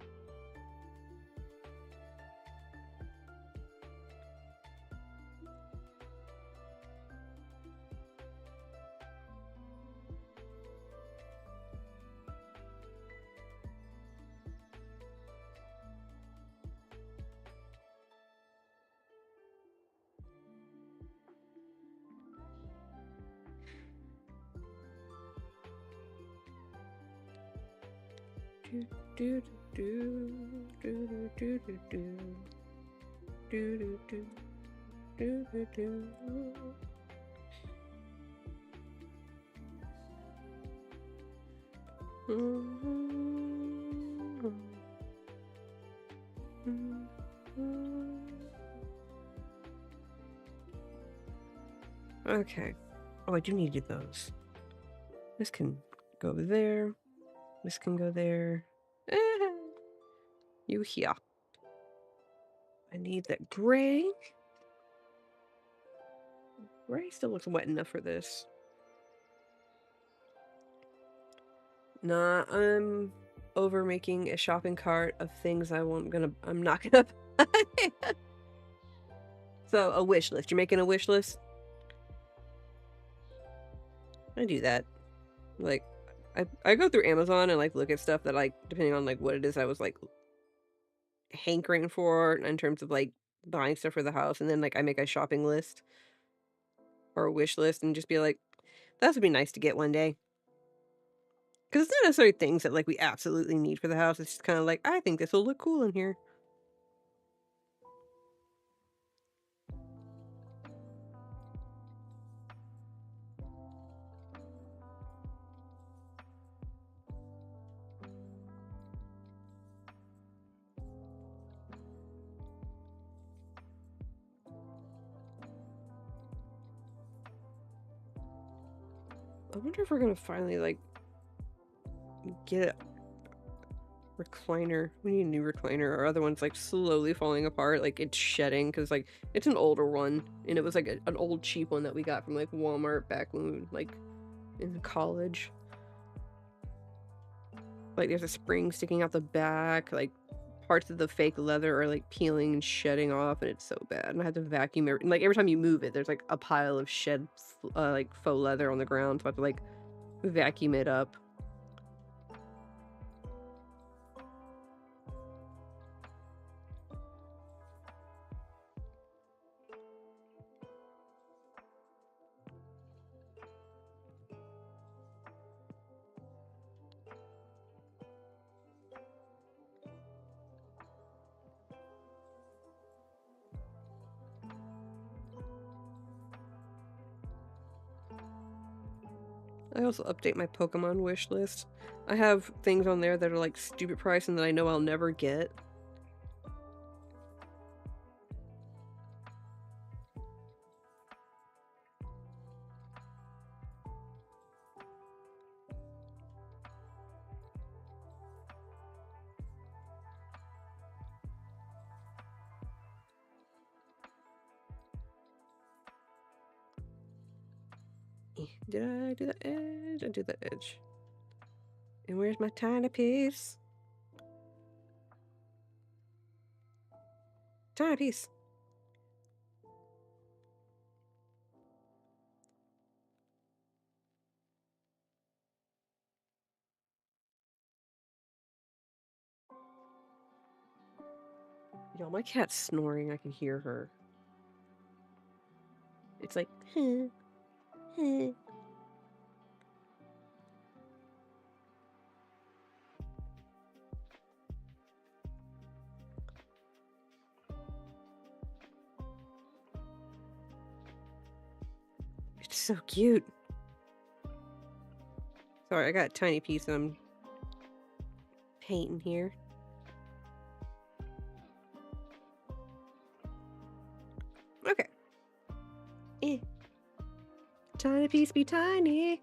Do do do do do do do do do do do do do. Okay. Oh, I do need to do those. This can go over there. This can go there. You here. I need that gray. Gray still looks wet enough for this. Nah, I'm over making a shopping cart of things I'm not gonna buy. So, a wish list. You're making a wish list? I do that. Like, I go through Amazon and, like, look at stuff that, like, depending on, like, what it is I was, like, hankering for in terms of, like, buying stuff for the house, and then, like, I make a shopping list or a wish list and just be like, that would be nice to get one day. Because it's not necessarily things that, like, we absolutely need for the house. It's just kind of like, I think this will look cool in here. I wonder if we're gonna finally, like, get a recliner. We need a new recliner. Our other one's, like, slowly falling apart. Like, it's shedding because, like, it's an older one. And it was, like, an old cheap one that we got from, like, Walmart back when we were, like, in college. Like, there's a spring sticking out the back. Like, parts of the fake leather are, like, peeling and shedding off. And it's so bad. And I had to vacuum it. Like, every time you move it, there's, like, a pile of shed, like, faux leather on the ground. So I have to, like, vacuum it up. I also update my Pokemon wish list. I have things on there that are like stupid price and that I know I'll never get. Did I do the edge? I did the edge. And where's my tiny piece? Tiny piece. Y'all, my cat's snoring. I can hear her. It's like, huh, huh. It's so cute. Sorry, I got a tiny piece I'm painting here. Okay. Tiny piece be tiny.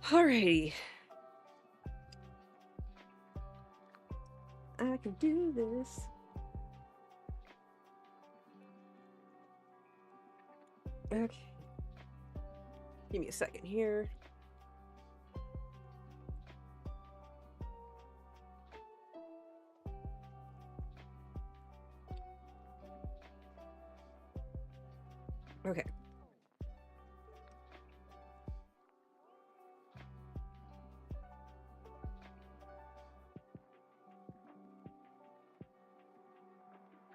Alrighty. I can do this. Okay. Give me a second here. Okay.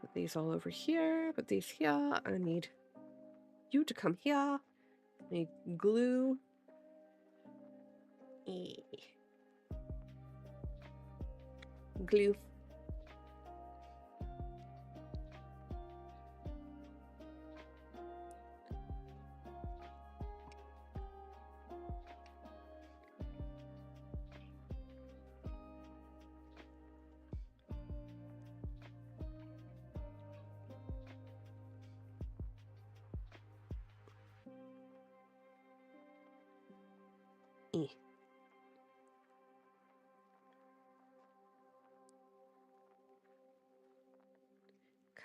Put these all over here. Put these here. I need you to come here. I need glue. Glue.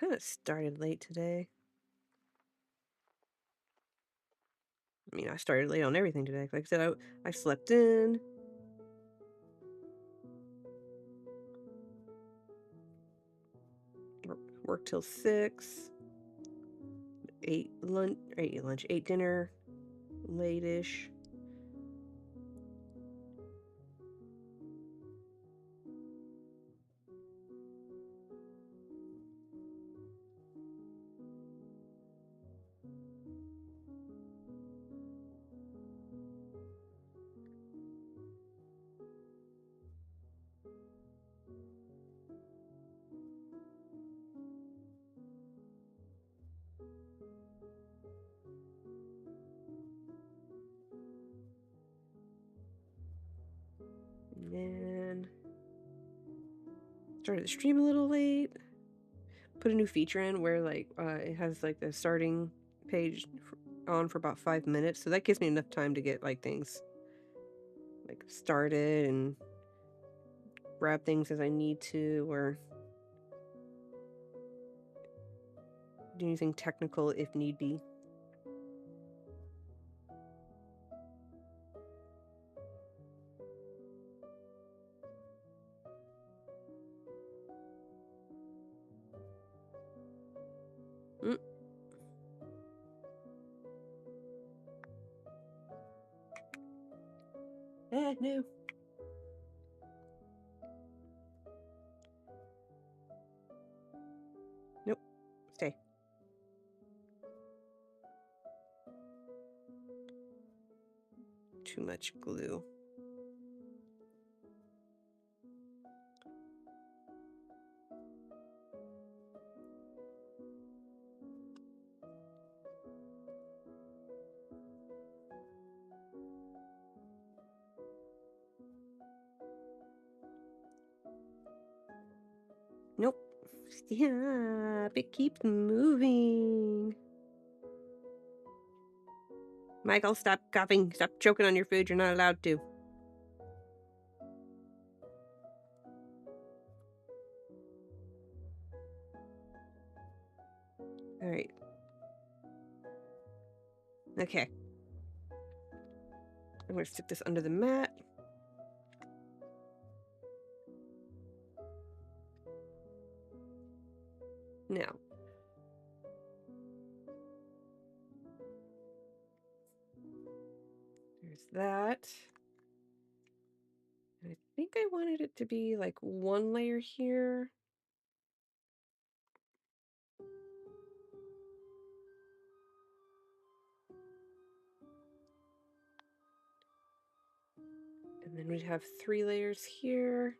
Kind of started late today. I mean, I started late on everything today. Like I said, I slept in. Worked till 6. Ate dinner late-ish. And then started the stream a little late. Put a new feature in where like it has like the starting page on for about 5 minutes, so that gives me enough time to get like things like started and grab things as I need to, or do anything technical if need be. No. Nope. Stay. Too much glue. Nope. Stop. It keeps moving. Michael, stop coughing. Stop choking on your food. You're not allowed to. All right. Okay. I'm going to stick this under the mat. Now. There's that. I think I wanted it to be like one layer here. And then we'd have 3 layers here.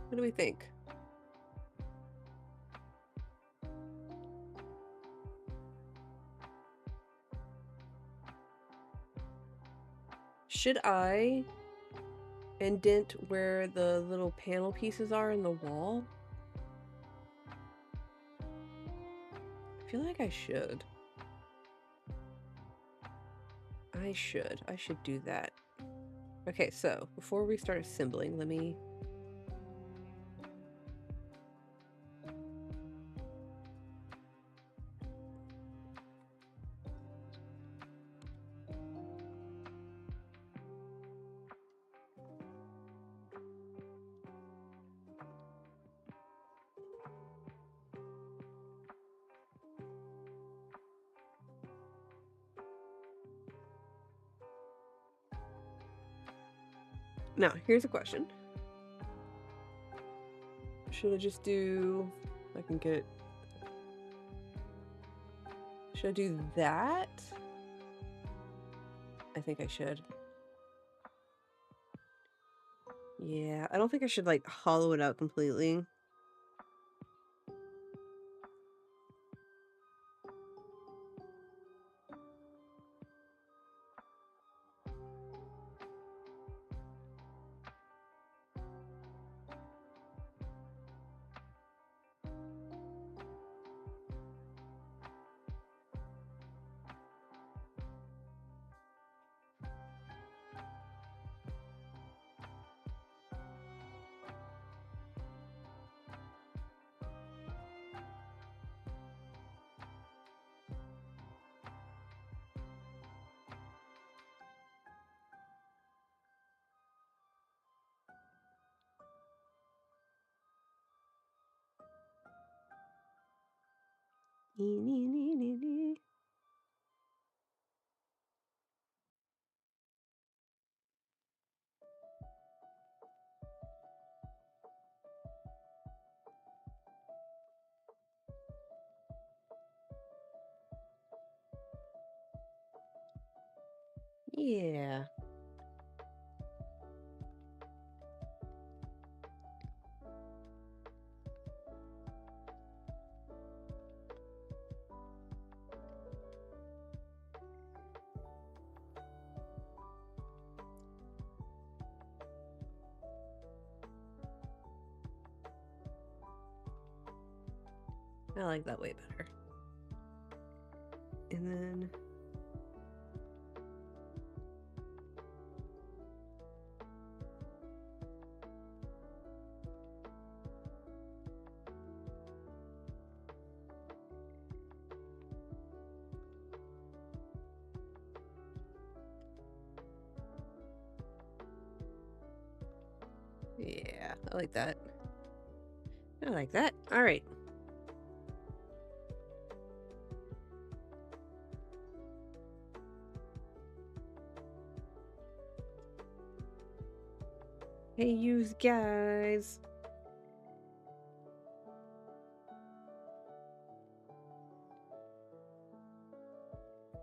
What do we think? Should I indent where the little panel pieces are in the wall? I feel like I should. I should do that. Okay, so before we start assembling, let me... Now, here's a question. Should I just do... I can get... Should I do that? I think I should. Yeah, I don't think I should, like, hollow it out completely. Yeah. I like that way better. And then... Yeah, I like that. I like that. All right. Hey, yous guys.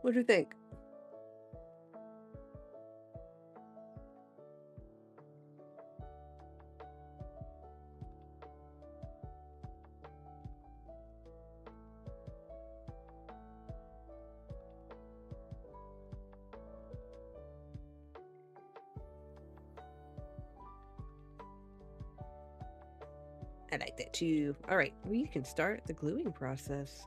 What do you think? I like that too. All right, we can start the gluing process.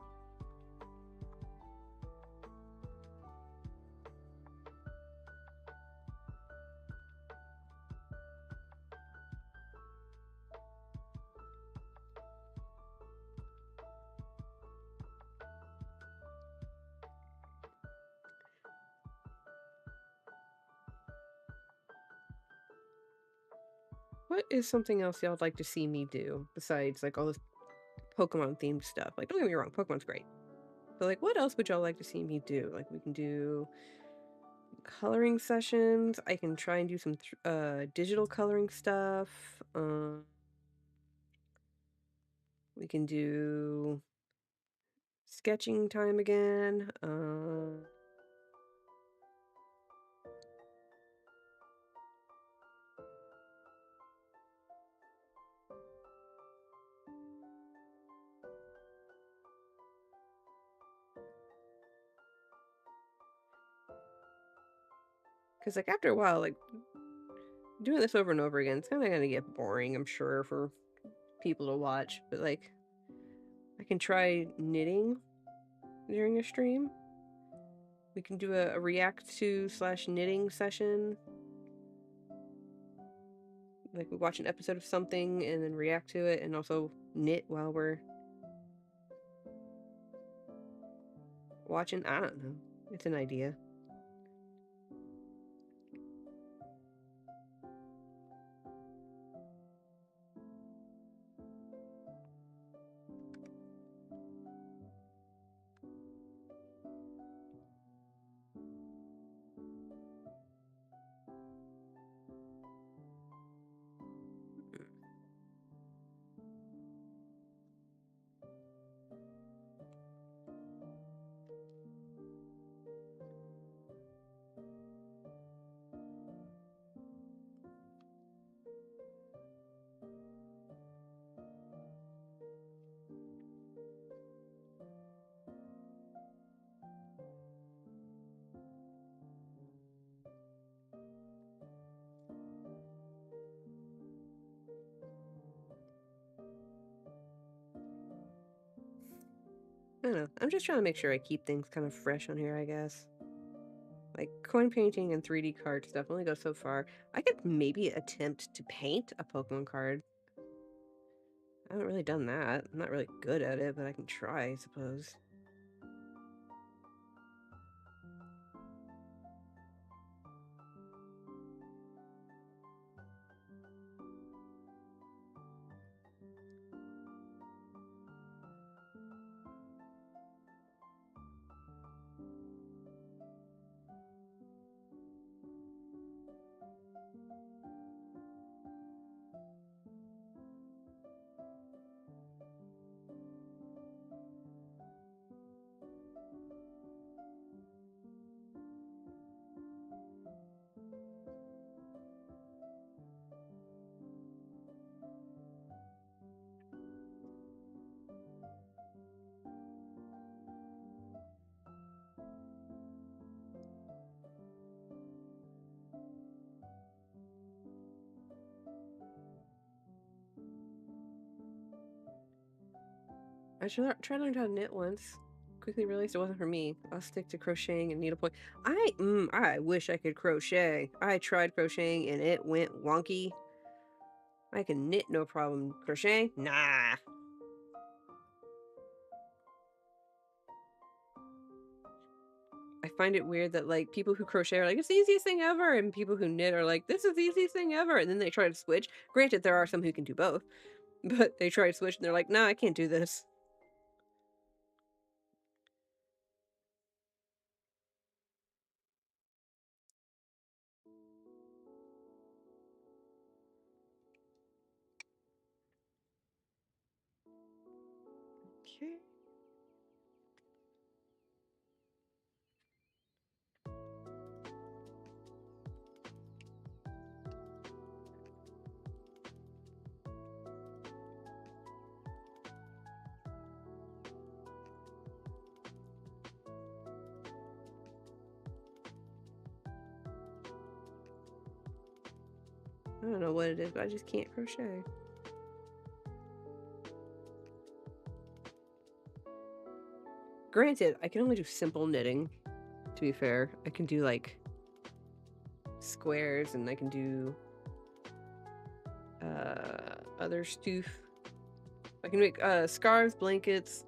What is something else y'all would like to see me do besides like all this Pokemon themed stuff? Like, don't get me wrong, Pokemon's great. But like, what else would y'all like to see me do? Like, we can do coloring sessions. I can try and do some digital coloring stuff. We can do sketching time again. Because, like, after a while, like, doing this over and over again, it's kind of gonna get boring, I'm sure, for people to watch. But, like, I can try knitting during a stream. We can do a react to / knitting session. Like, we watch an episode of something and then react to it and also knit while we're watching. I don't know. It's an idea. I don't know. I'm just trying to make sure I keep things kind of fresh on here, I guess. Like, coin painting and 3D card stuff only goes so far. I could maybe attempt to paint a Pokemon card. I haven't really done that. I'm not really good at it, but I can try, I suppose. I should try to learn how to knit once. Quickly realized it wasn't for me. I'll stick to crocheting and needlepoint. I wish I could crochet. I tried crocheting and it went wonky. I can knit no problem. Crochet? Nah. I find it weird that, like, people who crochet are like, it's the easiest thing ever, and people who knit are like, this is the easiest thing ever, and then they try to switch. Granted, there are some who can do both, but they try to switch and they're like, nah, I can't do this. Okay. I don't know what it is, but I just can't crochet. Granted, I can only do simple knitting, to be fair. I can do, like, squares, and I can do other stuff. I can make scarves, blankets.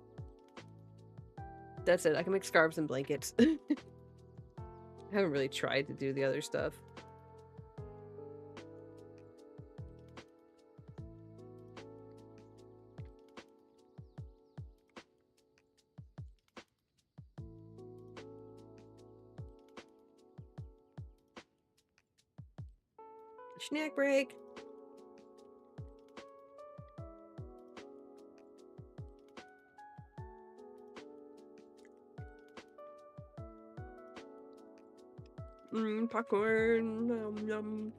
That's it. I can make scarves and blankets. I haven't really tried to do the other stuff. Snack break. Popcorn. Yum, yum.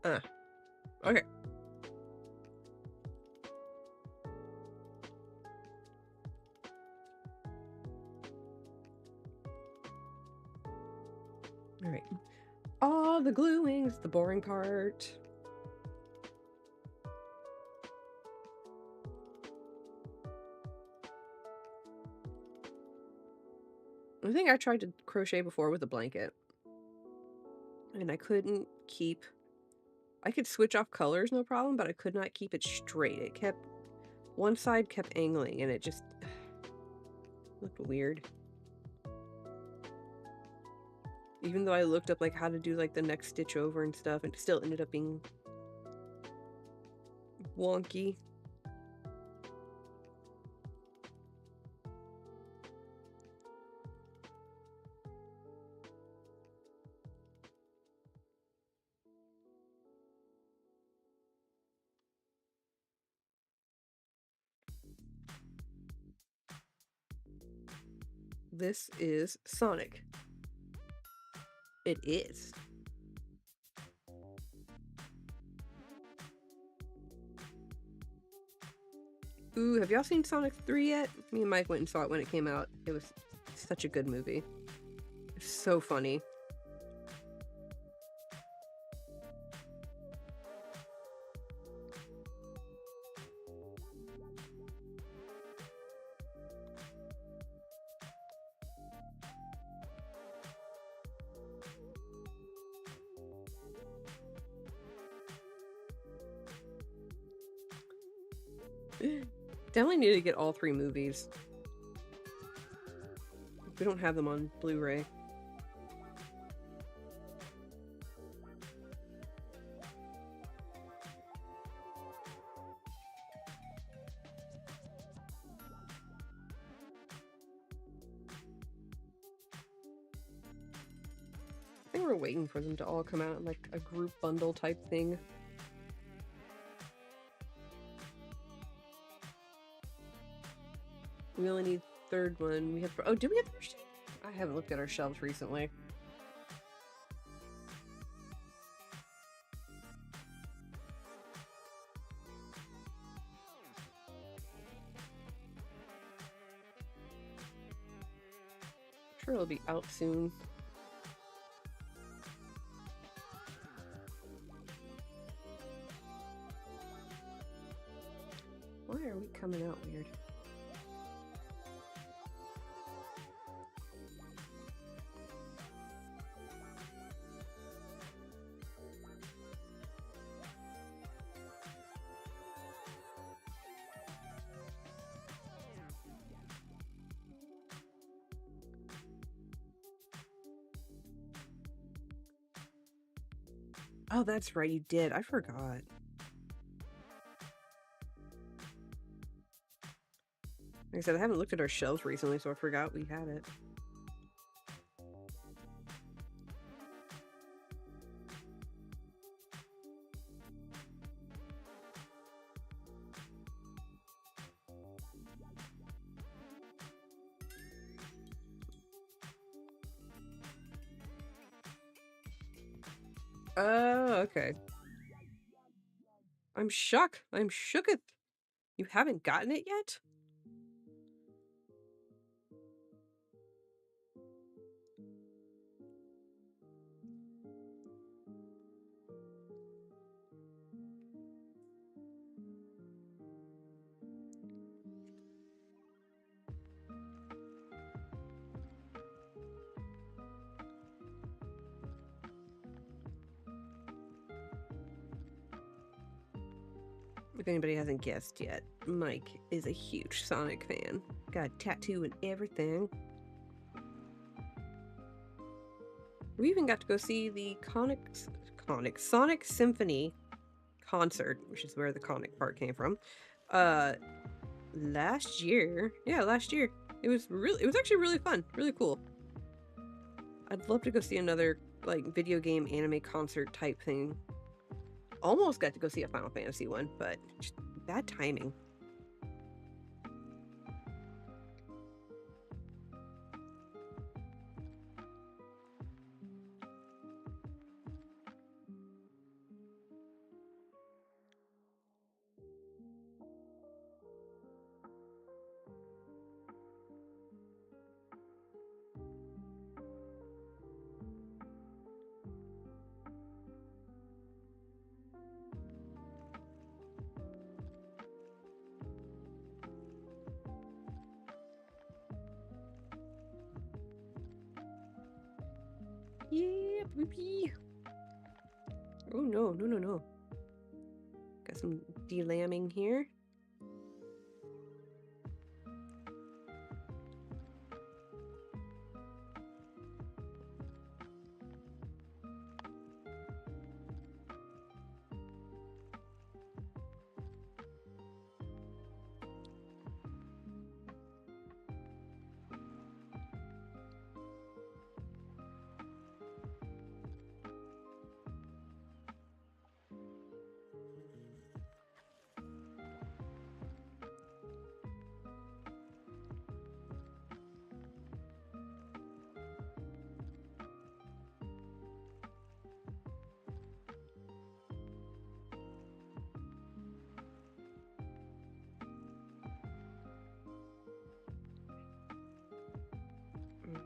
Okay. Alright. Oh, the gluing's the boring part. I think I tried to crochet before with a blanket. And I couldn't keep... I could switch off colors, no problem, but I could not keep it straight. It kept... One side kept angling, and it just... looked weird. Even though I looked up, like, how to do, like, the next stitch over and stuff, it still ended up being... wonky. This is Sonic. It is. Ooh, have y'all seen Sonic 3 yet? Me and Mike went and saw it when it came out. It was such a good movie. It's so funny. Definitely need to get all 3 movies. We don't have them on Blu-ray. I think we're waiting for them to all come out in like a group bundle type thing. We only need third one. We have... Oh, do we have first? I haven't looked at our shelves recently. I'm sure it'll be out soon. Why are we coming out weird? Oh, that's right, you did. I forgot. Like I said, I haven't looked at our shelves recently, so I forgot we had it. Oh, okay. I'm shocked. I'm shooketh. You haven't gotten it yet? If anybody hasn't guessed yet, Mike is a huge Sonic fan. Got a tattoo and everything. We even got to go see the Sonic Symphony concert, which is where the Conic part came from. Last year. Yeah, last year. It was actually really fun, really cool. I'd love to go see another like video game anime concert type thing. Almost got to go see a Final Fantasy one, but just bad timing. Yeah, baby. Oh no, no, no, no. Got some delambing here.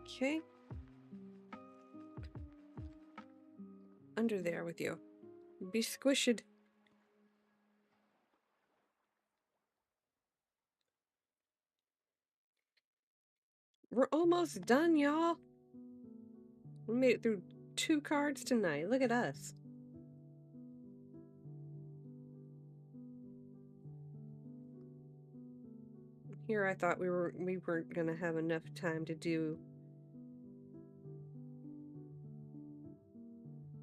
Okay. Under there with you. Be squished. We're almost done, y'all. We made it through 2 cards tonight. Look at us. Here I thought we weren't gonna have enough time to do,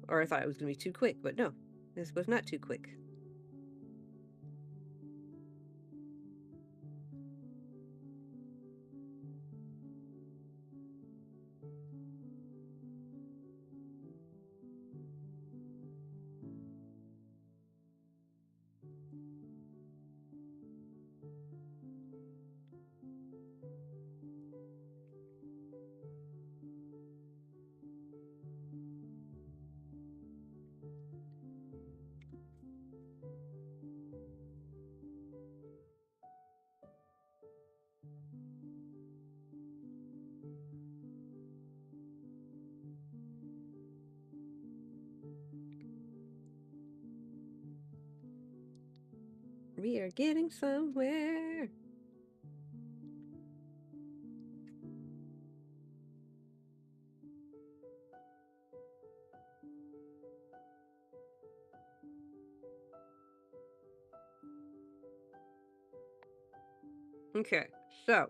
or I thought it was gonna be too quick, but no, this was not too quick. We are getting somewhere. Okay, so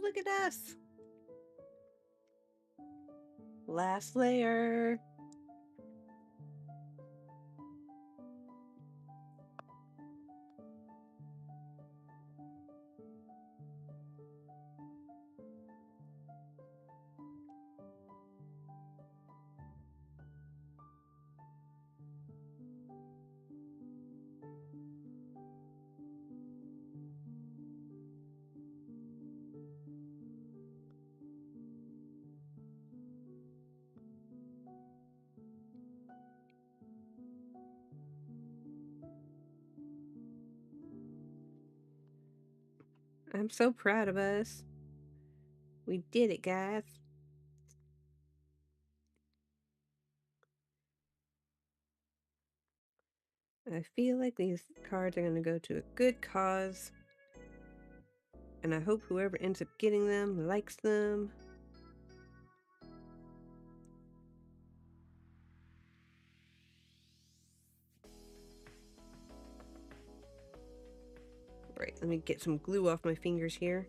look at us. Last layer. I'm so proud of us. We did it, guys. I feel like these cards are going to go to a good cause. And I hope whoever ends up getting them likes them. Right, let me get some glue off my fingers here.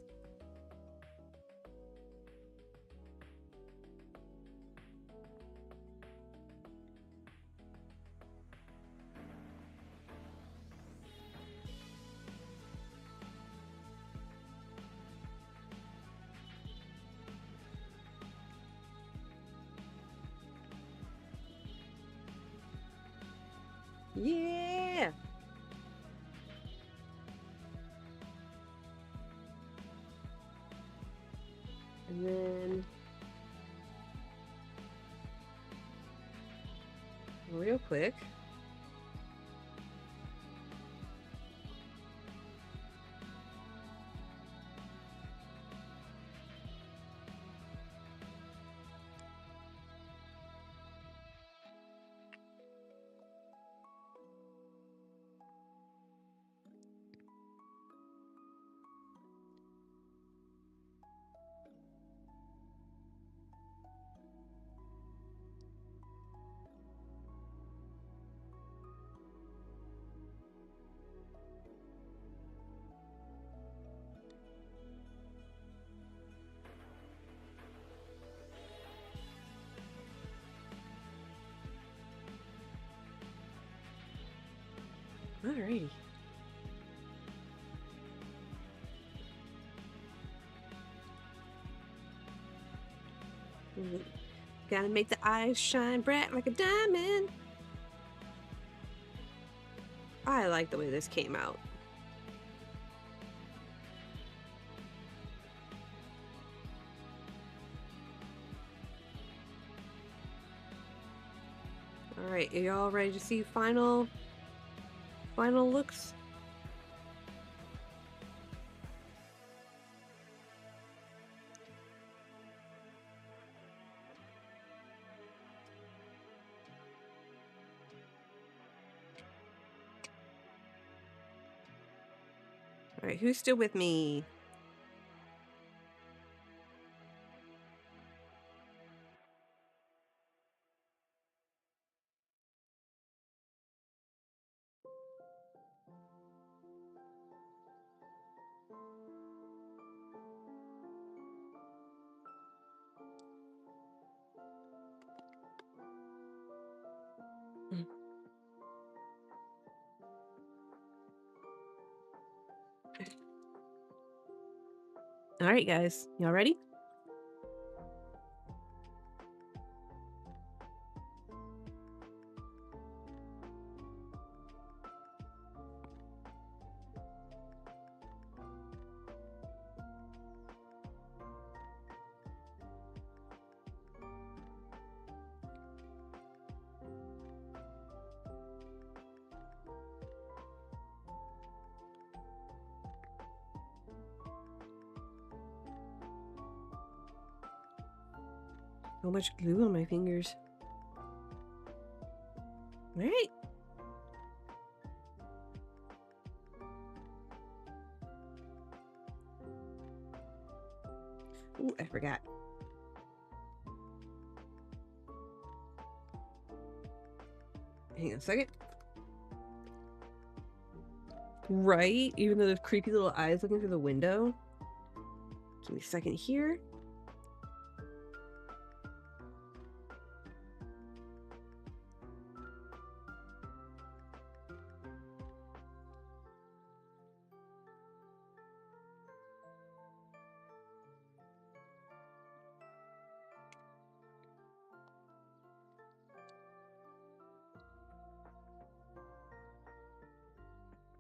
Yeah! And then real quick, Alrighty. Gotta make the eyes shine bright like a diamond. I like the way this came out. Alright, are y'all ready to see final looks? Alright, who's still with me? Alright, guys. Y'all ready? So much glue on my fingers. Alright. Ooh, I forgot. Hang on a second. Right? Even though there's creepy little eyes looking through the window. Give me a second here.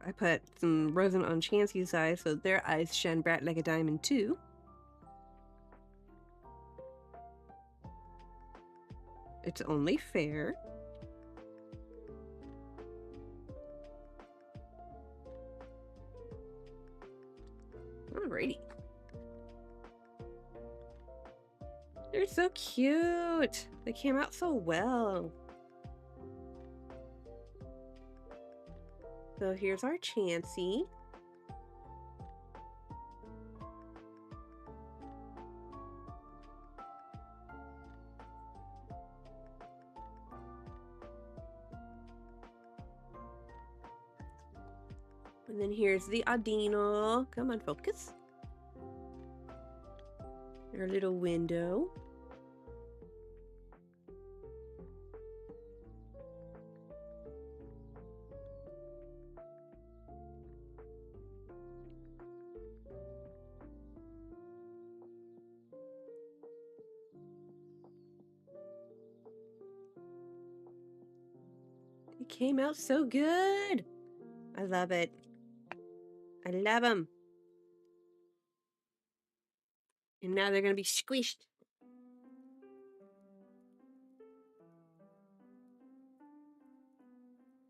I put some resin on Chansey's eyes so their eyes shine bright like a diamond too. It's only fair. Alrighty. They're so cute. They came out so well. So here's our Chansey. And then here's the Audino. Come on, focus. Our little window. It came out so good. I love it. I love them. And now they're going to be squished.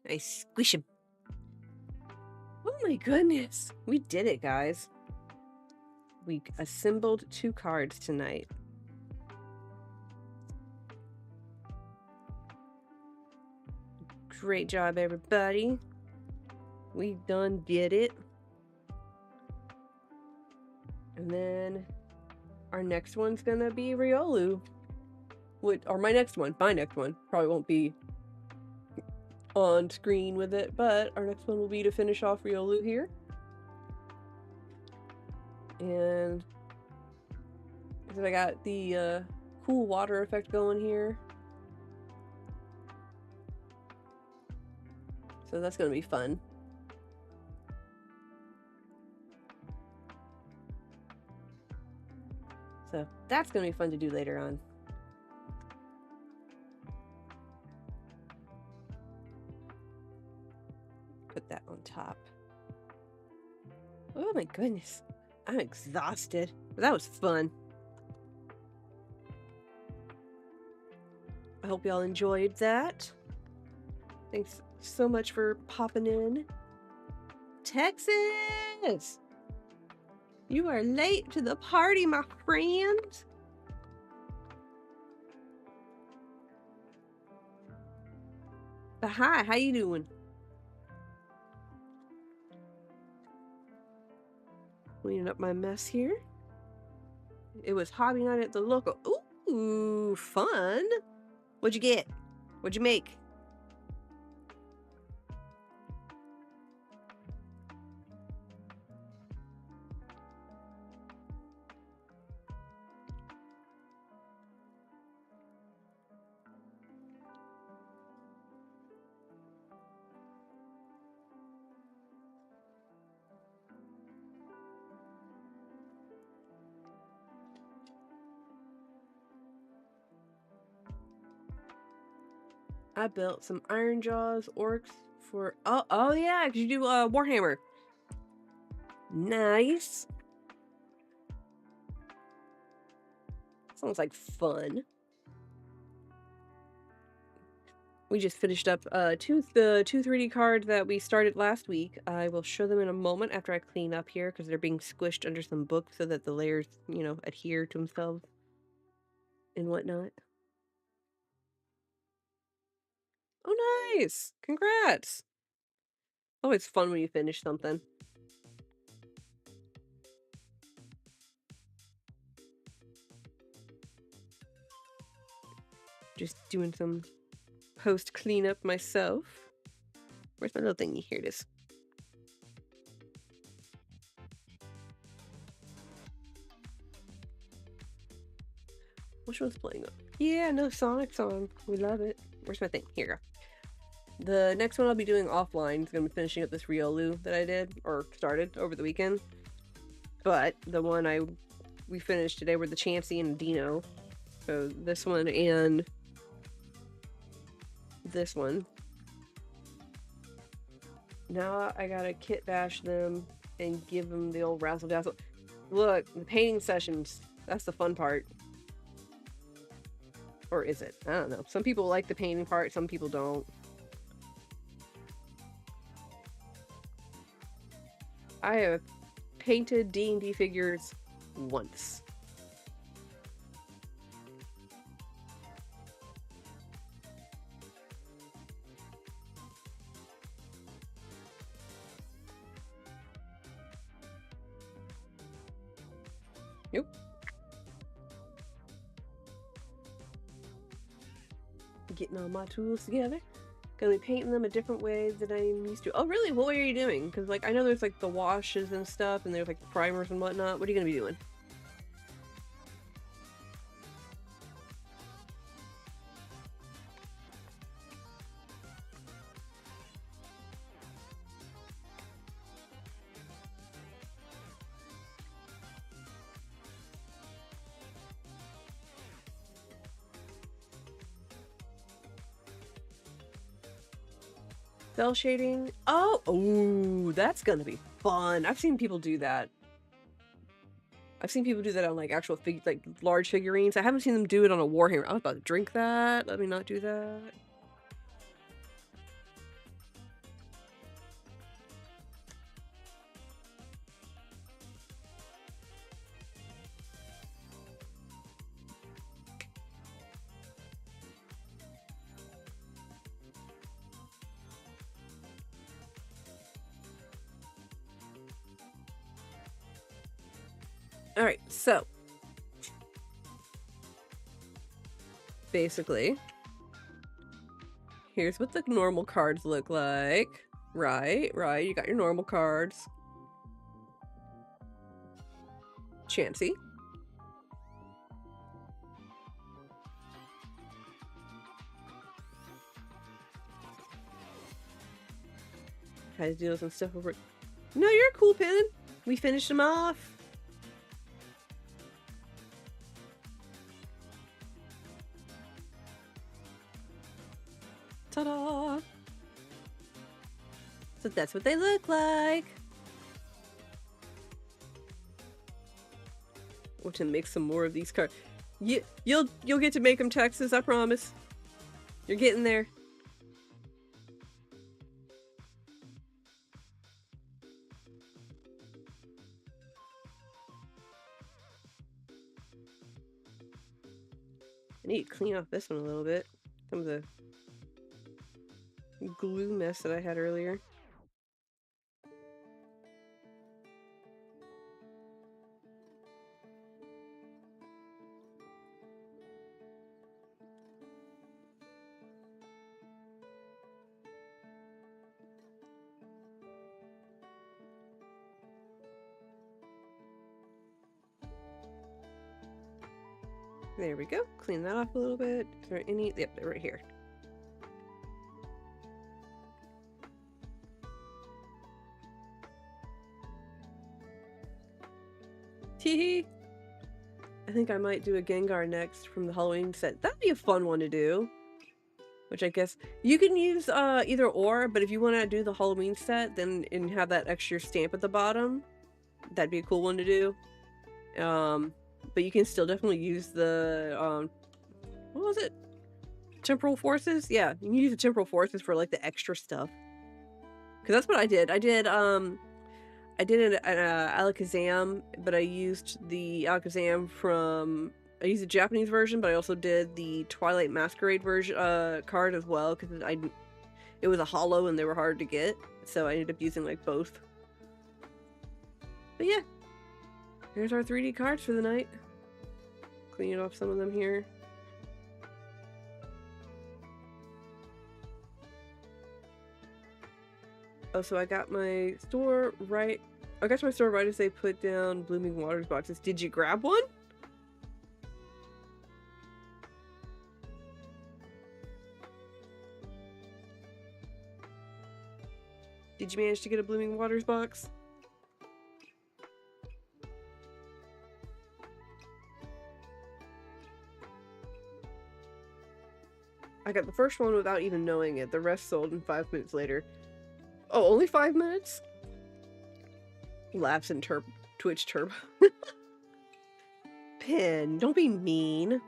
I squish them. Oh my goodness. We did it, guys. We assembled 2 cards tonight. Great job, everybody. We done did it. And then our next one's gonna be Riolu. Or my next one. My next one. Probably won't be on screen with it, but our next one will be to finish off Riolu here. And I got the cool water effect going here. So that's gonna be fun. So that's going to be fun to do later on. Put that on top. Oh my goodness. I'm exhausted. But that was fun. I hope y'all enjoyed that. Thanks so much for popping in. Texas! You are late to the party, my friend. But hi, how you doing? Cleaning up my mess here. It was hobby night at the local. Ooh, fun. What'd you get? What'd you make? I built some Iron Jaws orcs for... Oh yeah, because you do Warhammer. Nice. Sounds like fun. We just finished up the two 3D cards that we started last week. I will show them in a moment after I clean up here because they're being squished under some books so that the layers, you know, adhere to themselves and whatnot. Oh, nice! Congrats! Always fun when you finish something. Just doing some post cleanup myself. Where's my little thingy? Here it is. Which one's playing up? Yeah, no Sonic song. We love it. Where's my thing? Here you go. The next one I'll be doing offline is going to be finishing up this Riolu that I did, or started over the weekend. But the one we finished today were the Chansey and Audino. So this one and this one. Now I gotta kit bash them and give them the old razzle dazzle. Look, the painting sessions, that's the fun part. Or is it? I don't know. Some people like the painting part, some people don't. I have painted D&D figures once. Nope. Getting all my tools together. Gonna be painting them a different way than I'm used to. Oh, really? What way are you doing? Because, like, I know there's, like, the washes and stuff, and there's, like, the primers and whatnot. What are you gonna be doing? Cell shading. Oh, that's gonna be fun. I've seen people do that. I've seen people do that on like actual like large figurines. I haven't seen them do it on a Warhammer. I was about to drink that. Let me not do that. Alright, so basically, here's what the normal cards look like. Right, you got your normal cards. Chansey. Try to deal with some stuff over. No, you're cool, Pin. We finished them off. Ta-da! So that's what they look like. I want to make some more of these cards. You'll get to make them, Texas, I promise. You're getting there. I need to clean off this one a little bit. Some of the glue mess that I had earlier. There we go. Clean that off a little bit. Is there any? Yep, they're right here. Teehee. I think I might do a Gengar next from the Halloween set. That'd be a fun one to do. Which I guess you can use either or, but if you want to do the Halloween set, then and have that extra stamp at the bottom, that'd be a cool one to do. But you can still definitely use the what was it? Temporal Forces? Yeah, you can use the Temporal Forces for like the extra stuff. Cause that's what I did. I did an Alakazam, but I used the Alakazam from I used the Japanese version, but I also did the Twilight Masquerade version card as well because it was a holo and they were hard to get, so I ended up using like both. But yeah, here's our 3D cards for the night. Cleaning off some of them here. Oh, so I got my store right. I got to my store right as they put down Blooming Waters boxes. Did you grab one? Did you manage to get a Blooming Waters box? I got the first one without even knowing it. The rest sold in 5 minutes later. Oh, only 5 minutes? Laughs in Twitch Turbo. Pin, don't be mean.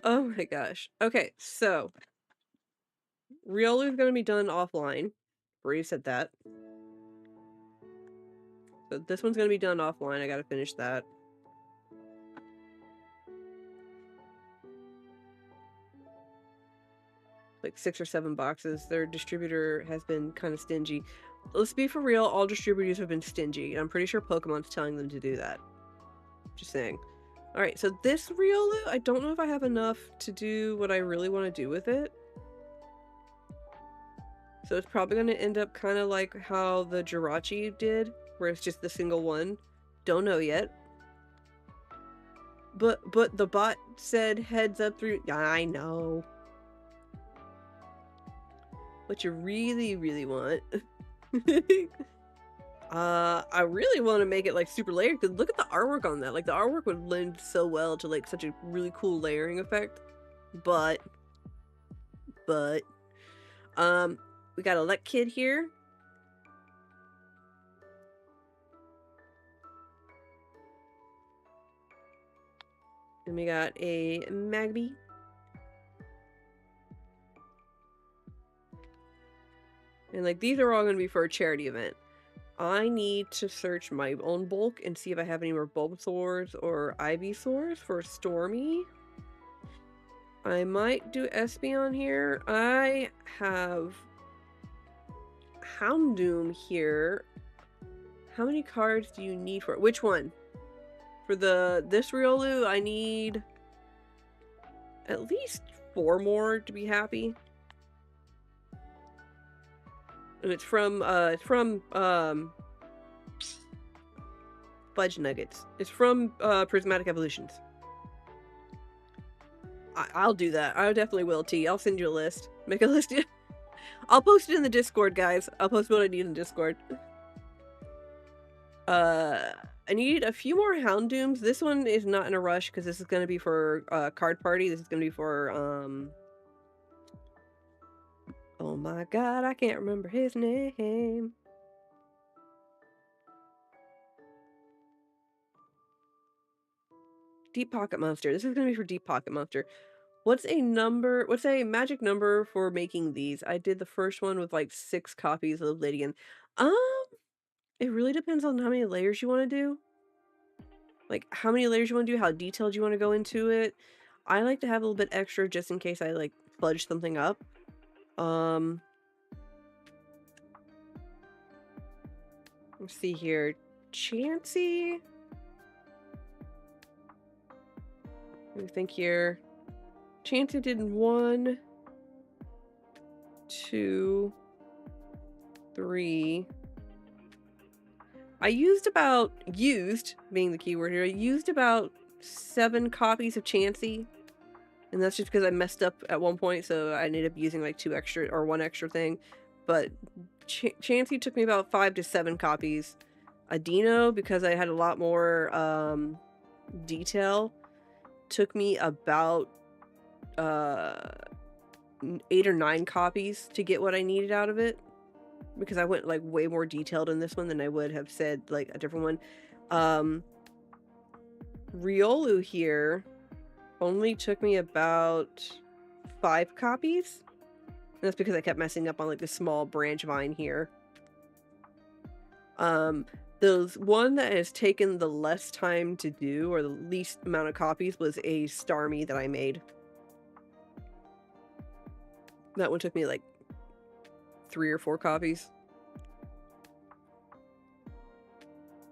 Oh my gosh. Okay, so Riolu's gonna be done offline. Already said that. So this one's gonna be done offline. I gotta finish that. Like 6 or 7 boxes. Their distributor has been kind of stingy. Let's be for real, all distributors have been stingy. I'm pretty sure Pokemon's telling them to do that. Just saying. Alright, so this Riolu, I don't know if I have enough to do what I really want to do with it. So it's probably going to end up kind of like how the Jirachi did, where it's just the single one. Don't know yet. But the bot said heads up through... I know. What you really, really want. I really want to make it like super layered because look at the artwork on that. Like the artwork would lend so well to like such a really cool layering effect. But we got a Let Kid here. And we got a Magby. And like these are all going to be for a charity event. I need to search my own bulk and see if I have any more Bulbasaurs or Ivysaurs for Stormy. I might do Espeon here. I have Houndoom here. How many cards do you need for it? Which one? For this Riolu, I need at least 4 more to be happy. And it's from Fudge Nuggets. It's from Prismatic Evolutions. I'll do that. I definitely will, T. I'll send you a list. Make a list. I'll post it in the Discord, guys. I'll post what I need in Discord. I need a few more Houndooms. This one is not in a rush because this is going to be for card party. This is going to be for oh my god, I can't remember his name. Deep Pocket Monster. This is going to be for Deep Pocket Monster. What's a magic number for making these? I did the first one with like 6 copies of Lydian. It really depends on how many layers you want to do. Like how many layers you want to do, how detailed you want to go into it. I like to have a little bit extra just in case I like fudge something up. Let's see here. Chansey. Let me think here. Chansey did 1, 2, 3. I used being the keyword here, I used about 7 copies of Chansey. And that's just because I messed up at one point, so I ended up using like 2 extra or 1 extra thing. But Chansey took me about 5 to 7 copies. Audino, because I had a lot more detail, took me about 8 or 9 copies to get what I needed out of it. Because I went like way more detailed in this one than I would have said like a different one. Riolu here only took me about 5 copies. And that's because I kept messing up on like the small branch vine here. The one that has taken the less time to do, or the least amount of copies, was a Starmie that I made. That one took me like 3 or 4 copies.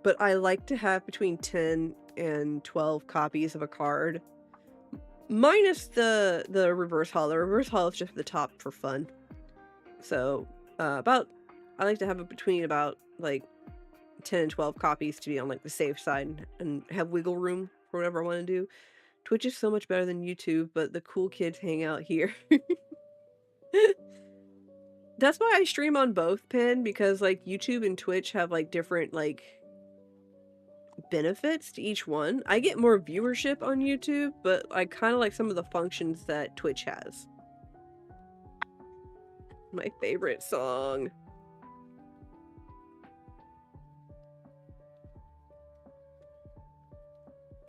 But I like to have between 10 and 12 copies of a card. Minus the reverse holo. Reverse holo is just the top for fun. So, I like to have it between about like 10 and 12 copies to be on like the safe side and have wiggle room for whatever I want to do. Twitch is so much better than YouTube, but the cool kids hang out here. That's why I stream on both, Pin, because like YouTube and Twitch have like different like benefits to each one. I get more viewership on YouTube, but I kind of like some of the functions that Twitch has. My favorite song.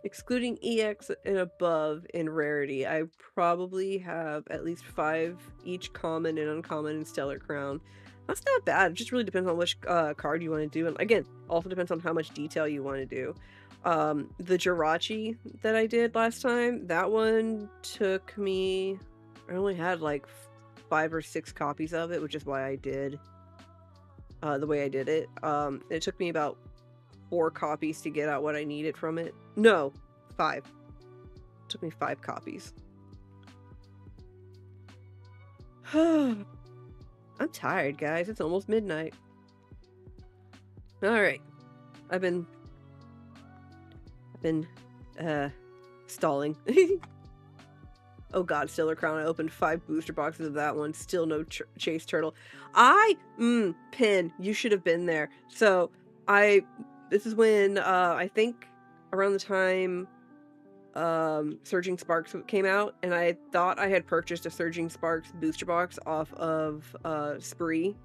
Excluding EX and above in rarity, I probably have at least 5 each common and uncommon and stellar crown. That's not bad. It just really depends on which card you want to do. And again, also depends on how much detail you want to do. The Jirachi that I did last time, that one took me... I only had like 5 or 6 copies of it, which is why I did the way I did it. It took me about 4 copies to get out what I needed from it. No, 5. It took me 5 copies. I'm tired, guys. It's almost midnight. Alright. I've been stalling. Oh god, Stellar Crown. I opened 5 booster boxes of that one. Still no Chase Turtle. Pin, you should have been there. So, this is when, I think around the time Surging Sparks came out, and I thought I had purchased a Surging Sparks booster box off of Spree,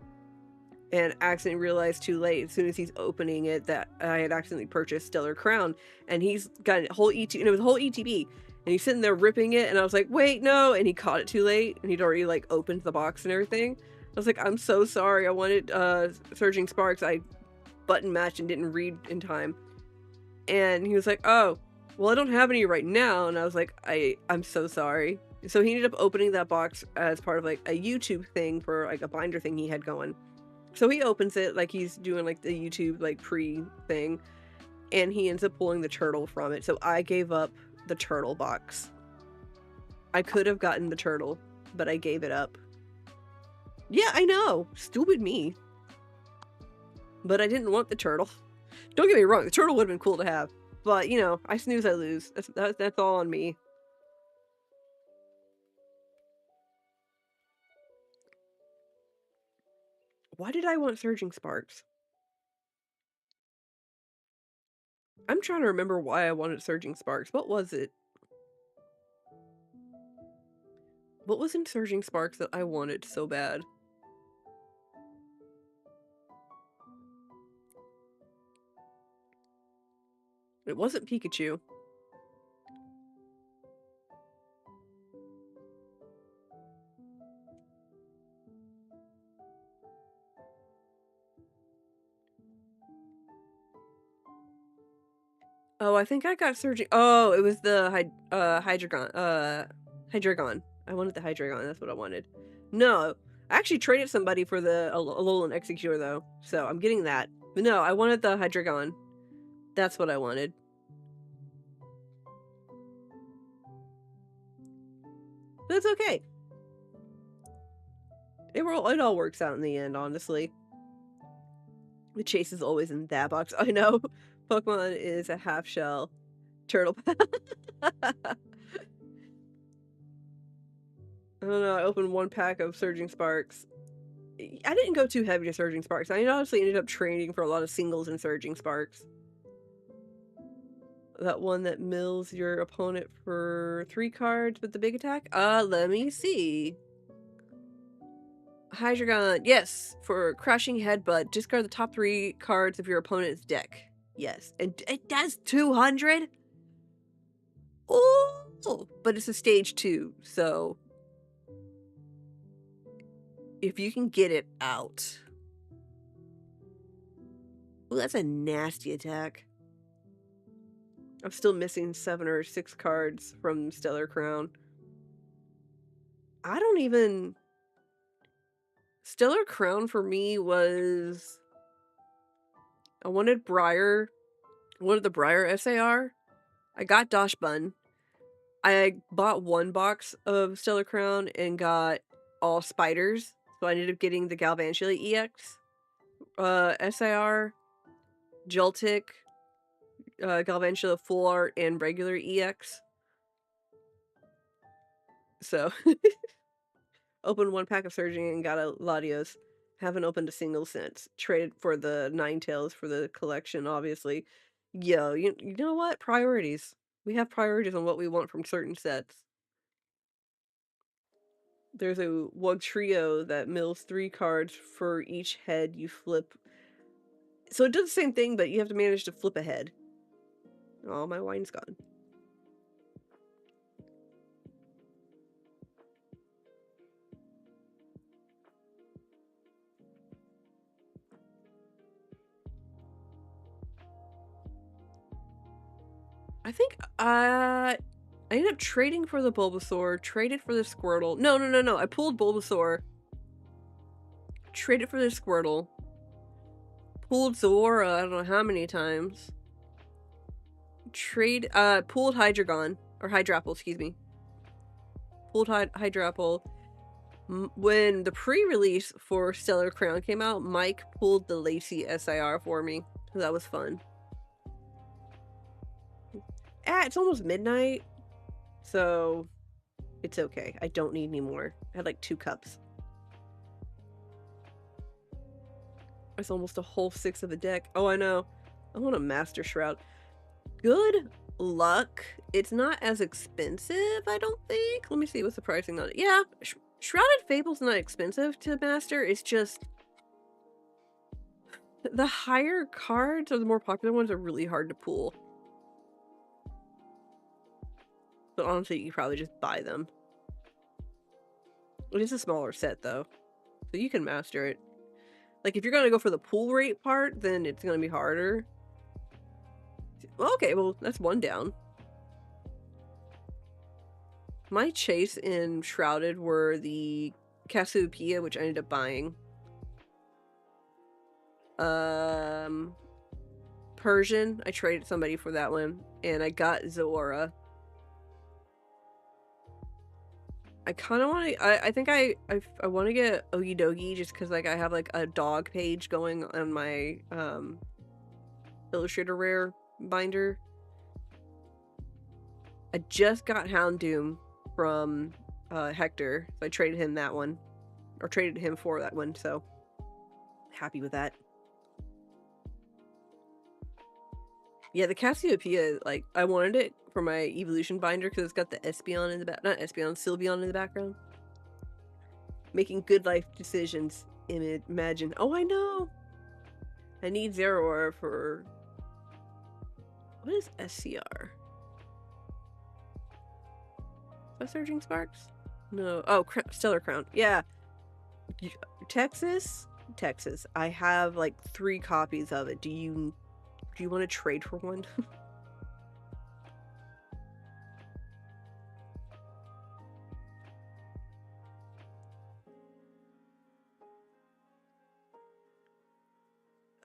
and accidentally realized too late, as soon as he's opening it, that I had accidentally purchased Stellar Crown, and he's got a whole and it was a whole ETB, and he's sitting there ripping it, and I was like, wait, no, and he caught it too late, and he'd already like opened the box and everything. I was like, I'm so sorry, I wanted Surging Sparks. I button matched and didn't read in time. And he was like, oh, well, I don't have any right now. And I was like, I'm so sorry. So he ended up opening that box as part of like a YouTube thing for like a binder thing he had going. So he opens it like he's doing like the YouTube like pre thing, and he ends up pulling the turtle from it. So I gave up the turtle box. I could have gotten the turtle, but I gave it up. Yeah, I know. Stupid me. But I didn't want the turtle. Don't get me wrong, the turtle would have been cool to have. But, you know, I snooze, I lose. That's all on me. Why did I want Surging Sparks? I'm trying to remember why I wanted Surging Sparks. What was it? What was in Surging Sparks that I wanted so bad? It wasn't Pikachu. Oh, I think I got Surging. Oh, it was the Hydreigon. Hydreigon. I wanted the Hydreigon. That's what I wanted. No, I actually traded somebody for the Alolan Executor though, so I'm getting that. But no, I wanted the Hydreigon. That's what I wanted. That's okay. It all works out in the end, honestly. The chase is always in that box. I know. Pokemon is a half shell turtle. I don't know. I opened one pack of Surging Sparks. I didn't go too heavy to Surging Sparks. I honestly ended up trading for a lot of singles and Surging Sparks. That one that mills your opponent for 3 cards with the big attack? Let me see. Hydreigon, yes, for Crushing Headbutt, discard the top 3 cards of your opponent's deck. Yes, and it does 200? Oh, but it's a stage 2, so if you can get it out. Ooh, that's a nasty attack. I'm still missing 7 or 6 cards from Stellar Crown. I don't even... Stellar Crown for me was... I wanted Briar. I wanted the Briar SAR. I got Dosh Bun. I bought 1 box of Stellar Crown and got all spiders. So I ended up getting the Galvantula EX, SAR, Joltik, Galvantula Full Art, and regular EX. So, opened 1 pack of Surging and got a Latios. Haven't opened a single since. Traded for the Ninetales for the collection, obviously. Yo, you know what? Priorities. We have priorities on what we want from certain sets. There's a Wugtrio that mills 3 cards for each head you flip. So it does the same thing, but you have to manage to flip a head. Oh, my wine's gone. I think I ended up trading for the Bulbasaur, traded for the Squirtle. No. I pulled Bulbasaur, traded for the Squirtle, pulled Zora I don't know how many times. Pulled Hydreigon, or Hydrapple, excuse me. Pulled Hydrapple. When the pre-release for Stellar Crown came out, Mike pulled the Lacey SIR for me. So that was fun. It's almost midnight, so it's okay. I don't need any more. I had like 2 cups. It's almost a whole 6 of the deck. Oh, I know. I want a Master Shroud. Good luck. It's not as expensive, I don't think. Let me see what's the pricing on it. Yeah, Shrouded Fable's not expensive to master. It's just the higher cards or the more popular ones are really hard to pull. But honestly, you probably just buy them. It is a smaller set though, so you can master it. Like if you're gonna go for the pull rate part, then it's gonna be harder. Okay, well that's 1 down. My chase in Shrouded were the Cassiopeia, which I ended up buying. Persian, I traded somebody for that one, and I got Zora. I kind of want to. I think I want to get Ogie Dogie just because like I have like a dog page going on my Illustrator Rare binder. I just got Houndoom from Hector, so I traded him that one, or traded him for that one. So happy with that. Yeah, the Cassiopeia, like, I wanted it for my evolution binder because it's got the Espeon in the back, not Espeon, Sylveon in the background. Making good life decisions. Imagine. Oh, I know. I need Zeraora for. What is SCR? Is that Surging Sparks? No. Oh, Stellar Crown. Yeah. Texas. I have like 3 copies of it. Do you want to trade for one?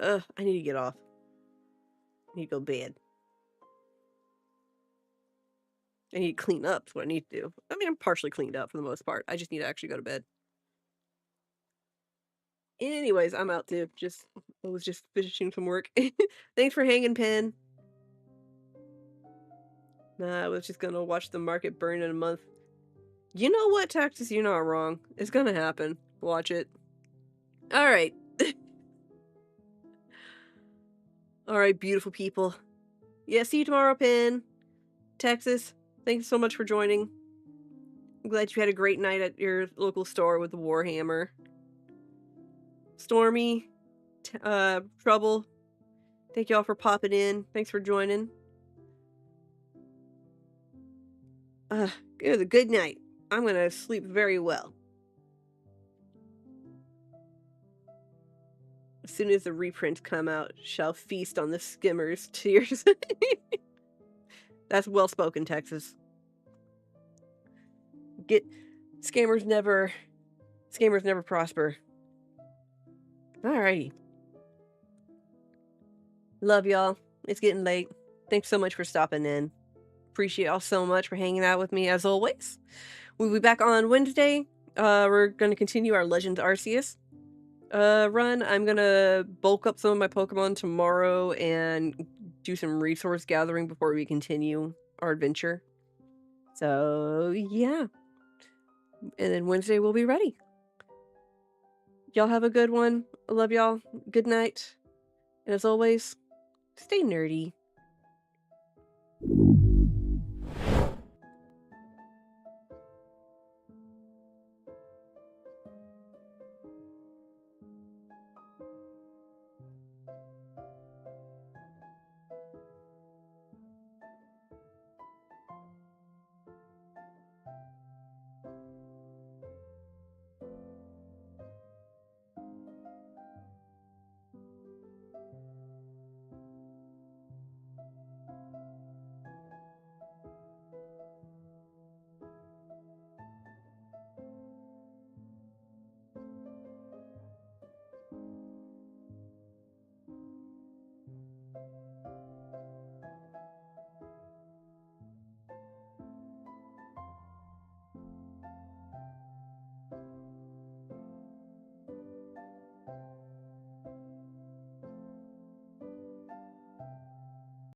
I need to get off. I need to go to bed. I need to clean up. That's what I need to do. I mean, I'm partially cleaned up for the most part. I just need to actually go to bed. Anyways, I'm out too. I was just finishing some work. Thanks for hanging, Pen. Nah, I was just gonna watch the market burn in a month. You know what, Texas? You're not wrong. It's gonna happen. Watch it. Alright. Alright, beautiful people. Yeah, see you tomorrow, Pen. Texas, thanks so much for joining. I'm glad you had a great night at your local store with the Warhammer. Stormy, Trouble, thank y'all for popping in. Thanks for joining. It was a good night. I'm gonna sleep very well. As soon as the reprints come out, shall feast on the skimmers' tears. That's well spoken, Texas. Scammers never prosper. Alrighty. Love y'all. It's getting late. Thanks so much for stopping in. Appreciate y'all so much for hanging out with me as always. We'll be back on Wednesday. We're gonna continue our Legends Arceus run. I'm gonna bulk up some of my Pokemon tomorrow and do some resource gathering before we continue our adventure. So yeah. And then Wednesday we'll be ready. Y'all have a good one. I love y'all. Good night. And as always, stay nerdy.